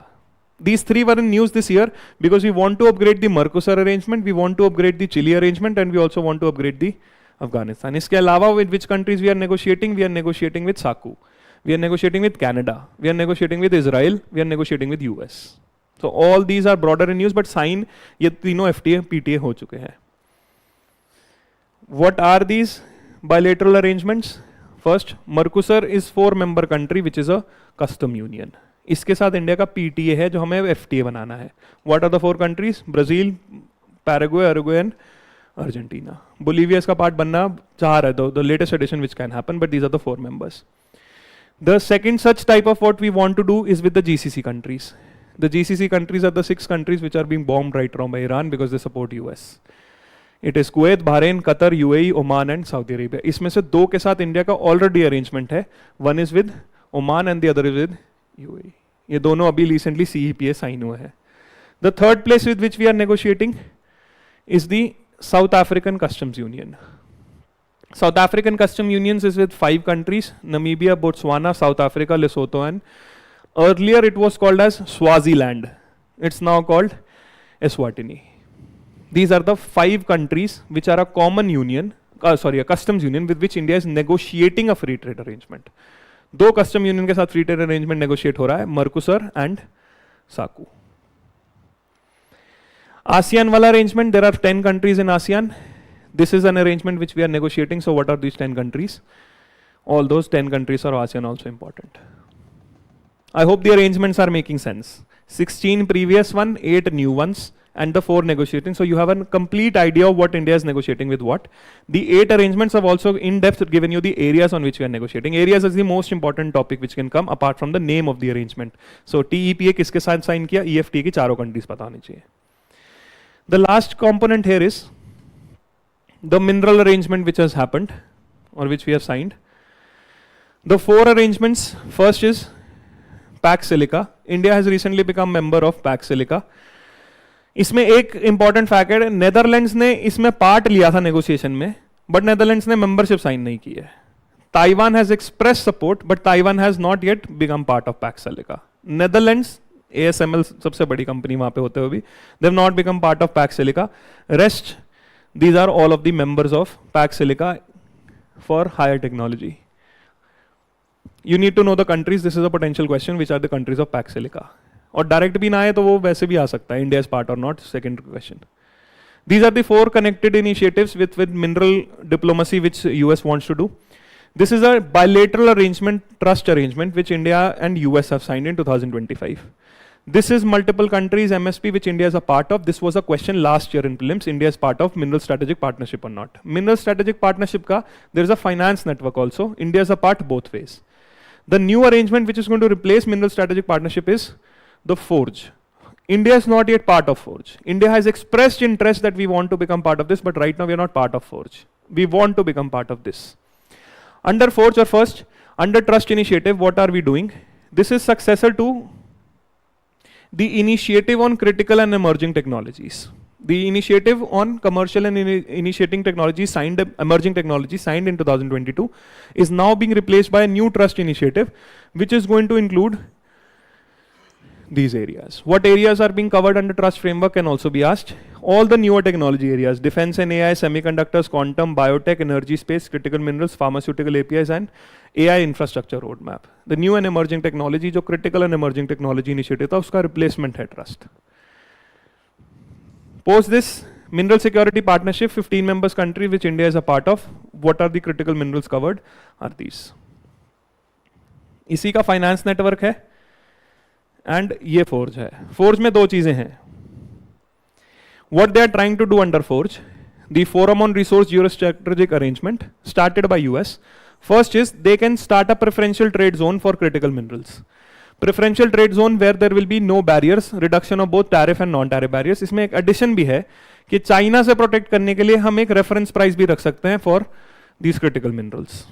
These 3 were in news this year because we want to upgrade the Mercosur arrangement, we want to upgrade the Chile arrangement, and we also want to upgrade the Afghanistan. इसके अलावा with which countries we are negotiating with SACU. We are negotiating with Canada, we are negotiating with Israel, we are negotiating with US. So all these are broader in news, but sign ये तीनों FTA, PTA हो चुके हैं. What are these bilateral arrangements? First, Mercosur is 4-member country which is a custom union. इसके साथ India का PTA है जो हमें FTA बनाना है. What are the 4 countries? Brazil, Paraguay, Uruguay and Argentina. Bolivia इसका part बनना चाह रहा है, the latest addition which can happen, but these are the 4 members. The second such type of what we want to do is with the GCC countries. The GCC countries are the 6 countries which are being bombed right now by Iran because they support US. It is Kuwait, Bahrain, Qatar, UAE, Oman and Saudi Arabia. इसमें से 2 के साथ India का already arrangement है. One is with Oman and the other is with UAE. ये दोनों अभी recently CEPA sign हुए हैं. The third place with which we are negotiating is the South African Customs Union. South African Customs Unions is with 5 countries, Namibia, Botswana, South Africa, Lesotho and earlier it was called as Swaziland. It's now called Eswatini. These are the 5 countries which are a common union, a customs union with which India is negotiating a free trade arrangement. 2 custom union के साथ free trade arrangement negotiate हो रहा है, Mercosur and SACU. ASEAN वाला arrangement, there are 10 countries in ASEAN. This is an arrangement which we are negotiating. So what are these 10 countries? All those 10 countries are ASEAN also important. I hope the arrangements are making sense. 16 previous one, 8 new ones and the 4 negotiating. So you have a complete idea of what India is negotiating with what. The 8 arrangements have also in depth given you the areas on which we are negotiating. Areas is the most important topic which can come apart from the name of the arrangement. So TEPA किसके साथ sign किया, EFTA की 4 countries पता होनी चाहिए. The last component here is the mineral arrangement which has happened or which we have signed. The 4 arrangements, first is Pax Silica. India has recently become member of Pax Silica. इसमें एक important fact है, Netherlands ने इसमें part लिया था negotiation में, but Netherlands ने membership sign नहीं की है. Taiwan has expressed support, but Taiwan has not yet become part of Pax Silica. Netherlands, ASML सबसे बड़ी कंपनी वहाँ पे होते हुए भी, they have not become part of Pax Silica. Rest, these are all of the members of Pax Silica for higher technology. You need to know the countries. This is a potential question. Which are the countries of Pax Silica? और direct भी ना आए तो वो वैसे भी आ सकता है. India is part or not? Second question. These are the 4 connected initiatives with mineral diplomacy which US wants to do. This is a bilateral arrangement, trust arrangement, which India and US have signed in 2025. This is multiple countries MSP which India is a part of. This was a question last year in prelims. India is part of Mineral Strategic Partnership or not? Mineral Strategic Partnership ka, there is a finance network also. India is a part both ways. The new arrangement which is going to replace Mineral Strategic Partnership is the Forge. India is not yet part of Forge. India has expressed interest that we want to become part of this, but right now we are not part of Forge. We want to become part of this. Under Forge or first, Under trust initiative, what are we doing? This is successor to the initiative on critical and emerging technologies. The initiative on commercial and initiating technology signed, emerging technology signed in 2022 is now being replaced by a new trust initiative, which is going to include these areas. What areas are being covered under trust framework can also be asked. All the newer technology areas: defense and AI, semiconductors, quantum, biotech, energy space, critical minerals, pharmaceutical APIs, and AI infrastructure roadmap. The new and emerging technology, जो critical and emerging technology initiative था, उसका replacement है trust. Post this mineral security partnership, 15 members country which India is a part of. What are the critical minerals covered? Are these. इसी का finance network है. And ये Forge है. Forge में दो चीजें हैं. What they are trying to do under Forge, the Forum on Resource Geostrategic Arrangement started by US. First is they can start a preferential trade zone for critical minerals. Preferential trade zone where there will be no barriers, reduction of both tariff and non-tariff barriers. इसमें एक addition भी है कि China से protect करने के लिए हम एक reference price भी रख सकते हैं for these critical minerals.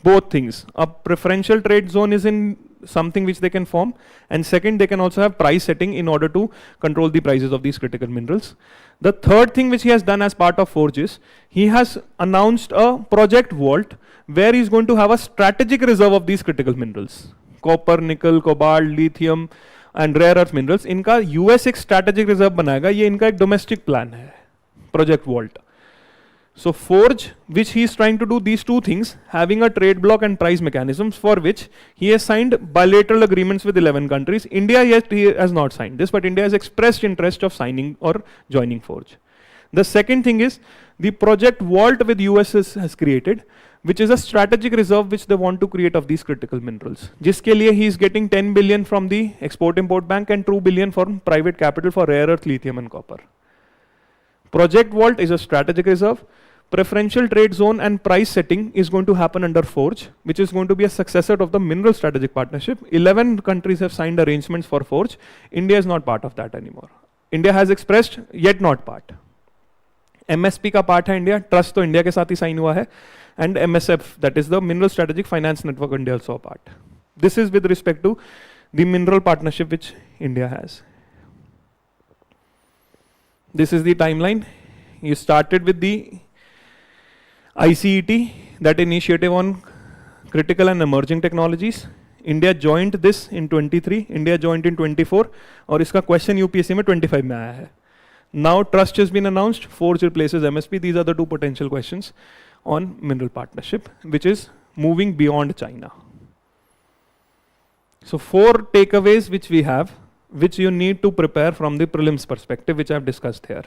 Both things. A preferential trade zone is in something which they can form, and second, they can also have price setting in order to control the prices of these critical minerals. The third thing which he has done as part of Forge is he has announced a project vault where he's going to have a strategic reserve of these critical minerals: copper, nickel, cobalt, lithium and rare earth minerals. इनका US एक strategic reserve बनाएगा. ये इनका एक domestic plan है, project vault. So Forge, which he is trying to do these two things, having a trade block and price mechanisms, for which he has signed bilateral agreements with 11 countries. India yet he has not signed this, but India has expressed interest of signing or joining Forge. The second thing is the project vault with US has created, which is a strategic reserve which they want to create of these critical minerals. जिसके लिए he is getting 10 billion from the Export-Import Bank and 2 billion from private capital for rare earth, lithium and copper. Project vault is a strategic reserve. Preferential trade zone and price setting is going to happen under Forge, which is going to be a successor of the mineral strategic partnership. 11 countries have signed arrangements for Forge. India is not part of that anymore. India has expressed, yet not part. MSP का part है India, trust तो India के साथ ही sign हुआ है, and MSF, that is the Mineral Strategic Finance Network, India also a part. This is with respect to the mineral partnership which India has. This is the timeline. You started with the ICET, that initiative on critical and emerging technologies. India joined this in 23, India joined in 24, और इसका question UPSC में 25 में आया है. Now trust has been announced, Forge replaces MSP. These are the two potential questions on mineral partnership, which is moving beyond China. So 4 takeaways which we have, which you need to prepare from the prelims perspective, which I have discussed here.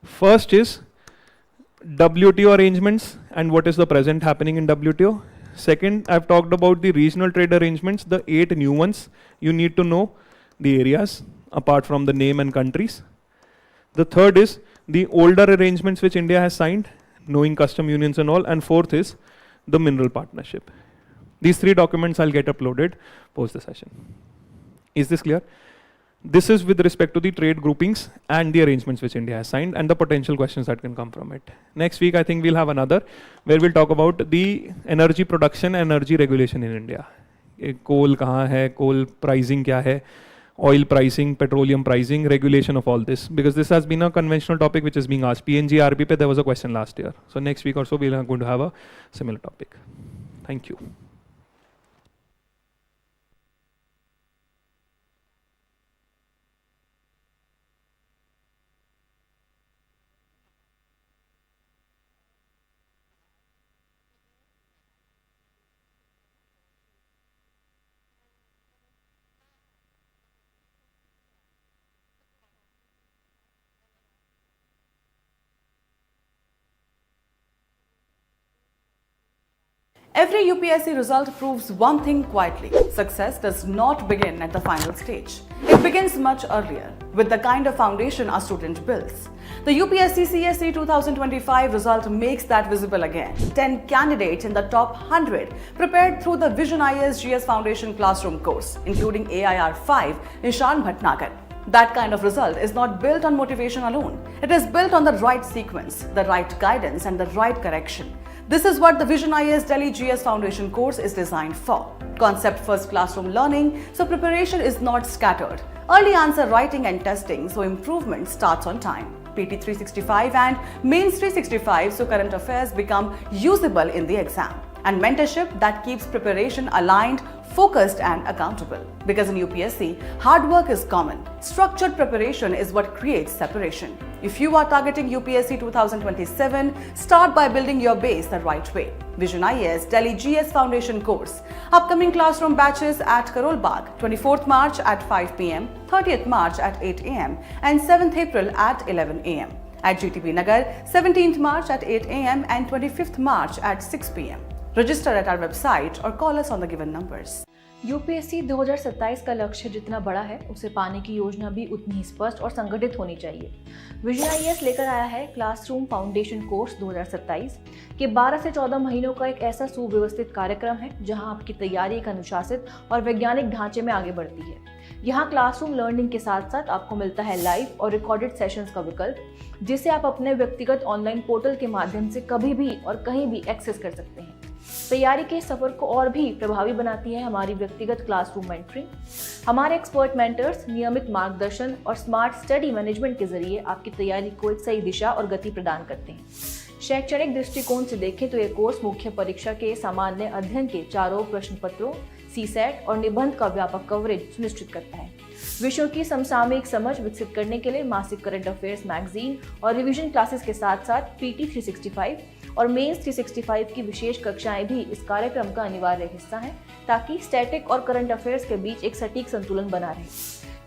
First is WTO arrangements and what is the present happening in WTO. Second, I've talked about the regional trade arrangements, the 8 new ones. You need to know the areas apart from the name and countries. The third is the older arrangements which India has signed, knowing custom unions and all. And fourth is the mineral partnership. These 3 documents I'll get uploaded post the session. Is this clear? This is with respect to the trade groupings and the arrangements which India has signed and the potential questions that can come from it. Next week, I think we'll have another where we'll talk about the energy production and energy regulation in India. Coal kahan hai, coal pricing kya hai, oil pricing, petroleum pricing, regulation of all this. Because this has been a conventional topic which is being asked. PNG RP pe there was a question last year. So next week or so, we're going to have a similar topic. Thank you. Every UPSC result proves one thing quietly: success does not begin at the final stage. It begins much earlier, with the kind of foundation a student builds. The UPSC CSE 2025 result makes that visible again. 10 candidates in the top 100 prepared through the Vision IAS GS Foundation Classroom course, including AIR 5 Nishan Bhatnagar. That kind of result is not built on motivation alone. It is built on the right sequence, the right guidance and the right correction. This is what the Vision IAS Delhi GS Foundation course is designed for. Concept first classroom learning, so preparation is not scattered. Early answer writing and testing, so improvement starts on time. PT 365 and Mains 365, so current affairs become usable in the exam. And mentorship that keeps preparation aligned, focused and accountable. Because in UPSC, hard work is common. Structured preparation is what creates separation. If you are targeting UPSC 2027, start by building your base the right way. Vision IAS Delhi GS Foundation course. Upcoming classroom batches at Karol Bagh, 24th March at 5 p.m., 30th March at 8 a.m. and 7th April at 11 a.m. At GTB Nagar, 17th March at 8 a.m. and 25th March at 6 p.m. Register at our website or call us on the given numbers. UPSC 2027 का लक्ष्य जितना बड़ा है उसे पाने की योजना भी उतनी ही स्पष्ट और संगठित होनी चाहिए। विजन आईएएस लेकर आया है क्लासरूम फाउंडेशन कोर्स 2027 के 12 से 14 महीनों का एक ऐसा सुव्यवस्थित कार्यक्रम है जहां आपकी तैयारी एक अनुशासित और वैज्ञानिक ढांचे में आगे बढ़ती है। यहाँ क्लासरूम लर्निंग के साथ साथ आपको मिलता है लाइव और रिकॉर्डेड सेशंस का विकल्प, जिसे आप अपने व्यक्तिगत ऑनलाइन पोर्टल के माध्यम से कभी भी और कहीं भी एक्सेस कर सकते हैं। तैयारी के सफर को और भी प्रभावी बनाती है हमारी व्यक्तिगत क्लासरूम मेंटरिंग। हमारे एक्सपर्ट मेंटर्स नियमित मार्गदर्शन और स्मार्ट स्टडी मैनेजमेंट के जरिए आपकी तैयारी को एक सही दिशा और गति प्रदान करते हैं। शैक्षणिक दृष्टिकोण से देखें तो ये कोर्स मुख्य परीक्षा के सामान्य अध्ययन के चारों प्रश्न पत्रों, सीसेट और निबंध का व्यापक कवरेज सुनिश्चित करता है। विषयों की समसामयिक समझ विकसित करने के लिए मासिक करंट अफेयर्स मैगजीन और रिवीजन क्लासेस के साथ साथ PT 365 और मेंस 365 की विशेष कक्षाएं भी इस कार्यक्रम का अनिवार्य हिस्सा हैं, ताकि स्टैटिक और करंट अफेयर्स के बीच एक सटीक संतुलन बना रहे।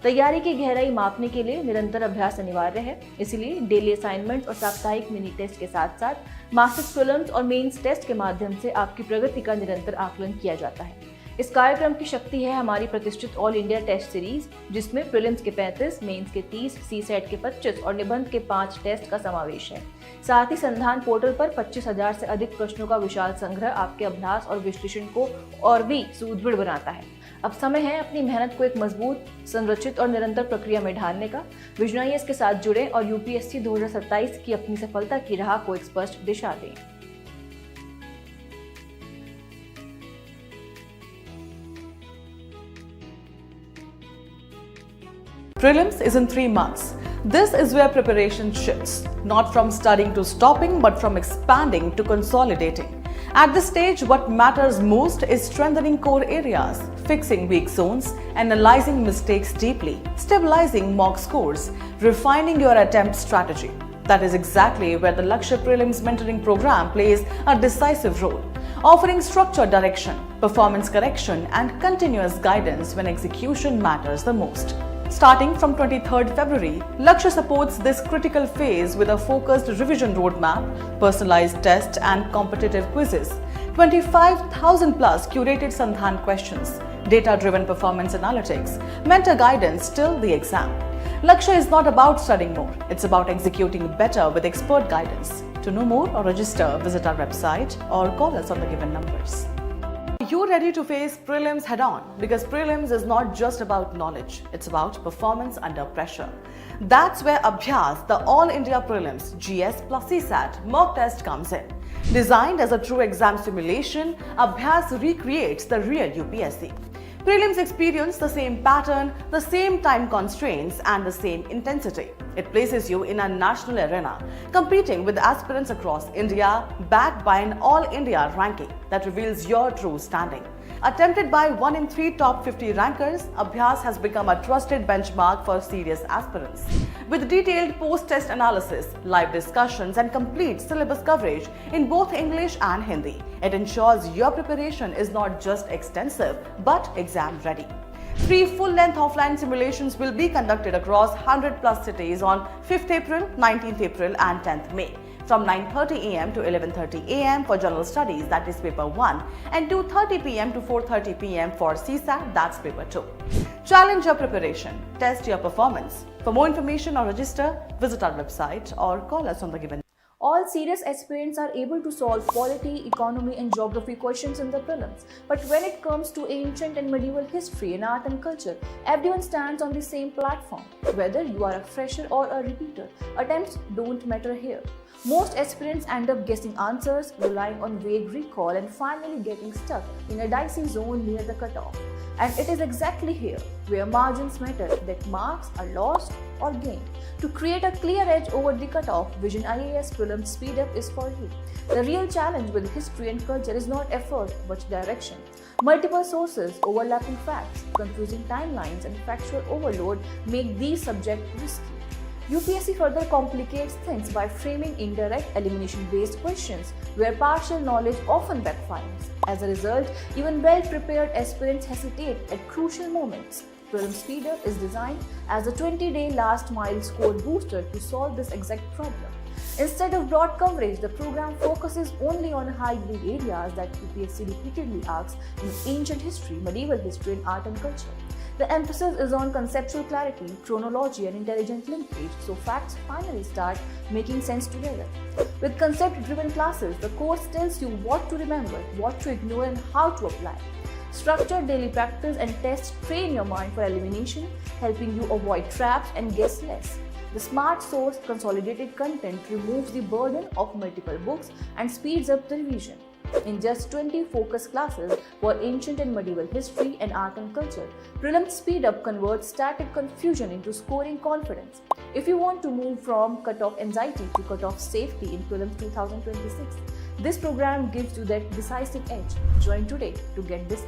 तैयारी की गहराई मापने के लिए निरंतर अभ्यास अनिवार्य है, इसलिए डेली असाइनमेंट्स और साप्ताहिक मिनी टेस्ट के साथ साथ मासिक प्रीलिम्स और मेंस टेस्ट के माध्यम से आपकी प्रगति का निरंतर आकलन किया जाता है। इस कार्यक्रम की शक्ति है हमारी प्रतिष्ठित ऑल इंडिया टेस्ट सीरीज, जिसमें प्रीलिम्स के 35, मेंस के 30, सीसेट के 25 और निबंध के 5 टेस्ट का समावेश है। साथ ही संधान पोर्टल पर 25,000 से अधिक प्रश्नों का विशाल संग्रह आपके अभ्यास और विश्लेषण को और भी सुदृढ़ बनाता है। अब समय है अपनी मेहनत को एक मजबूत, संरचित और निरंतर प्रक्रिया में ढालने का। विजन आईएएस के साथ जुड़े और यूपीएससी 2027 की अपनी सफलता की राह को एक स्पष्ट दिशा दें। Prelims is in 3 months. This is where preparation shifts, not from studying to stopping, but from expanding to consolidating. At this stage, what matters most is strengthening core areas, fixing weak zones, analyzing mistakes deeply, stabilizing mock scores, refining your attempt strategy. That is exactly where the Lakshya Prelims Mentoring Program plays a decisive role, offering structured direction, performance correction, and continuous guidance when execution matters the most. Starting from 23rd February, Lakshya supports this critical phase with a focused revision roadmap, personalized tests and competitive quizzes, 25,000 plus curated Sandhan questions, data-driven performance analytics, mentor guidance till the exam. Lakshya is not about studying more, it's about executing better with expert guidance. To know more or register, visit our website or call us on the given numbers. You're ready to face prelims head-on, because prelims is not just about knowledge, it's about performance under pressure. That's where Abhyas, the All India Prelims GS plus CSAT mock test comes in. Designed as a true exam simulation, Abhyas recreates the real UPSC. Prelims experience the same pattern, the same time constraints and the same intensity. It places you in a national arena, competing with aspirants across India, backed by an all-India ranking that reveals your true standing. Attempted by 1 in 3 top 50 rankers, Abhyas has become a trusted benchmark for serious aspirants. With detailed post-test analysis, live discussions and complete syllabus coverage in both English and Hindi, it ensures your preparation is not just extensive but exam ready. 3 full-length offline simulations will be conducted across 100 plus cities on 5th April, 19th April and 10th May. From 9:30 am to 11:30 am for General Studies, that is paper 1, and 2:30 pm to 4:30 pm for CSAT, that's paper 2. Challenge your preparation, test your performance. For more information or register, visit our website or call us on the given. All serious aspirants are able to solve polity, economy, and geography questions in the prelims. But when it comes to ancient and medieval history and art and culture, everyone stands on the same platform. Whether you are a fresher or a repeater, attempts don't matter here. Most aspirants end up guessing answers, relying on vague recall, and finally getting stuck in a dicey zone near the cutoff. And it is exactly here where margins matter, that marks are lost or gained. To create a clear edge over the cutoff, Vision IAS Prelims Speed Up is for you. The real challenge with history and culture is not effort but direction. Multiple sources, overlapping facts, confusing timelines, and factual overload make these subjects risky. UPSC further complicates things by framing indirect elimination-based questions where partial knowledge often backfires. As a result, even well-prepared aspirants hesitate at crucial moments. Prelims Speed Up is designed as a 20-day last-mile score booster to solve this exact problem. Instead of broad coverage, the program focuses only on high-grade areas that UPSC repeatedly asks in ancient history, medieval history, and art and culture. The emphasis is on conceptual clarity, chronology, and intelligent linkage, so facts finally start making sense together. With concept-driven classes, the course tells you what to remember, what to ignore, and how to apply. Structured daily practice and tests train your mind for elimination, helping you avoid traps and guess less. The Smart Source consolidated content removes the burden of multiple books and speeds up the revision. In just 20 focus classes for ancient and medieval history and art and culture, Prelims Speed Up converts static confusion into scoring confidence. If you want to move from cutoff anxiety to cutoff safety in Prelims 2026, this program gives you that decisive edge. Join today to get this